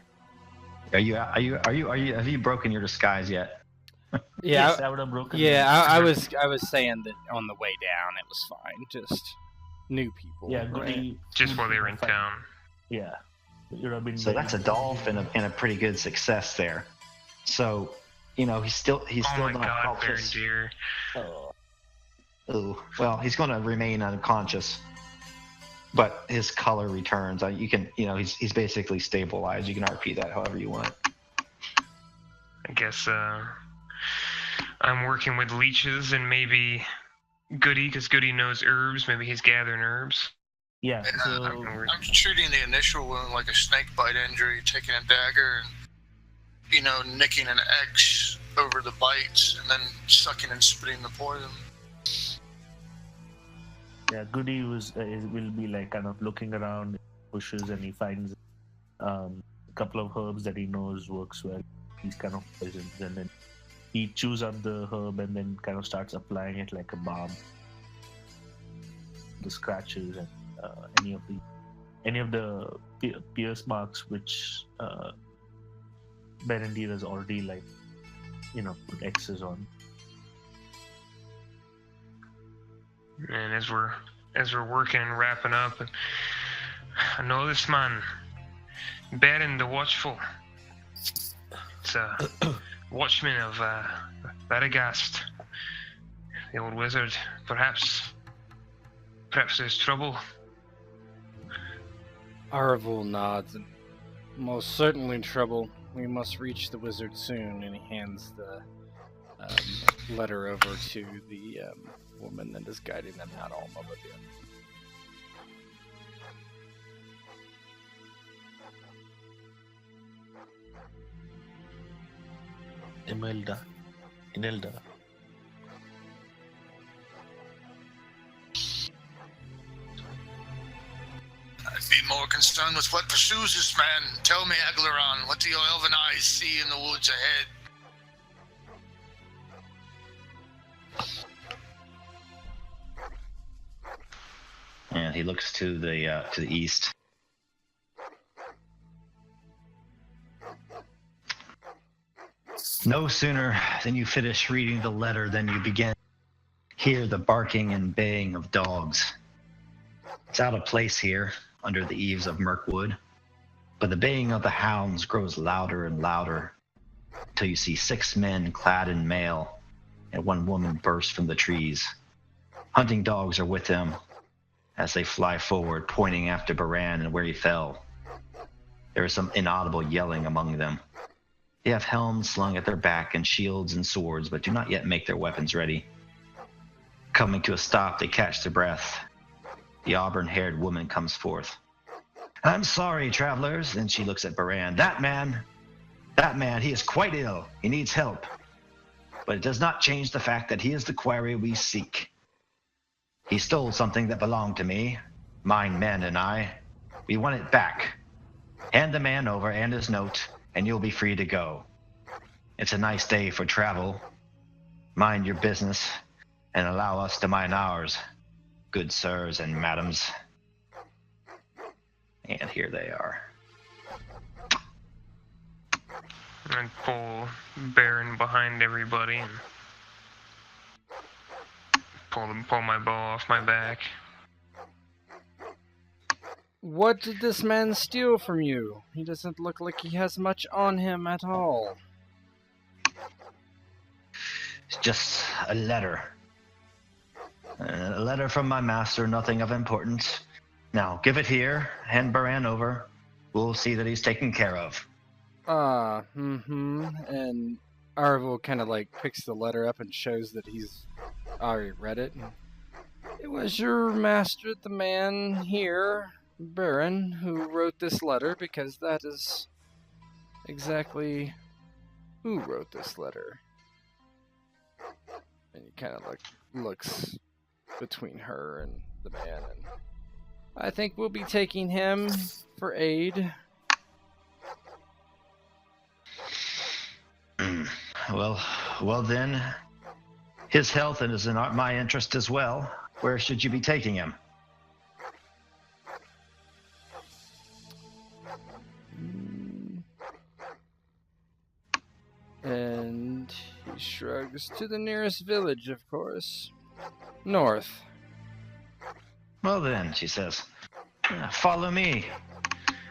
Have you broken your disguise yet? Yeah, Yes, I would have broken. I was saying that on the way down it was fine. Just new people. Yeah, right? Goody. Just while they were in town. Yeah. It would have been. So that's a dolphin and a pretty good success there. So, he's still Oh my not god, Baron conscious. dear. Oh. Ooh, well, he's going to remain unconscious, but his color returns. You can, he's basically stabilized. You can RP that however you want. I guess I'm working with leeches and maybe Goody, because Goody knows herbs. Maybe he's gathering herbs. Yeah. And, So I'm treating the initial wound like a snake bite injury, taking a dagger and, nicking an X over the bites and then sucking and spitting the poison. yeah, Goody will be like kind of looking around in bushes, and he finds a couple of herbs that he knows works well. These kind of poisons, and then he chews up the herb and then kind of starts applying it like a balm. The scratches and any of the pierce marks which Berendir has already put X's on. And as we're working and wrapping up, I know this man, Baron the Watchful. It's a watchman of Radagast, the old wizard. Perhaps there's trouble. Arvel nods, and most certainly trouble. We must reach the wizard soon, and he hands the letter over to the woman that is guiding them out, Alma Olivia. Imelda. Inelda. I'd be more concerned with what pursues this man. Tell me, Aglaron, what do your elven eyes see in the woods ahead? And he looks to the east. No sooner than you finish reading the letter than you begin to hear the barking and baying of dogs. It's out of place here under the eaves of Mirkwood, but the baying of the hounds grows louder and louder until you see 6 men clad in mail and 1 woman burst from the trees. Hunting dogs are with them as they fly forward, pointing after Baran and where he fell. There is some inaudible yelling among them. They have helms slung at their back and shields and swords, but do not yet make their weapons ready. Coming to a stop, they catch their breath. The auburn-haired woman comes forth. I'm sorry, travelers. And she looks at Baran. That man, he is quite ill. He needs help. But it does not change the fact that he is the quarry we seek. He stole something that belonged to me, mine men and I. We want it back. Hand the man over and his note, and you'll be free to go. It's a nice day for travel. Mind your business, and allow us to mind ours, good sirs and madams. And here they are. I'd pull Baron behind everybody and pull my bow off my back. What did this man steal from you? He doesn't look like he has much on him at all. It's just a letter. A letter from my master, nothing of importance. Now, give it here, hand Baran over. We'll see that he's taken care of. And Arvel kind of like picks the letter up and shows that he's already read it. It was your master, the man here, Baron, who wrote this letter, because that is exactly who wrote this letter. And he kind of like looks between her and the man, and I think we'll be taking him for aid. Well then, his health is in my interest as well. Where should you be taking him? And he shrugs. To the nearest village, of course. North. Well then, she says, follow me.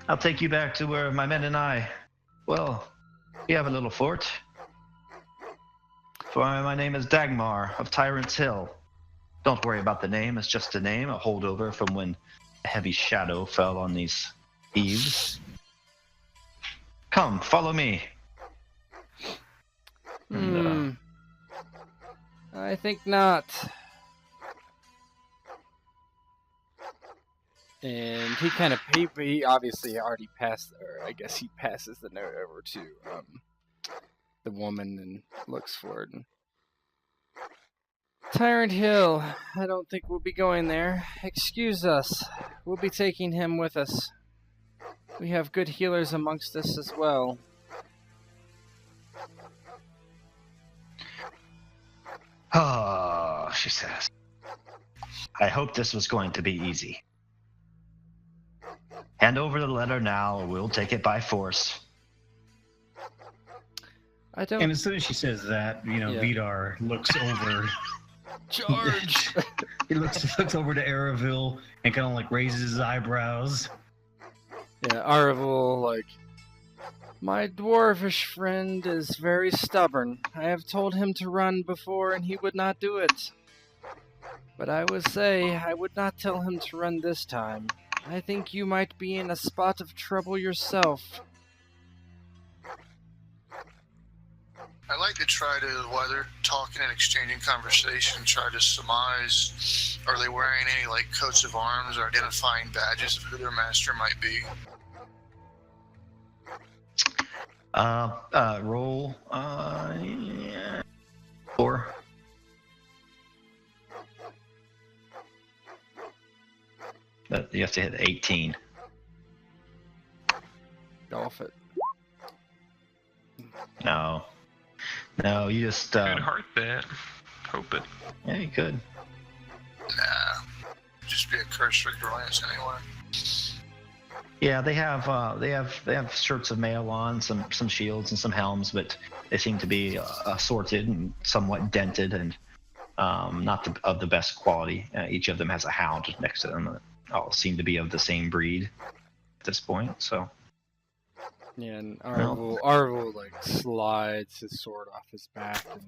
I'll take you back to where my men and I, well, we have a little fort. For my name is Dagmar of Tyrant's Hill. Don't worry about the name, it's just a name, a holdover from when a heavy shadow fell on these eaves. Come, follow me. I think not. And he kind of, he obviously already passed, or I guess he passes the note over to the woman and looks for it. Tyrant Hill, I don't think we'll be going there. Excuse us, we'll be taking him with us. We have good healers amongst us as well. Oh, she says. I hope this was going to be easy. Hand over the letter now, or we'll take it by force. I don't. And as soon as she says that, Vidar looks over. Charge! He looks over to Aravil and kind of like raises his eyebrows. Yeah, Arvel, like, my dwarfish friend is very stubborn. I have told him to run before and he would not do it. But I would say I would not tell him to run this time. I think you might be in a spot of trouble yourself. I like to try to, while they're talking and exchanging conversation, try to surmise, are they wearing any like coats of arms or identifying badges of who their master might be? Roll. Yeah. 4. But you have to hit 18. Golf it. No, you just. Could heart that. Hope it. Yeah, you could. Nah. Just be a curse for Groyance anyway. Yeah, they have shirts of mail on, some shields and some helms, but they seem to be assorted and somewhat dented and not of the best quality. Each of them has a hound next to them. All seem to be of the same breed at this point. So. Yeah, and Arvel like slides his sword off his back. And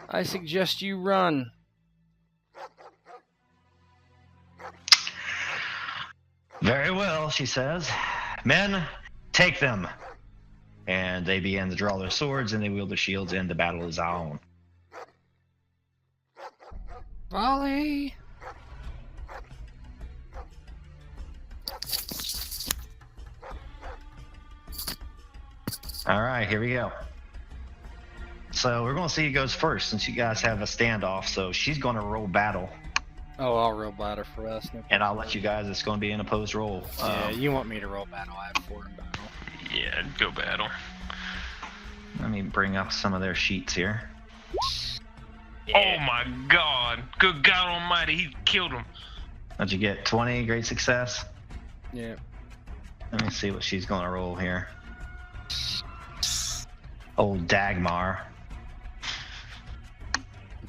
I suggest you run. Very well, she says. Men, take them. And they begin to draw their swords and they wield their shields, and the battle is on. Volley! All right, here we go. So we're going to see who goes first, since you guys have a standoff. So she's going to roll battle. Oh, I'll roll battle for us. No And I'll let you guys, it's going to be an opposed roll. yeah, you want me to roll battle? I have 4 in battle. Yeah, go battle. Let me bring up some of their sheets here. Oh my God! Good God Almighty, he killed him. How'd you get? 20, great success. Yeah. Let me see what she's going to roll here. Old Dagmar.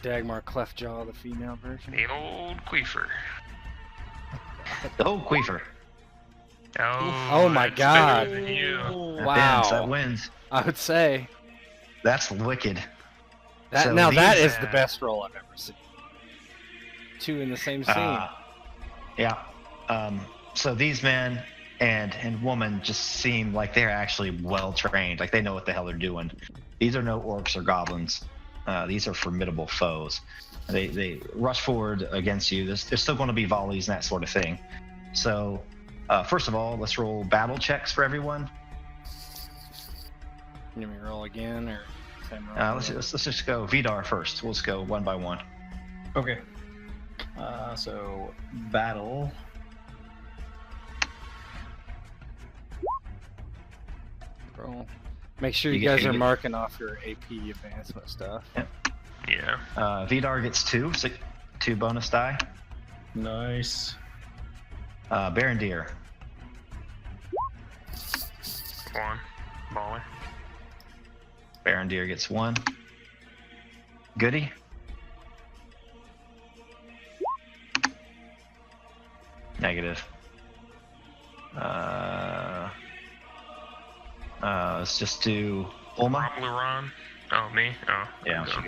Dagmar Cleftjaw, the female version. The old queefer. The old queefer. Oh my that's God. better than you. That Wow. bends, that wins. I would say That's wicked. that. So Now that these, is the best roll I've ever seen. 2 in the same scene. Yeah. So these men and woman just seem like they're actually well trained. Like they know what the hell they're doing. These are no orcs or goblins. These are formidable foes. They rush forward against you. There's still going to be volleys and that sort of thing. So first of all, let's roll battle checks for everyone. You want me to roll again or same roll? Let's just go Vidar first. We'll just go one by one. Okay. So battle. Roll. Make sure You you get- guys you are get- marking off your AP advancement stuff. Yeah. Vidar gets 2, so 2 bonus die. Nice. Barondir. Come on, baller. Barondir gets 1. Goody. Negative. Let's just do Ulma. Romluron. Oh, me? Oh. Yeah. go.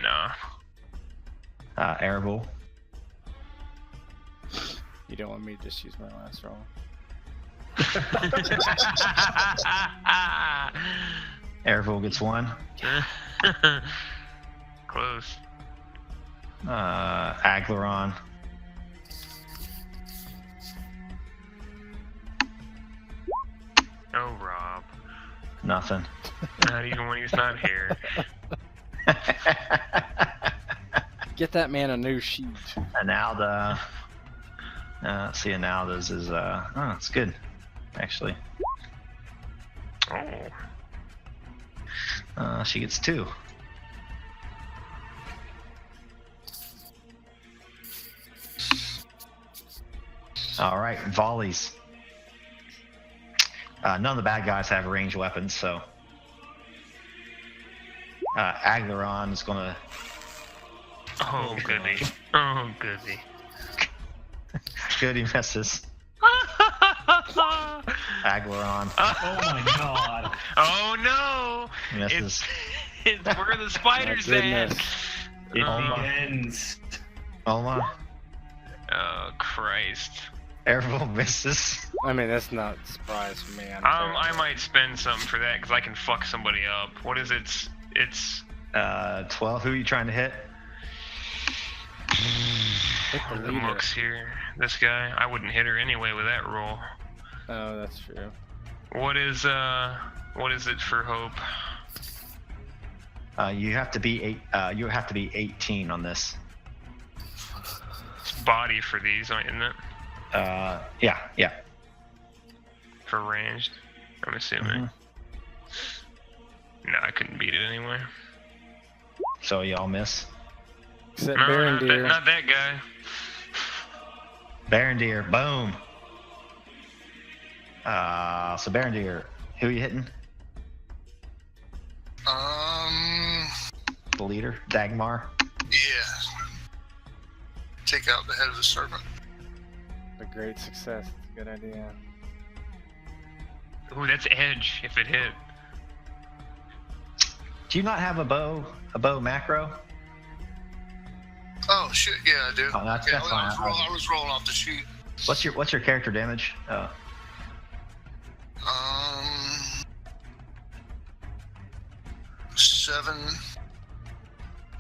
Nah. Arable. You don't want me to just use my last roll. Arable gets 1. Close. Aglaron. Oh, Rob. Nothing. Not even when he's not here. Get that man a new sheet. Analda. Let's see, Analda's is it's good, actually. Oh. She gets 2. All right, volleys. None of the bad guys have ranged weapons, so Aglaron is gonna. Oh, goody. Oh, goody. Good, he misses. Aglaron Oh my god. Oh, no! misses. It's where the spiders My at. goodness. It Alma. begins. Ulma. Oh, Christ. Everyone misses. I mean, that's not a surprise for me. I might spend something for that because I can fuck somebody up. What is it? It's 12. Who are you trying to hit? Hit the the leader. mooks here. This guy. I wouldn't hit her anyway with that roll. Oh, that's true. What is it for hope? You have to be 18 on this. It's body for these, isn't it? Yeah. For ranged, I'm assuming. No, I couldn't beat it anyway. So y'all miss. Except No, Barondeer. not that guy. Barondeer, boom. So Barondeer, who are you hitting? The leader, Dagmar. Yeah. Take out the head of the serpent. A great success. It's a good idea. Ooh, that's edge if it hit. Do you not have a bow macro? Oh shit, yeah, I do. Oh, that's Yeah, fine. I was rolling off the sheet. What's your character damage? 7.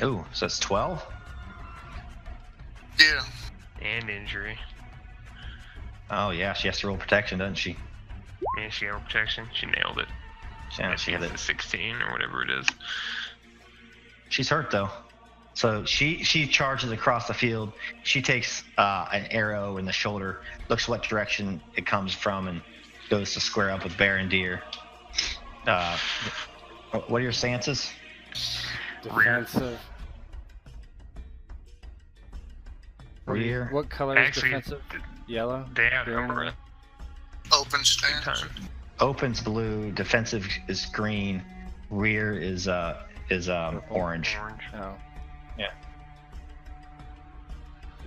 Ooh, so it's 12? Yeah. And injury. Oh yeah, she has to roll protection, doesn't she? Yeah, she got protection. She nailed it. Yeah, she hit It's it. a 16 or whatever it is. She's hurt though. So she charges across the field. She takes an arrow in the shoulder, looks what direction it comes from, and goes to square up with Barondeer. What are your stances? Defensive. Rear. What color is Actually, defensive? Yellow? They have Green? over Open stance. time. Open's blue. Defensive is green. Rear is orange. Orange. Oh.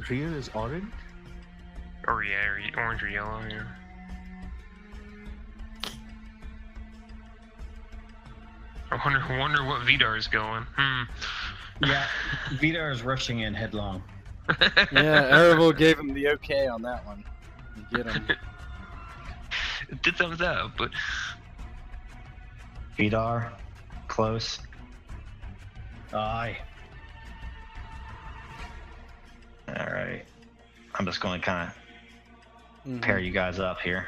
Rear is orange? Or yeah, or orange or yellow, yeah. I wonder what Vidar's going. Yeah, Vidar is rushing in headlong. Yeah, Erebel gave him the okay on that one. You get him. It did thumbs up, but Vidar, close. Aye. All right. I'm just going to kind of Mhm. pair you guys up here.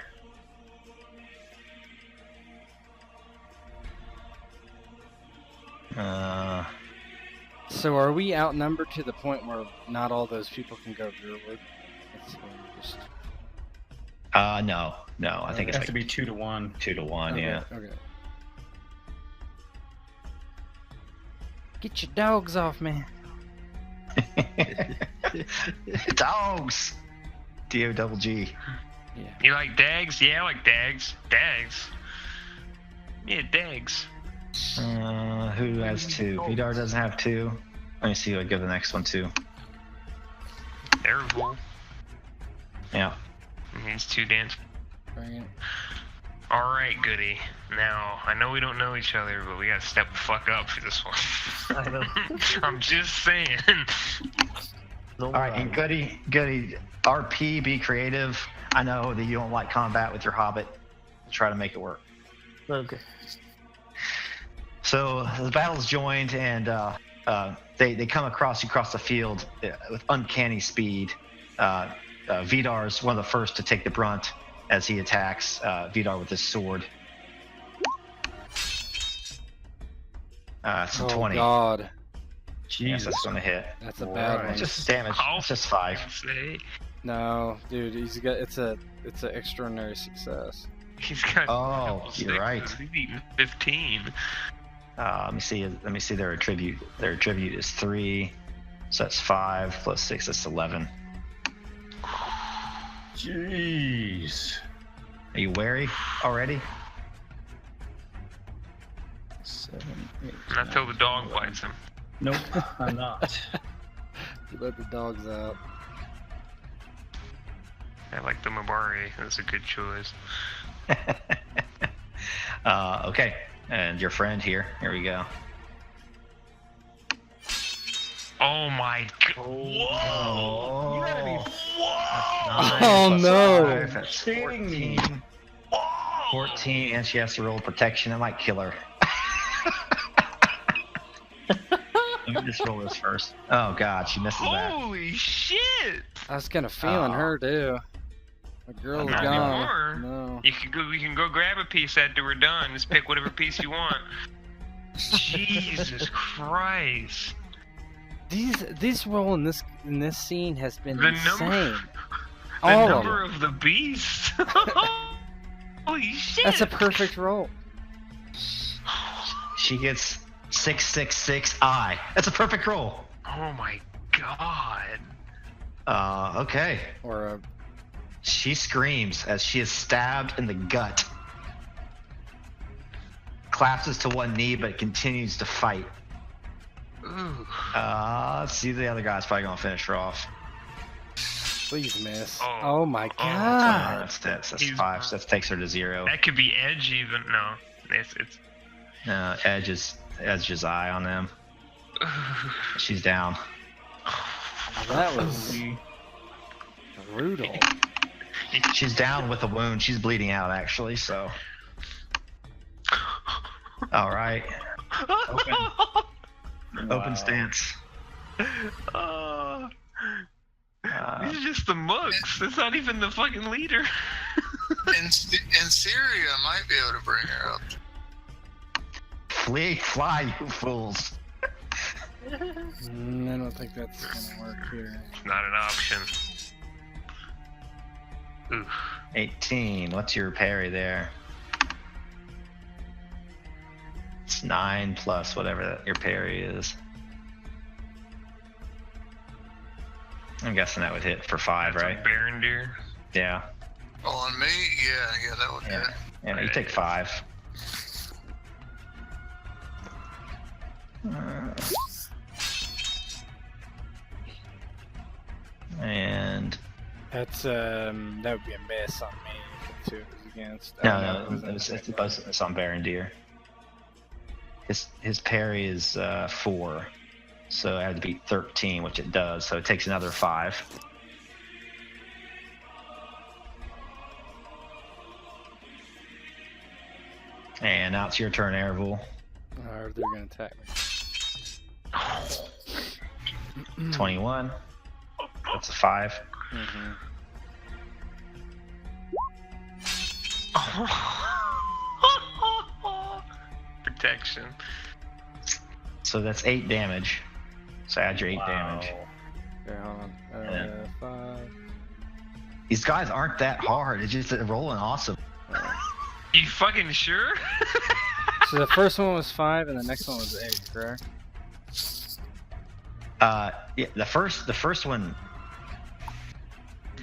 So are we outnumbered to the point where not all those people can go rearward? It's, just... No. I think It it's has to like be 2 to 1. 2 to 1. Okay, Yeah. Okay. Get your dogs off, man. Dogs. D-O-double-G. Yeah. you like dags? Yeah, I like dags. Dags. Yeah, dags. Who has 2? Vidar doesn't have 2. Let me see who I give the next one to. Terrible. Yeah. Needs 2 dance. Bring it. All right, Goody. Now I know we don't know each other, but we gotta step the fuck up for this one. I know. I'm just saying. No All right, and Goody, RP, be creative. I know that you don't like combat with your hobbit. Try to make it work. Okay. So the battle's joined, and they come across the field with uncanny speed. Vidar's one of the first to take the brunt as he attacks Vidar with his sword. It's a 20. God. Yes, Jesus. that's going to hit. That's a bad Right. one. Just damage. It's just 5. Say, No, dude, it's an extraordinary success. he's got. Oh, double you're right. sixes. He's beating 15. Let me see their attribute. Their attribute is 3, so that's 5 plus 6. That's 11. Jeez. Are you wary already? 7, 8. Not till the dog bites him. Nope, I'm not. You let the dogs out. I like the Mabari. That's a good choice. Okay, and your friend here. Here we go. Oh my god. Whoa! You gotta be Whoa! Oh, no. That's Kidding me. 14. Whoa! 14, and she has to roll protection. It might kill her. Let me just roll this first. Oh god, she misses that. Holy shit! I was kind of feeling her too. The girl's Not gone. anymore. No. You can go grab a piece after we're done. Just pick whatever piece you want. Jesus Christ. These roll in this scene has been The insane. The number of the beasts. Holy shit. That's a perfect roll. She gets 666I. That's a perfect roll. Oh my god. Okay. Or a She screams as she is stabbed in the gut. Collapses to one knee, but continues to fight. Ooh. Let's see, the other guy's probably gonna finish her off. please miss. Oh. Oh my Oh, god. That's He's- 5. So that takes her to 0. That could be Edge even. No. It's Edge is eye on them. She's down. That was brutal. She's down with a wound. She's bleeding out actually. So. All right. Open stance. These are just the mooks. That's not even the fucking leader. In Syria, I might be able to bring her up. Fly, you fools. I don't think that's gonna work here. It's not an option. Oof. 18. What's your parry there? It's 9 plus whatever your parry is. I'm guessing that would hit for 5, That's right? a Baron deer. Yeah. Oh, on me? Yeah, that would Yeah. hit. Yeah, you take 5. And That's that would be a miss on me if it was against. no, it's on Baron Deer. His parry is 4, so I had to beat 13, which it does. So it takes another 5. And now it's your turn, Airvul. Or they're gonna attack me. 21. That's a 5. Mm-hmm. Protection. So that's 8 damage. So add your 8 Wow. damage. Okay, hold on. Yeah. 5. These guys aren't that hard. It's just they're rolling awesome. You fucking sure? So the first one was 5, and the next one was 8, correct? Yeah, the first one.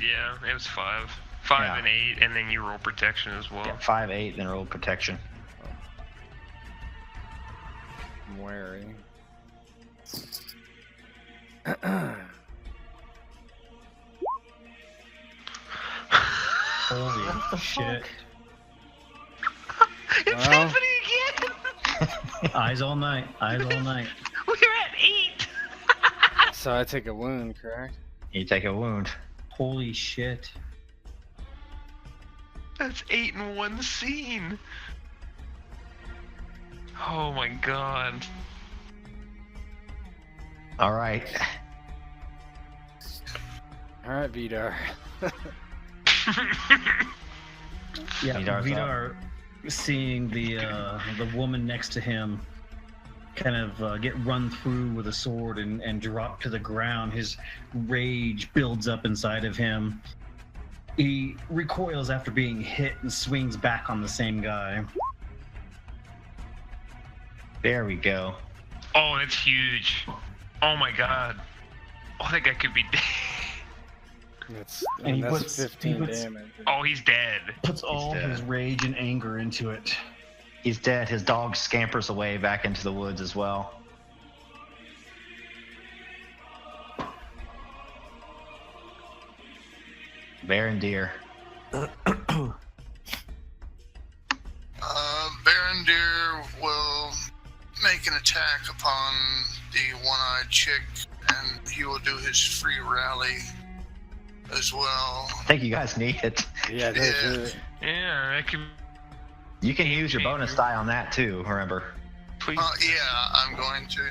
Yeah, it was 5. 5 Yeah. and 8, and then you roll protection as well. Yeah, 5, 8, then roll protection. I'm wary. Holy shit. It's Well. happening again! Eyes all night. Eyes all night. We're at 8! So I take a wound, correct? You take a wound. Holy shit. That's 8 in one scene. Oh my god. All right. Alright, Vidar. Yeah, Vidar's Vidar, seeing the woman next to him kind of get run through with a sword and drop to the ground, his rage builds up inside of him. He recoils after being hit and swings back on the same guy. There we go. Oh, that's huge. Oh my god. Oh, that guy could be dead. And he That's puts- 15 he puts- damage. Oh, he's dead. Puts all dead. his rage and anger into it. He's dead. His dog scampers away back into the woods as well. Baron Deer. Baron Deer will make an attack upon the one-eyed chick, and he will do his free rally as well. I think you guys need it. Yeah, that's Yeah. it. Yeah, that could. You can use your bonus die on that too, remember. Please. Yeah, I'm going to.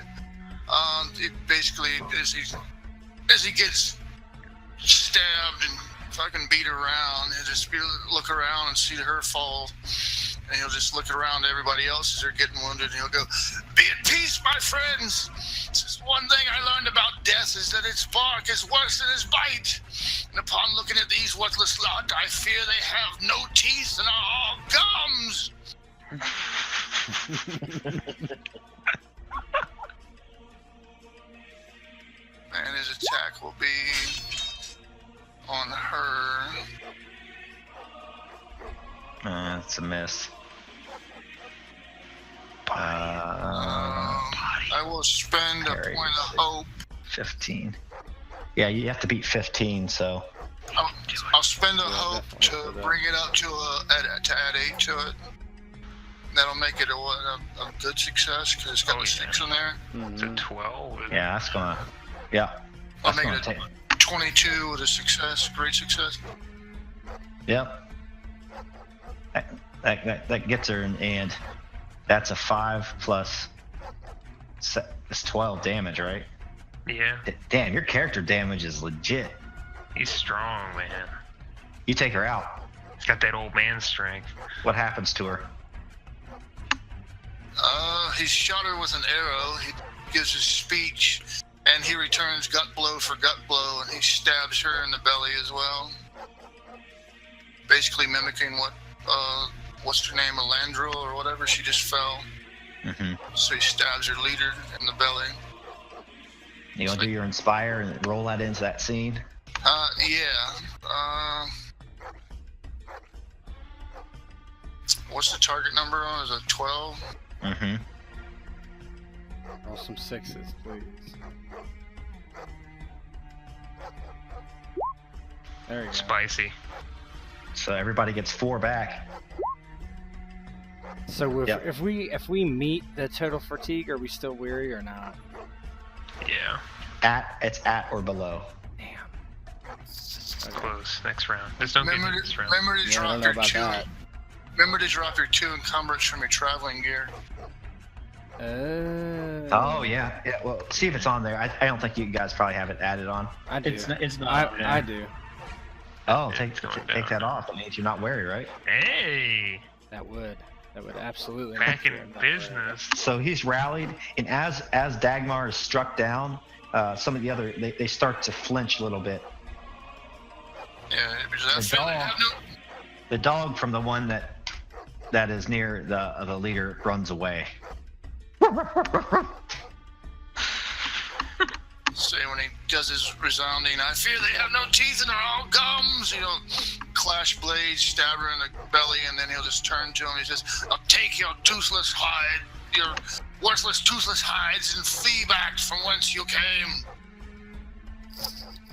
It basically, as he gets stabbed and if I can beat her around, and just look around and see her fall, and he'll just look around at everybody else as they're getting wounded, and he'll go, "Be at peace, my friends. This is one thing I learned about death, is that its bark is worse than its bite. And upon looking at these worthless lot, I fear they have no teeth and are all gums." And his attack will be on her. It's a miss. I will spend a point of hope. 15. Yeah, you have to beat 15, so. I'll spend a hope to definitely. bring it up to add 8 to it. That'll make it a good success because it's got the 6 in there. It's a 12. Yeah, that's gonna. Yeah. I'll That's make gonna it take. a 22 with a success, great success. Yep. That gets her, and that's a 5 plus. It's 12 damage, right? Yeah, Damn, your character damage is legit. he's strong, man. You take her out. He's got that old man strength. What happens to her? He shot her with an arrow. He gives his speech, and he returns gut blow for gut blow, and he stabs her in the belly as well. Basically mimicking what's her name, Elandril or whatever, she just fell. Mm-hmm. So he stabs her leader in the belly. You want to do your inspire and roll that into that scene? Yeah. What's the target number on? Is it 12? Mm-hmm. Roll some 6s, please. There you go. Spicy. So everybody gets 4 back. So Yep. if we meet the total fatigue, are we still weary or not? Yeah, It's at or below. Damn. close. Next round. Just don't get Remember to this round. to Yeah, I don't drop know your about 2. that. Remember to drop your 2 encumbrance from your traveling gear. Oh yeah. Well, see if it's on there. I don't think you guys probably have it added on. I do. It's not. I do. Oh, Yeah, take it's going take down. that off. That means you're not weary, right? Hey, That would absolutely. back make in sure I'm not business. So he's rallied, and as Dagmar is struck down, some of the other they start to flinch a little bit. Yeah, because I The feel they dog. have no. The dog from the one that is near the leader runs away. Say when he does his resounding, I fear they have no teeth and are all gums. You know, clash blades, stab her in the belly, and then he'll just turn to him. He says, "I'll take your toothless hide, your worthless toothless hides, and flee back from whence you came."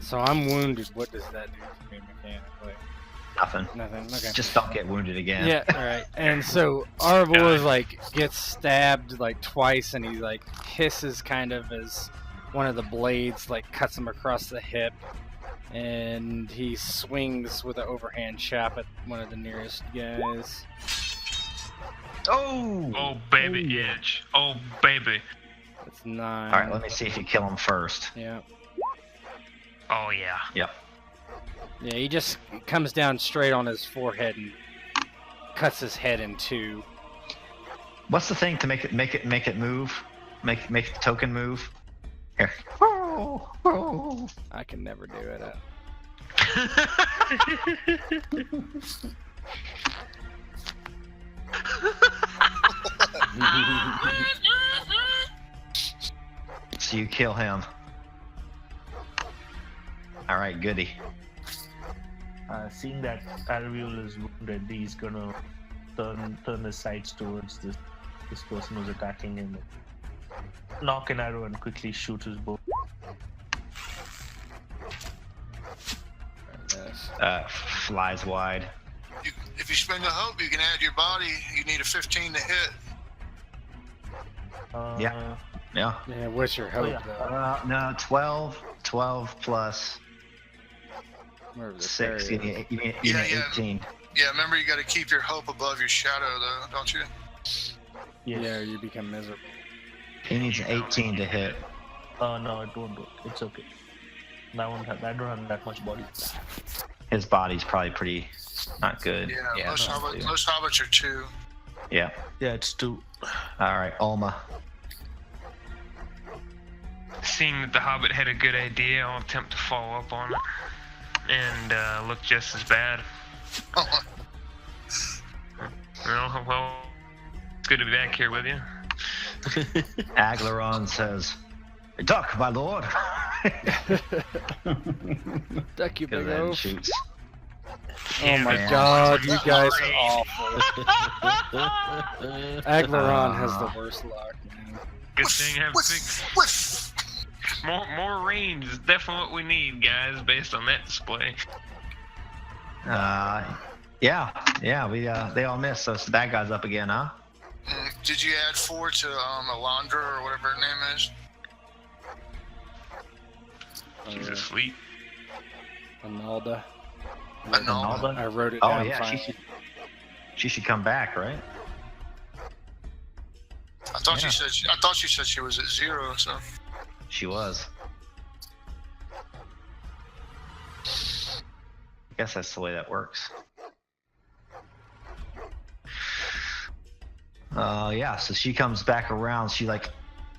So I'm wounded. What does that do for me mechanically? Nothing. Nothing. Okay. Just don't get wounded again. Yeah, right. And so Arvor is like gets stabbed like twice, and he like hisses kind of as one of the blades like cuts him across the hip, and he swings with an overhand chop at one of the nearest guys. Oh. Oh baby, itch. Oh baby. That's 9. All right. Let me see if you kill him first. Yeah. Oh yeah. Yep. Yeah, he just comes down straight on his forehead and cuts his head in 2. What's the thing to make it move? Make the token move. Here. I can never do it. So you kill him. All right, goody. Seeing that Arviel is wounded, he's gonna turn his sights towards this person who's attacking him. Knock an arrow and quickly shoot his bow. Yes. Flies wide. If you spend a hope, you can add your body. You need a 15 to hit. Yeah. Yeah. Yeah, what's your hope yeah. though? No, 12 plus Wherever the 6. fairy You is. need Yeah. 18. Yeah, remember you got to keep your hope above your shadow, though, don't you? Yes. Yeah, you become miserable. He needs an 18 to hit. No, it won't work. It's okay. I don't have that much body. His body's probably pretty not good. Yeah, most probably. hobbits are 2. Yeah. Yeah, it's 2. All right, Ulma. Seeing that the Hobbit had a good idea, I'll attempt to follow up on it and look just as bad. Well, it's good to be back here with you. Aglaron says, "Duck, my lord." Duck, you big And then oaf. shoots. Oh my man. god, you guys are awful. Aglaron has the worst luck, man. Good thing I have big. More range is definitely what we need, guys, based on that display. Yeah, we they all missed, so it's the bad guys up again, huh? Did you add 4 to Alondra or whatever her name is? She's asleep. Analda. Analda? I wrote it Oh down. yeah, finally. she should come back, right? I thought Yeah. she said she was at 0. So She was. I guess that's the way that works. Yeah, so she comes back around. She like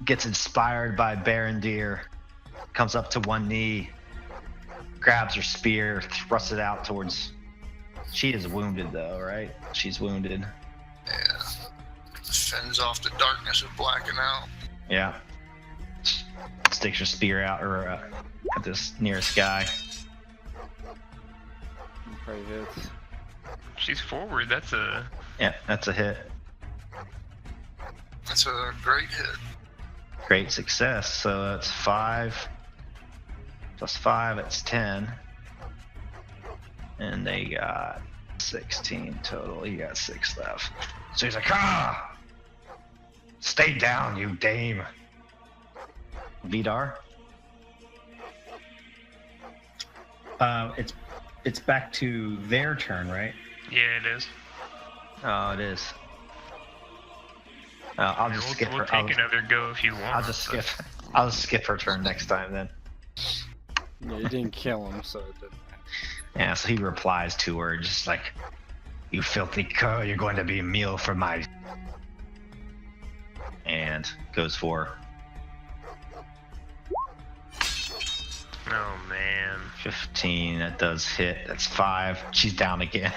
gets inspired by Barondir, comes up to one knee, grabs her spear, thrusts it out towards. She is wounded though, right? She's wounded. yeah, fends off the darkness of blacking out. Yeah. Sticks her spear out or at this nearest guy. Probably hits. She's forward. That's a. Yeah, that's a hit. That's a great hit. Great success. So that's 5 plus 5. It's 10. And they got 16 total. You got 6 left. So he's like, "Ah, stay down, you dame." Vidar. It's back to their turn, right? Yeah, it is. Oh, it is. I'll just skip We'll her. take another go if you want. I'll just skip. I'll just skip her turn next time then. Yeah, you didn't kill him, so it didn't matter. Yeah, so he replies to her just like, "You filthy cur, you're going to be a meal for my..." And goes for Oh man. 15. That does hit. That's 5. She's down again.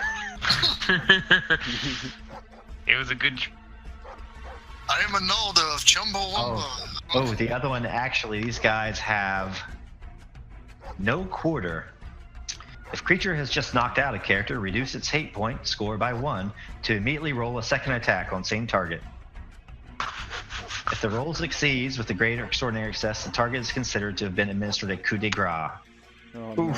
It was a good. I am Analda of Chumbawamba. Oh, the other one, actually, these guys have no quarter. If creature has just knocked out a character, reduce its hate point score by 1 to immediately roll a second attack on same target. If the roll succeeds with a great or extraordinary success, the target is considered to have been administered a coup de grace. Oh no.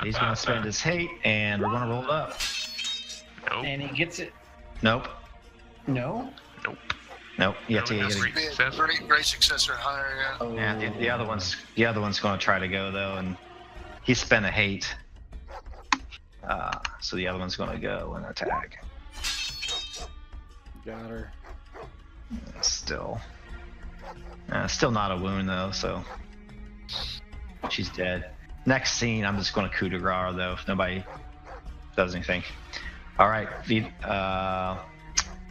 He's going to spend his hate, and we're going to roll it up. Nope. And he gets it. Nope. No? Nope. You have to No, get that's it. great success. Great success or higher, yeah. Oh. Yeah, the other one's going to try to go though, and he spent a hate. So the other one's going to go and attack. Got her. Still not a wound though, so she's dead. Next scene, I'm just going to coup de grace her though, if nobody does anything. All right, the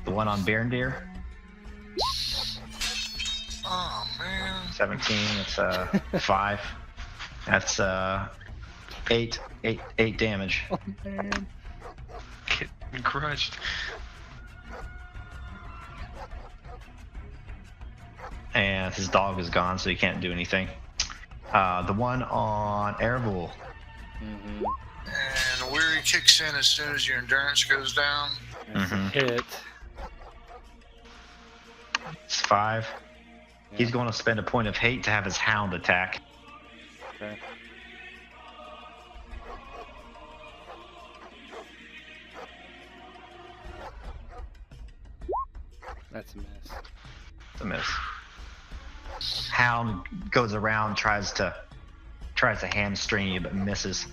one on Barondir. Oh man. 17. It's 5. That's 8 damage. Oh man. Getting crushed. And his dog is gone, so he can't do anything. The one on Erebul. Mm-hmm. And Weary kicks in as soon as your endurance goes down. That's a Mhm. hit. It's 5. Yeah. He's going to spend a point of hate to have his hound attack. Okay. That's a miss. It's a miss. Hound goes around, tries to hamstring you, but misses.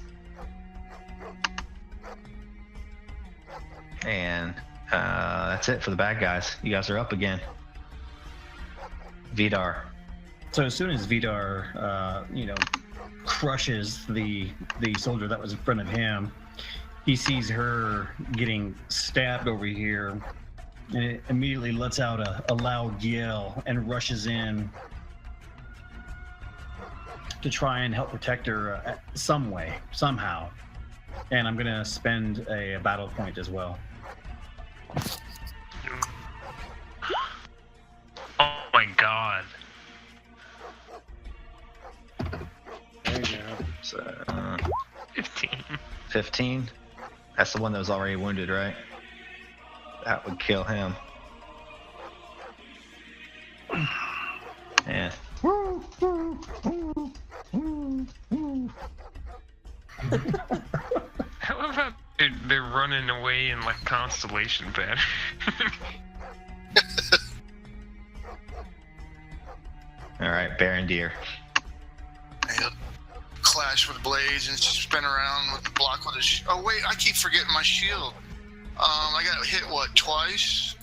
And that's it for the bad guys. You guys are up again. Vidar. So as soon as Vidar, crushes the soldier that was in front of him. He sees her getting stabbed over here, and it immediately lets out a loud yell and rushes in to try and help protect her some way, somehow. And I'm gonna spend a battle point as well. Oh my god. There you go. So, 15. 15. That's the one that was already wounded, right? That would kill him. Yeah. I love how they're running away in like constellation pattern. All right, Baron Deer. He'll clash with blades and spin around with the block with his. Oh wait, I keep forgetting my shield. I got hit what, twice?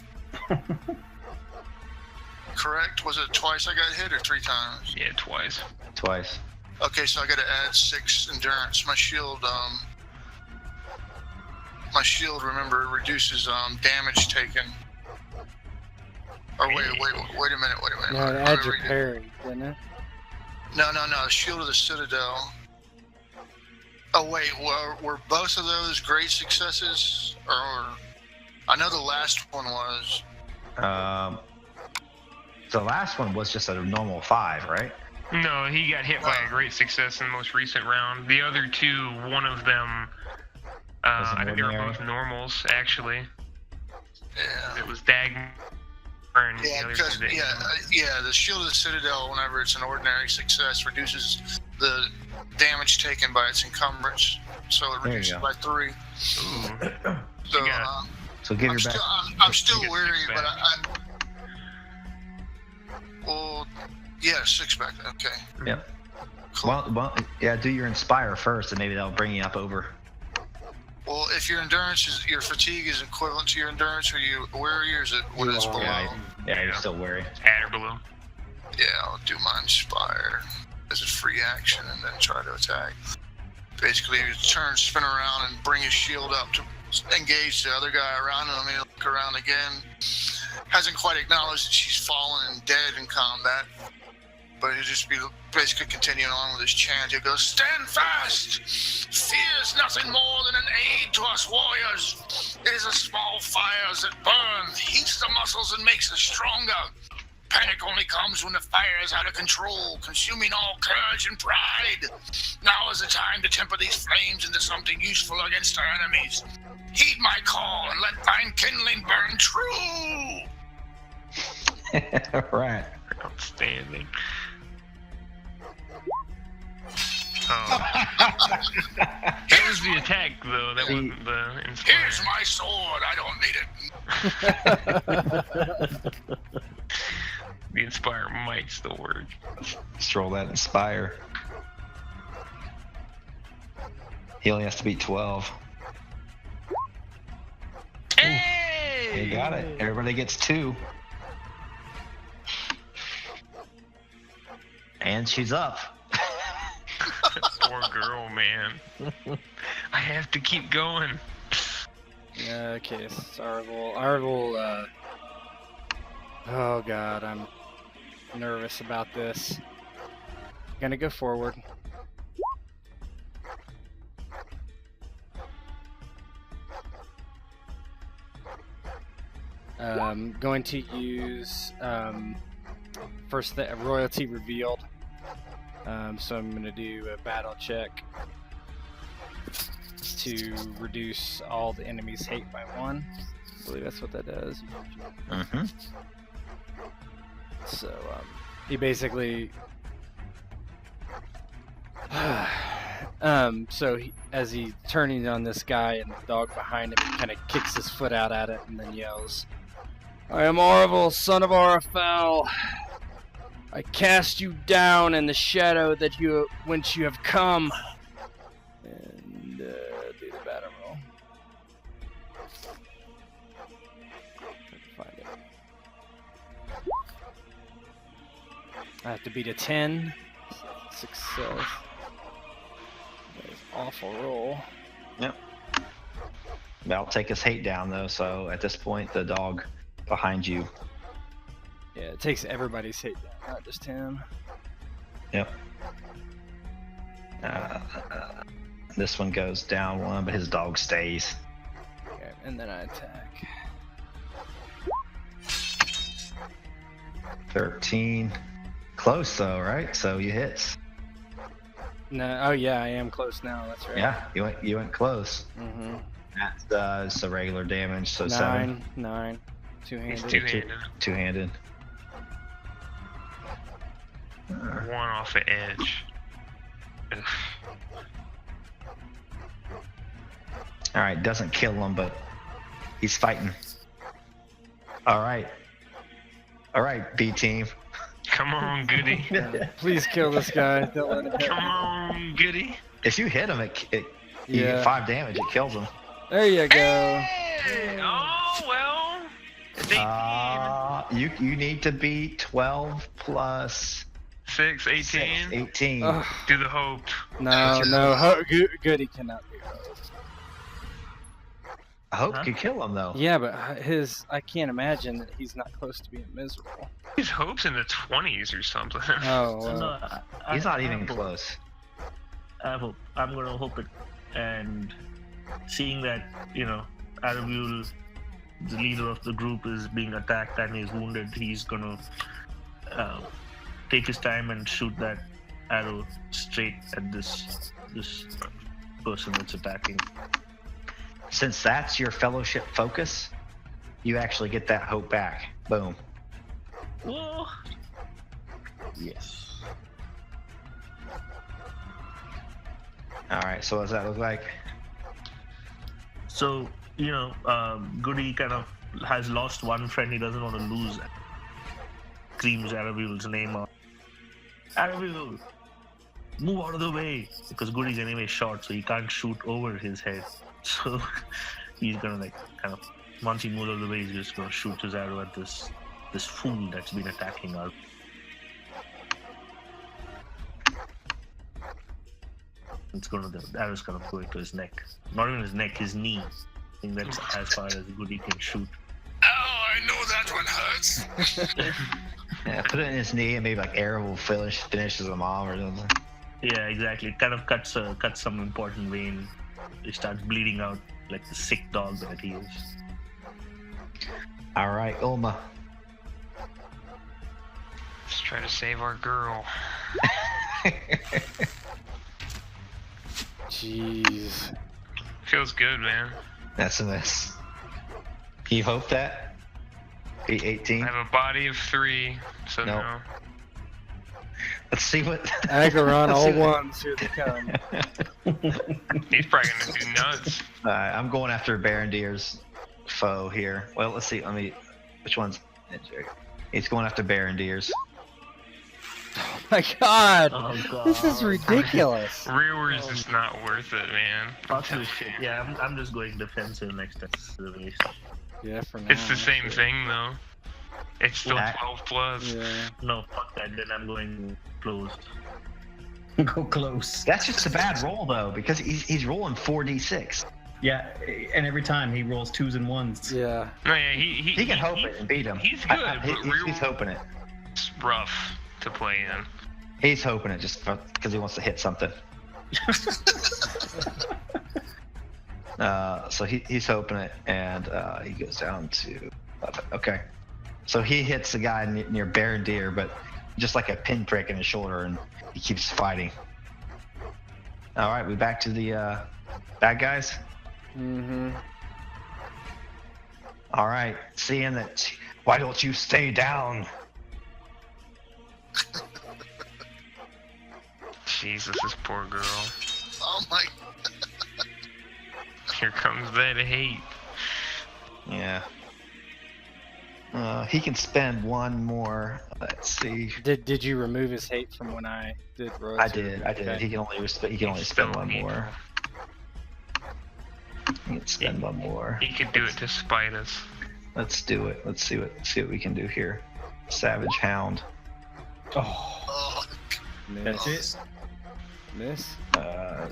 Correct? Was it twice I got hit or 3 times? Yeah, twice. Twice. Okay, so I got to add 6 endurance. My shield, remember, reduces damage taken. Or wait a minute. No, it adds your parry, didn't it? No. Shield of the Citadel. Oh wait, were both of those great successes? Or I know the last one was. The last one was just a normal 5, right? No, he got hit by a great success in the most recent round. The other 2, one of them, I think they were both normals, actually. Yeah. It was Dagmar and Yeah, the other because two. the Shield of the Citadel, whenever it's an ordinary success, reduces the damage taken by its encumbrance, so it There you reduces go. by 3. Ooh. So, So give your back. I'm still You get weary, 6 but back. well, yeah, 6 back. Okay. Yep. Cool. Well, yeah. Do your inspire first, and maybe that'll bring you up over. Well, if your your fatigue is equivalent to your endurance, are you weary, or is it when it's below? Yeah, you're still wary. Add or below. Yeah, I'll do my inspire as a free action and then try to attack. Basically, he turns, spin around, and bring his shield up to engage the other guy around him. He'll look around again. Hasn't quite acknowledged that she's fallen and dead in combat, but he'll just be basically continuing on with his chant. He goes, "Stand fast! Fear is nothing more than an aid to us warriors. It is a small fire that burns, heats the muscles, and makes us stronger. Panic only comes when the fire is out of control, consuming all courage and pride. Now is the time to temper these flames into something useful against our enemies. Heed my call and let thine kindling burn true." Right. Outstanding. Oh. That was the attack, though. That wasn't the inspire. Here's my sword. I don't need it. The inspire might still work. Stroll that inspire. He only has to beat 12. Hey! You got it. Everybody gets 2. And she's up. Poor girl, man. I have to keep going. Okay, so Arvel, oh god, I'm nervous about this. Gonna go forward. Going to use first the royalty revealed. So I'm gonna do a battle check to reduce all the enemy's hate by 1. I believe that's what that does. Mm-hmm. So he basically as he's turning on this guy and the dog behind him, he kind of kicks his foot out at it and then yells, "I am Arvel, son of Arafel. I cast you down in the shadow that whence you have come." And do the battle roll. Find it. I have to beat a 10. Success. Awful roll. Yep. That'll take his hate down though. So at this point, the dog behind you. Yeah, it takes everybody's hate down, not just him. Yep. This one goes down one, but his dog stays. Okay, and then I attack. 13. Close though, right? So you hit. No, oh yeah, I am close now. That's right. Yeah, you went close. Mm-hmm. That's the regular damage. So 7. 9. Two-handed. He's two-handed. Two-handed. One off the edge. All right, doesn't kill him, but he's fighting. All right, B team. Come on, Goody. Please kill this guy. Don't let him hit Come me. on, Goody. If you hit him, you get 5 damage. It kills him. There you go. Hey! Oh well. It's 18. You need to beat 12 plus 6, 18. 18. Ugh. Do the hope. No. Goody cannot be Hope. I hope could kill him though. Yeah, but I can't imagine that he's not close to being miserable. His hope's in the 20s or something. Oh, So, well. no, He's not I even have hope. close. I have hope. I'm gonna hope it, and seeing that Aravul, the leader of the group, is being attacked and is wounded, he's gonna take his time and shoot that arrow straight at this person that's attacking. Since that's your fellowship focus, you actually get that hope back. Boom. Whoa! Yes. All right. So what does that look like? So Goody kind of has lost one friend he doesn't want to lose. Screams Aravul's name out. Aravul, move out of the way, because Goody's anyway short, so he can't shoot over his head. So he's gonna once he moves out of the way, he's just gonna shoot his arrow at this fool that's been attacking us. The arrow's gonna go into his neck. Not even his neck, his knee. I think that's as far as Goody can shoot. Oh, I know that one hurts. Yeah, put it in his knee and maybe arrow will finishes him off or something. Yeah, exactly. It kind of cuts some important vein. He starts bleeding out like the sick dog that he is. All right, Ulma. Let's try to save our girl. Jeez. Feels good, man. That's a miss. You hope that? Be 18. I have a body of 3, so No. no. Let's see what. Agaron, Let's all see what- ones, here they come. He's probably gonna do nuts. I'm going after Barondir's foe here. Well, let's see. Which one's? He's going after Barondir's. Oh my god! Oh god. This is ridiculous. Rearward's just not worth it, man. Fuck this shit. Yeah, I'm just going defensive next time. Yeah, for now. It's the same thing, though. It's still Yeah. 12 plus. Yeah. No, fuck that. Then I'm going closed. Go close. That's just a bad roll though, because he's rolling 4d6. Yeah, and every time he rolls 2s and 1s. Yeah. No, yeah, he He can hope it and beat him. He's good, but he's Rearward's hoping it. rough to play in. He's hoping it just because he wants to hit something. So he's hoping it, and he goes down to 11. Okay. So he hits the guy near Barondir, but just like a pinprick in his shoulder, and he keeps fighting. All right, we back to the bad guys. Mm-hmm. All right, seeing that, why don't you stay down? Jesus, this poor girl. Oh my. Here comes that hate. Yeah. He can spend one more. Let's see. Did you remove his hate from when I did Rose? I did. Okay. He can only He's spend still one hateful. more. He can spend one more. He could do it to spite us. Let's do it. Let's see what we can do here. Savage Hound. Oh, Miss. that's it. Miss.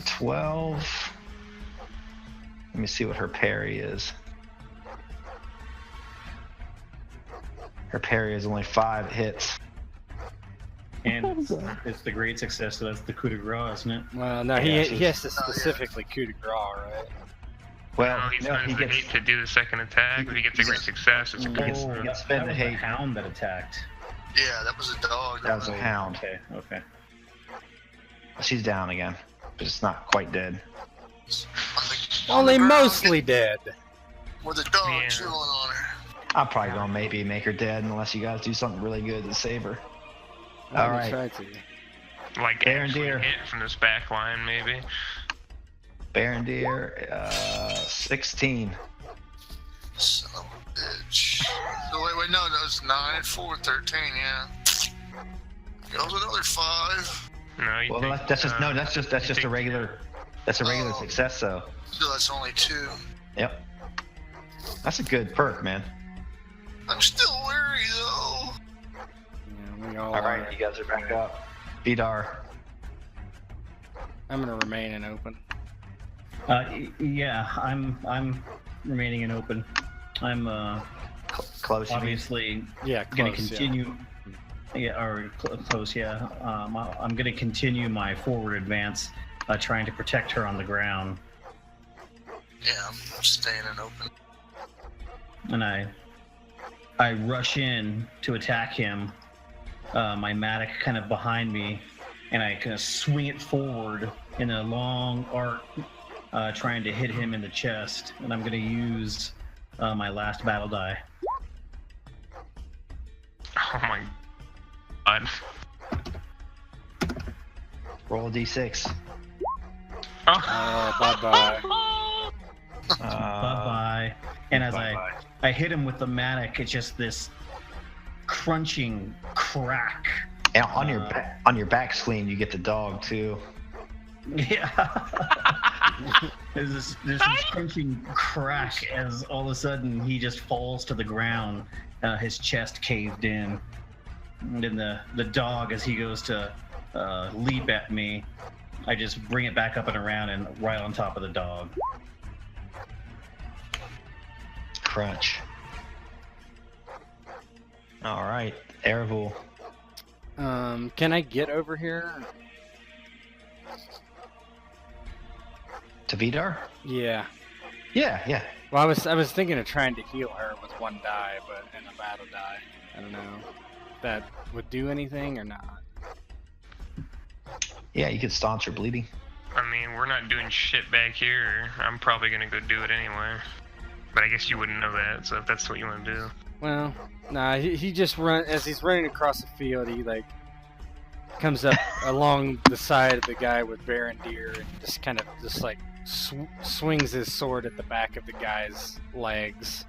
12. Let me see what her parry is. Her parry is only 5 hits. And it's the great success, so that's the coup de grace, isn't it? Well, no, Yeah, he has to specifically coup de grace, right? Well, Now he no, spends he the gets, hate to do the second attack. If he gets a great success, it's a he good. gets, he gets spend that the was hate. the hound that attacked. Yeah, that was a dog. That was a hound. Okay. She's down again, but it's not quite dead. On Only the ground, mostly dead. with a dog Yeah. chewing on her. I'm probably gonna maybe make her dead unless you guys do something really good to save her. I'm All gonna right. try to. Like Baron actually deer. hit from this back line, maybe. Baron Deer, 16. Son of a bitch. Oh, wait, no, that was 9, 4, 13, yeah. Goes another 5. No, you Well, take, that's just no. That's just you a take- regular. That's a regular Oh. success, though. So that's only 2. Yep. That's a good perk, man. I'm still weary, though. Yeah, we all All right, are. you guys are back up. Vidar. I'm gonna remain in open. Yeah, I'm remaining in open. I'm Close. you mean? obviously Yeah, going to close, continue. Yeah, or close. Yeah, I'm going to continue my forward advance, trying to protect her on the ground. Yeah, I'm staying in open. And I rush in to attack him. My Matic kind of behind me, and I kind of swing it forward in a long arc, trying to hit him in the chest. And I'm going to use my last battle die. Oh my god. Roll a d6. Bye bye. Bye bye. And as bye-bye. I hit him with the Matic, it's just this crunching crack. And on your back screen, you get the dog too. Yeah. There's this crunching crack as all of a sudden he just falls to the ground, his chest caved in. And then the dog, as he goes to leap at me, I just bring it back up and around and right on top of the dog. Crunch. All right, Ervil. Can I get over here? To Vidar? Yeah. Yeah. Well, I was thinking of trying to heal her with 1 die, but in a battle die. I don't know. If that would do anything or not. Yeah, you could staunch her bleeding. I mean, we're not doing shit back here. I'm probably gonna go do it anyway. But I guess you wouldn't know that, so if that's what you want to do. Well, nah. He just as he's running across the field. He like comes up along the side of the guy with Baron Deer and just kind of swings his sword at the back of the guy's legs.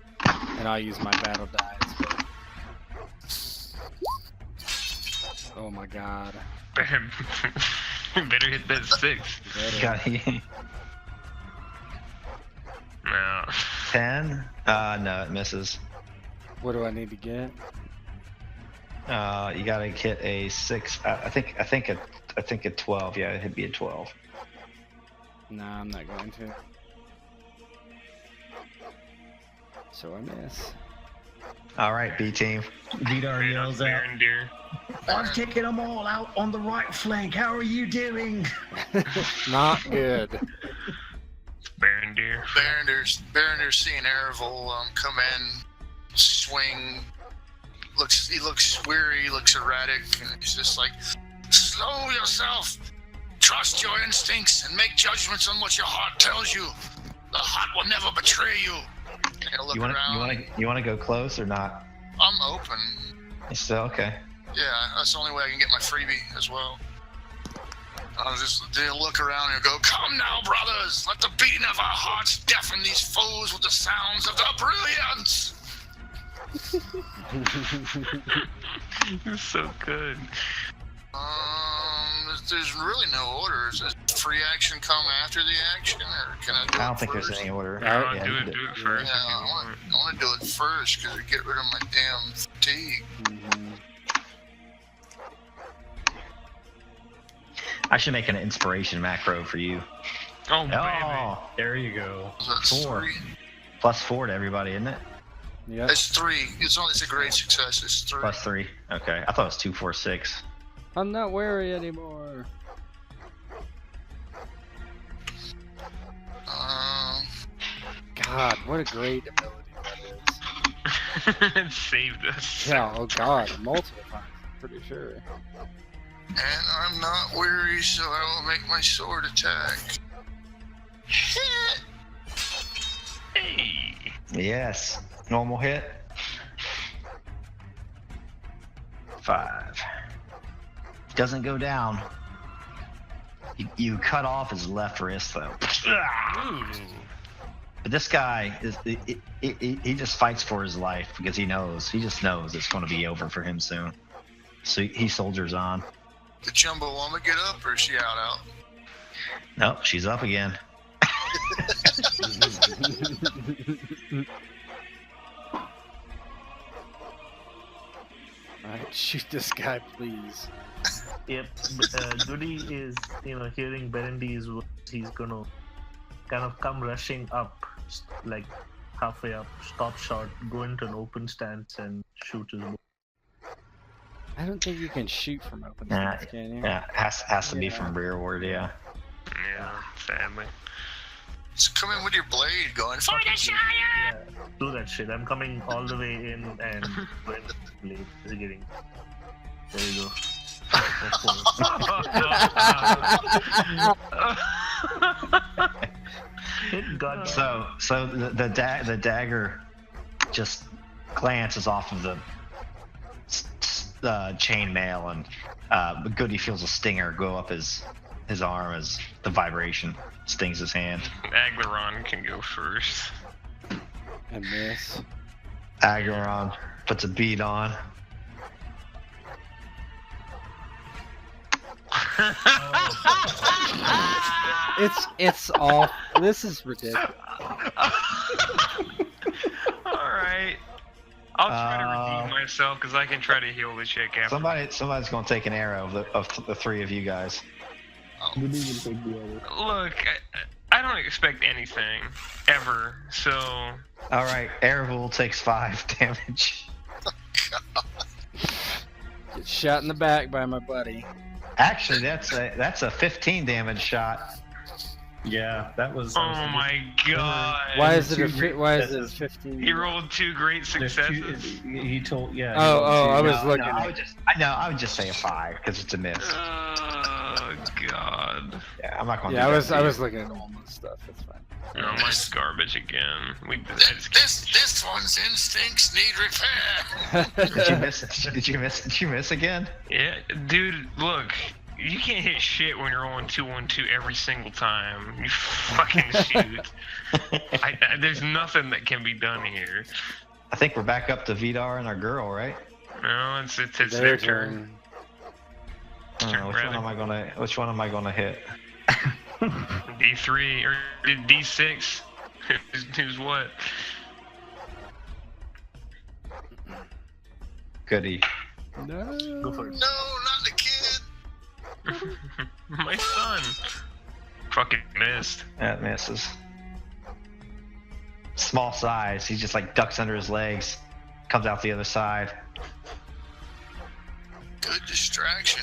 And I'll use my battle dice. But... Oh my god. Better hit that 6. Got No. 10. No, it misses. What do I need to get? You gotta hit a 6. I think a 12. Yeah, it'd be a 12. Nah, I'm not going to. So I miss. All right, B team. Vidar yells out, Baron Deer. "I've taken them all out on the right flank. How are you doing?" Not good. Baron Deer. Baronder's seeing Ervil come in, swing. He looks weary, looks erratic, and he's just like, "Slow yourself. Trust your instincts and make judgments on what your heart tells you. The heart will never betray you." And he'll look around. You wanna go close or not? I'm open. It's still okay. Yeah, that's the only way I can get my freebie as well. I'll just look around and go, "Come now, brothers! Let the beating of our hearts deafen these foes with the sounds of the brilliance!" You're so good. There's really no orders. Does free action come after the action, or can I do it I don't think first? there's any order. No, Yeah, do you it can first. Yeah, if you I want to do it first because it get rid of my damn fatigue. I should make an inspiration macro for you. Oh, baby. Oh, There you go. That's 4. 3. +4 to everybody, isn't it? Yep. It's 3. It's only a great success. It's 3. +3. Okay, I thought it was 2, 4, 6. I'm not wary anymore. God, what a great ability that is. It saved us. Yeah, oh god, multiple times, I'm pretty sure. And I'm not weary, so I will make my sword attack. Hey. Yes. Normal hit. 5. Doesn't go down. You cut off his left wrist, though. Ooh. But this guy he just fights for his life because he just knows it's going to be over for him soon. So he soldiers on. The Chumbawamba get up, or is she out? Nope, she's up again. Alright, shoot this guy, please. Yep. Goody is, hearing Berendi's words, he's gonna kind of come rushing up, like halfway up, stop short, go into an open stance, and shoot his bow. I don't think you can shoot from open Nah, stance, can you? Yeah, has to be from rearward, yeah. Yeah, sadly. Just come in with your blade going, for the Shire! Yeah, do that shit. I'm coming all the way in and going with the blade. Is getting. There you go. Hit God. So the dagger just glances off of the chainmail, and Goody feels a stinger go up his arm as the vibration stings his hand. Aglaron can go first. I miss. Aglaron puts a bead on. It's all. This is ridiculous. Alright. I'll try to redeem myself because I can try to heal the chick after. Somebody's gonna take an arrow of the 3 of you guys. Goody will take the other. Look, I don't expect anything ever, so All right, Airvul takes 5 damage. Get shot in the back by my buddy. Actually, that's a 15 damage shot. Yeah, that was. oh my god. Why is it two a great- why is that it is- 15? He rolled 2 great There's successes. He told. Yeah. Oh, I was No, looking. I would just say a 5 because it's a miss. Oh god. Yeah, I'm not gonna. Yeah, do I that to was you. looking at all my stuff. It's fine. No, mine's garbage again. This one's instincts need repair. Did you miss again? Yeah, dude, look. You can't hit shit when you're rolling 2-1-2 every single time. You fucking shoot. There's nothing that can be done here. I think we're back up to Vidar and our girl, right? No, it's Their their turn. Which one am I gonna hit? D3 or D6. Who's what? Goody. No. Go for it. No, not the kid. My son. Fucking missed. That misses. Small size. He just like ducks under his legs, comes out the other side. Good distraction.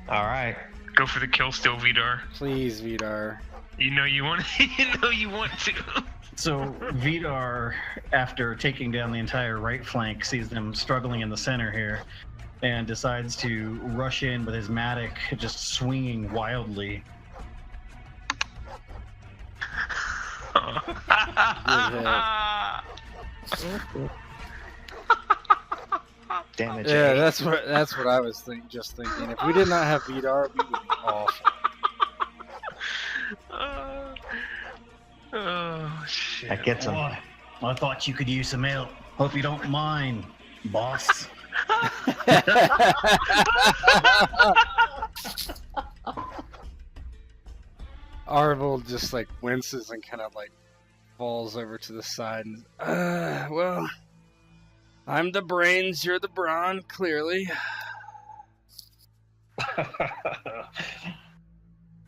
All right. Go for the kill still, Vidar. Please, Vidar. You know you want to. So Vidar, after taking down the entire right flank, sees them struggling in the center here, and decides to rush in with his mattock, just swinging wildly. Damage. Yeah, 8. that's what I was just thinking. If we did not have Vidar, we would be awful. Oh shit. That gets him. Oh, I thought you could use some help. Hope you don't mind, boss. Arvel just like winces and kind of like falls over to the side and well, I'm the brains, you're the brawn, clearly.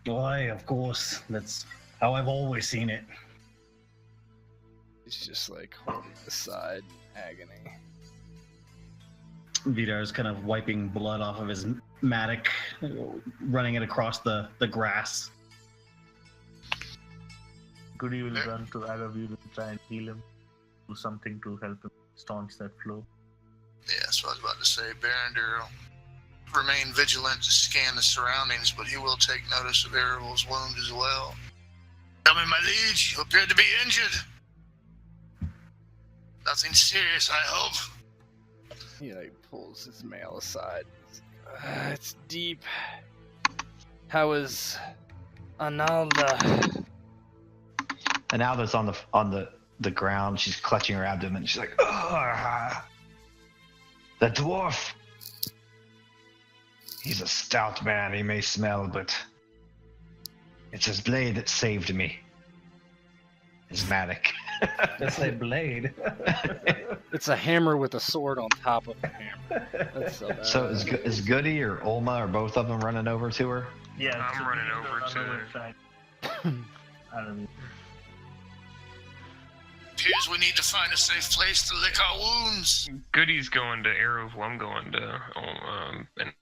Why, of course. That's how I've always seen it. He's just like holding the side, agony. Vidar's kind of wiping blood off of his mattock, running it across the grass. Goody will run to Aravu to try and heal him. Do something to help him staunch that flow. Yeah, that's what I was about to say. Berendir will remain vigilant to scan the surroundings, but he will take notice of Erebel's wound as well. Tell me, my liege, you appear to be injured. Nothing serious, I hope. He like pulls his mail aside. It's deep. How is Analda? Analda's on the ground. She's clutching her abdomen. She's like, ugh. The dwarf. He's a stout man. He may smell, but it's his blade that saved me. His mattock. That's a blade. It's a hammer with a sword on top of the hammer. That's so bad. So is Goody or Olma or both of them running over to her? Yeah, I'm running Goody will over run to over her. and try. Aravu. Appears we need to find a safe place to lick our wounds. Goody's going to Erev. I'm going to and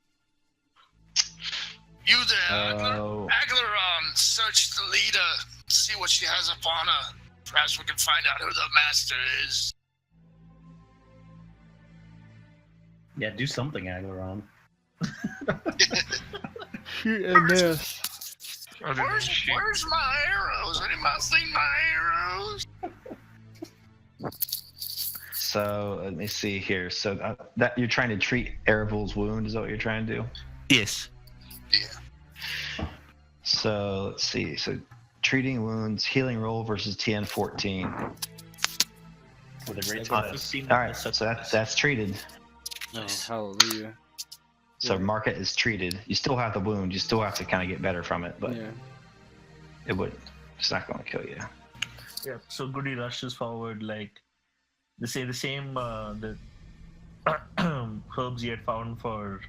You there, Oh. Aglaron, search the leader, see what she has upon her. Perhaps we can find out who the master is. Yeah, do something, Aglaron. Shoot and miss. other than Where's my arrows? Anybody seen my arrows? So let me see here. So that you're trying to treat Erebel's wound, is that what you're trying to do? Yes. Yeah. So let's see. So treating wounds, healing roll versus TN 14. With a great All right, so that's treated. Oh, hallelujah. So Yeah. mark it as treated. You still have the wound. You still have to kind of get better from it, but Yeah. it's not going to kill you. Yeah, so Goody rushes forward like they say the same the herbs he had found for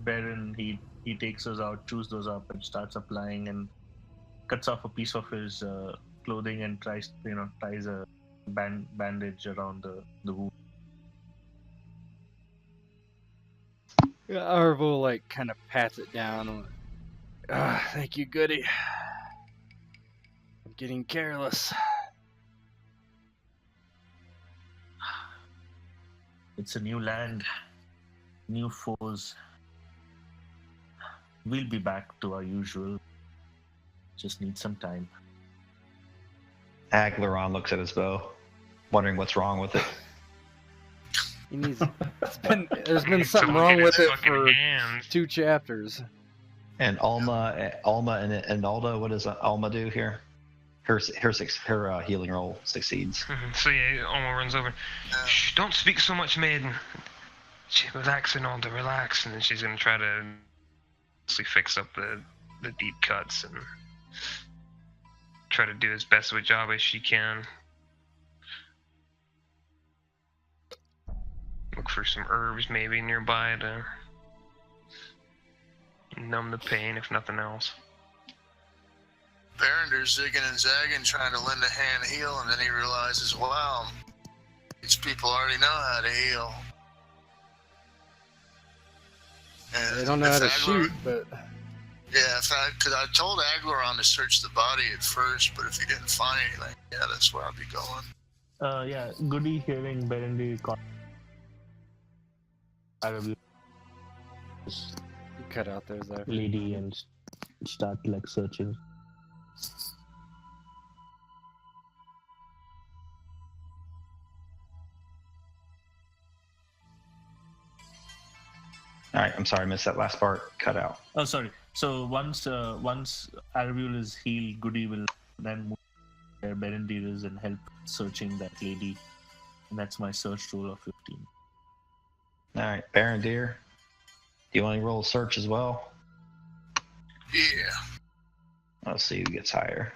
Baron. He takes those out, chews those up, and starts applying and cuts off a piece of his clothing and ties a bandage around the wound. Yeah, Arvo like kind of pats it down. And, thank you, Goody. I'm getting careless. It's a new land, new foes. We'll be back to our usual. Just need some time. Aglaron looks at his bow, wondering what's wrong with it. He needs. There's been To something look wrong at with his it fucking for hands. 2 chapters. And Alma and Alda, what does Alma do here? Her healing roll succeeds. So yeah, Alma runs over. Shh, don't speak so much, maiden. Relax, and Alda, relax. And then she's gonna try to fix up the deep cuts and try to do as best of a job as she can. Look for some herbs maybe nearby to numb the pain, if nothing else. Berendir's zigging and zagging, trying to lend a hand to heal, and then he realizes, wow, these people already know how to heal. And They don't know how to if shoot, but Yeah, because I told Aglaron to search the body at first, but if he didn't find anything, yeah, that's where I'll be going. Yeah, Goody hearing Berendi Aravu you cut out there, Zach. lady and start like searching. All right, I'm sorry, I missed that last part. Cut out. Oh, sorry. So once Aravu is healed, Goody will then move where Berendir is and help searching that lady. And that's my search roll of 15. All right, Barendir, do you want to roll a search as well? Yeah. Let's see who gets higher.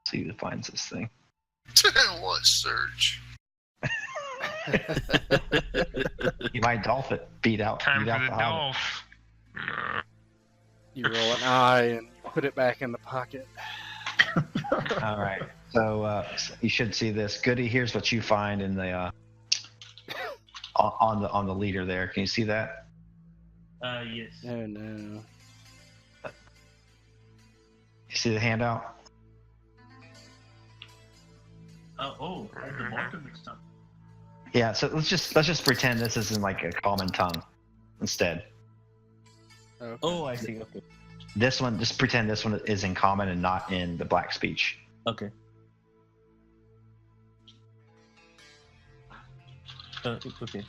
See who finds this thing. What search? You might dolph it. Beat out Time the for the hobbit. dolph. You roll an eye and you put it back in the pocket. All right. So you should see this. Goody, here's what you find in the on the leader there. Can you see that? Yes. Oh no. You see the handout? At the bottom it's not. Yeah. So let's just pretend this isn't like a common tongue instead. Okay. Oh, I see. Okay. This one, just pretend this one is in common and not in the black speech. Okay. Okay.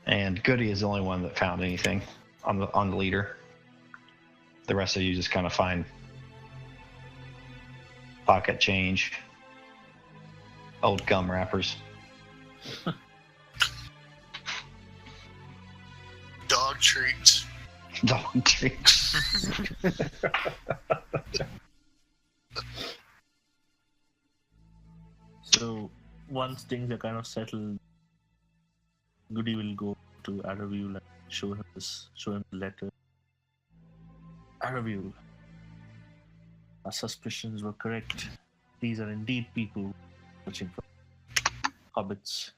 And Goody is the only one that found anything on the leader. The rest of you just kind of find pocket change, old gum wrappers. Dog treats. Dog treats. So once things are kind of settled, Goody will go to Aravul and show him the letter. Aravul, our suspicions were correct. These are indeed people searching for hobbits.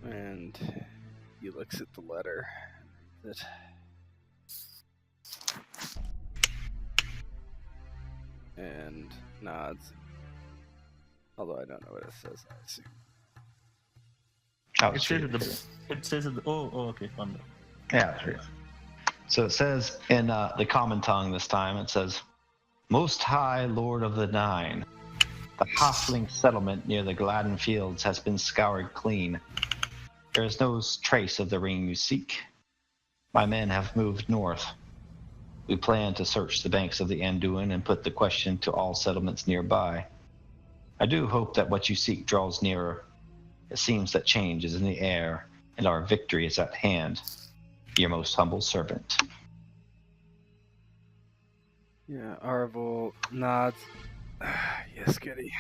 And he looks at the letter. And nods. Although I don't know what it says. Let's see. Oh, It says at the. Oh, okay. On the, yeah. So it says in the common tongue this time. It says, "Most High Lord of the Nine, the halfling settlement near the Gladden Fields has been scoured clean. There is no trace of the ring you seek. My men have moved north. We plan to search the banks of the Anduin and put the question to all settlements nearby. I do hope that what you seek draws nearer. It seems that change is in the air, and our victory is at hand. Your most humble servant." Yeah, Arvel nods. Yes, Goody.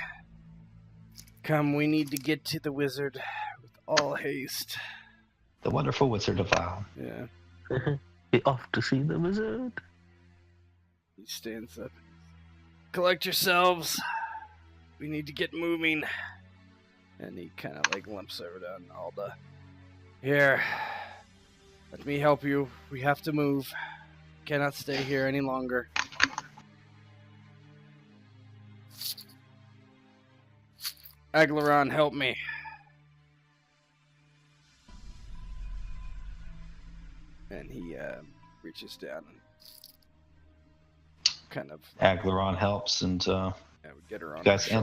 Come, we need to get to the wizard with all haste. The wonderful wizard of Vale. Yeah. Be off to see the wizard. He stands up. Collect yourselves. We need to get moving. And he kind of like limps over to Alda. Here. Let me help you. We have to move. Cannot stay here any longer. Aglaron, help me. And he reaches down and kind of Aglaron helps, and we get her on you guys her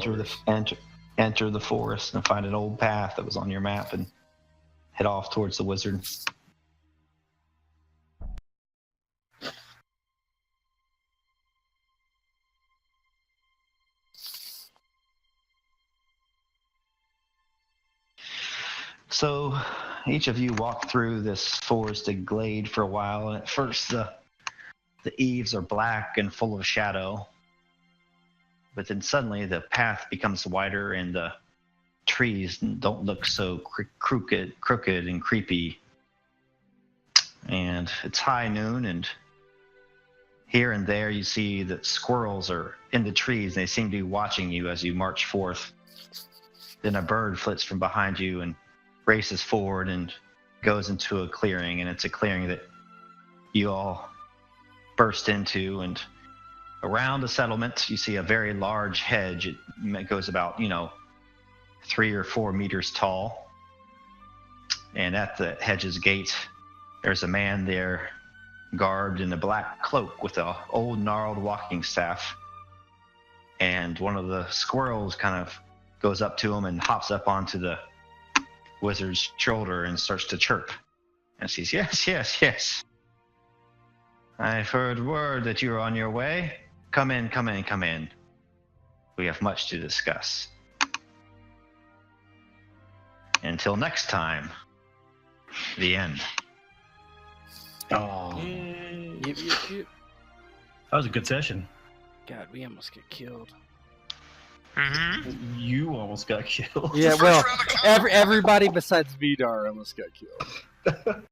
enter the forest and find an old path that was on your map and head off towards the wizard. So each of you walk through this forested glade for a while, and at first the eaves are black and full of shadow. But then suddenly the path becomes wider and the trees don't look so crooked and creepy. And it's high noon, and here and there you see that squirrels are in the trees, and they seem to be watching you as you march forth. Then a bird flits from behind you and races forward and goes into a clearing, and it's a clearing that you all burst into. And around the settlement you see a very large hedge. It goes about 3 or 4 meters tall, and at the hedge's gate there's a man there garbed in a black cloak with a old gnarled walking staff. And one of the squirrels kind of goes up to him and hops up onto the wizard's shoulder and starts to chirp. And says, yes. I've heard word that you're on your way. Come in. We have much to discuss. Until next time, the end. Oh, Yep. that was a good session. God, we almost get killed. Mm-hmm. You almost got killed. Yeah, First well, round of combat. everybody besides Vidar almost got killed.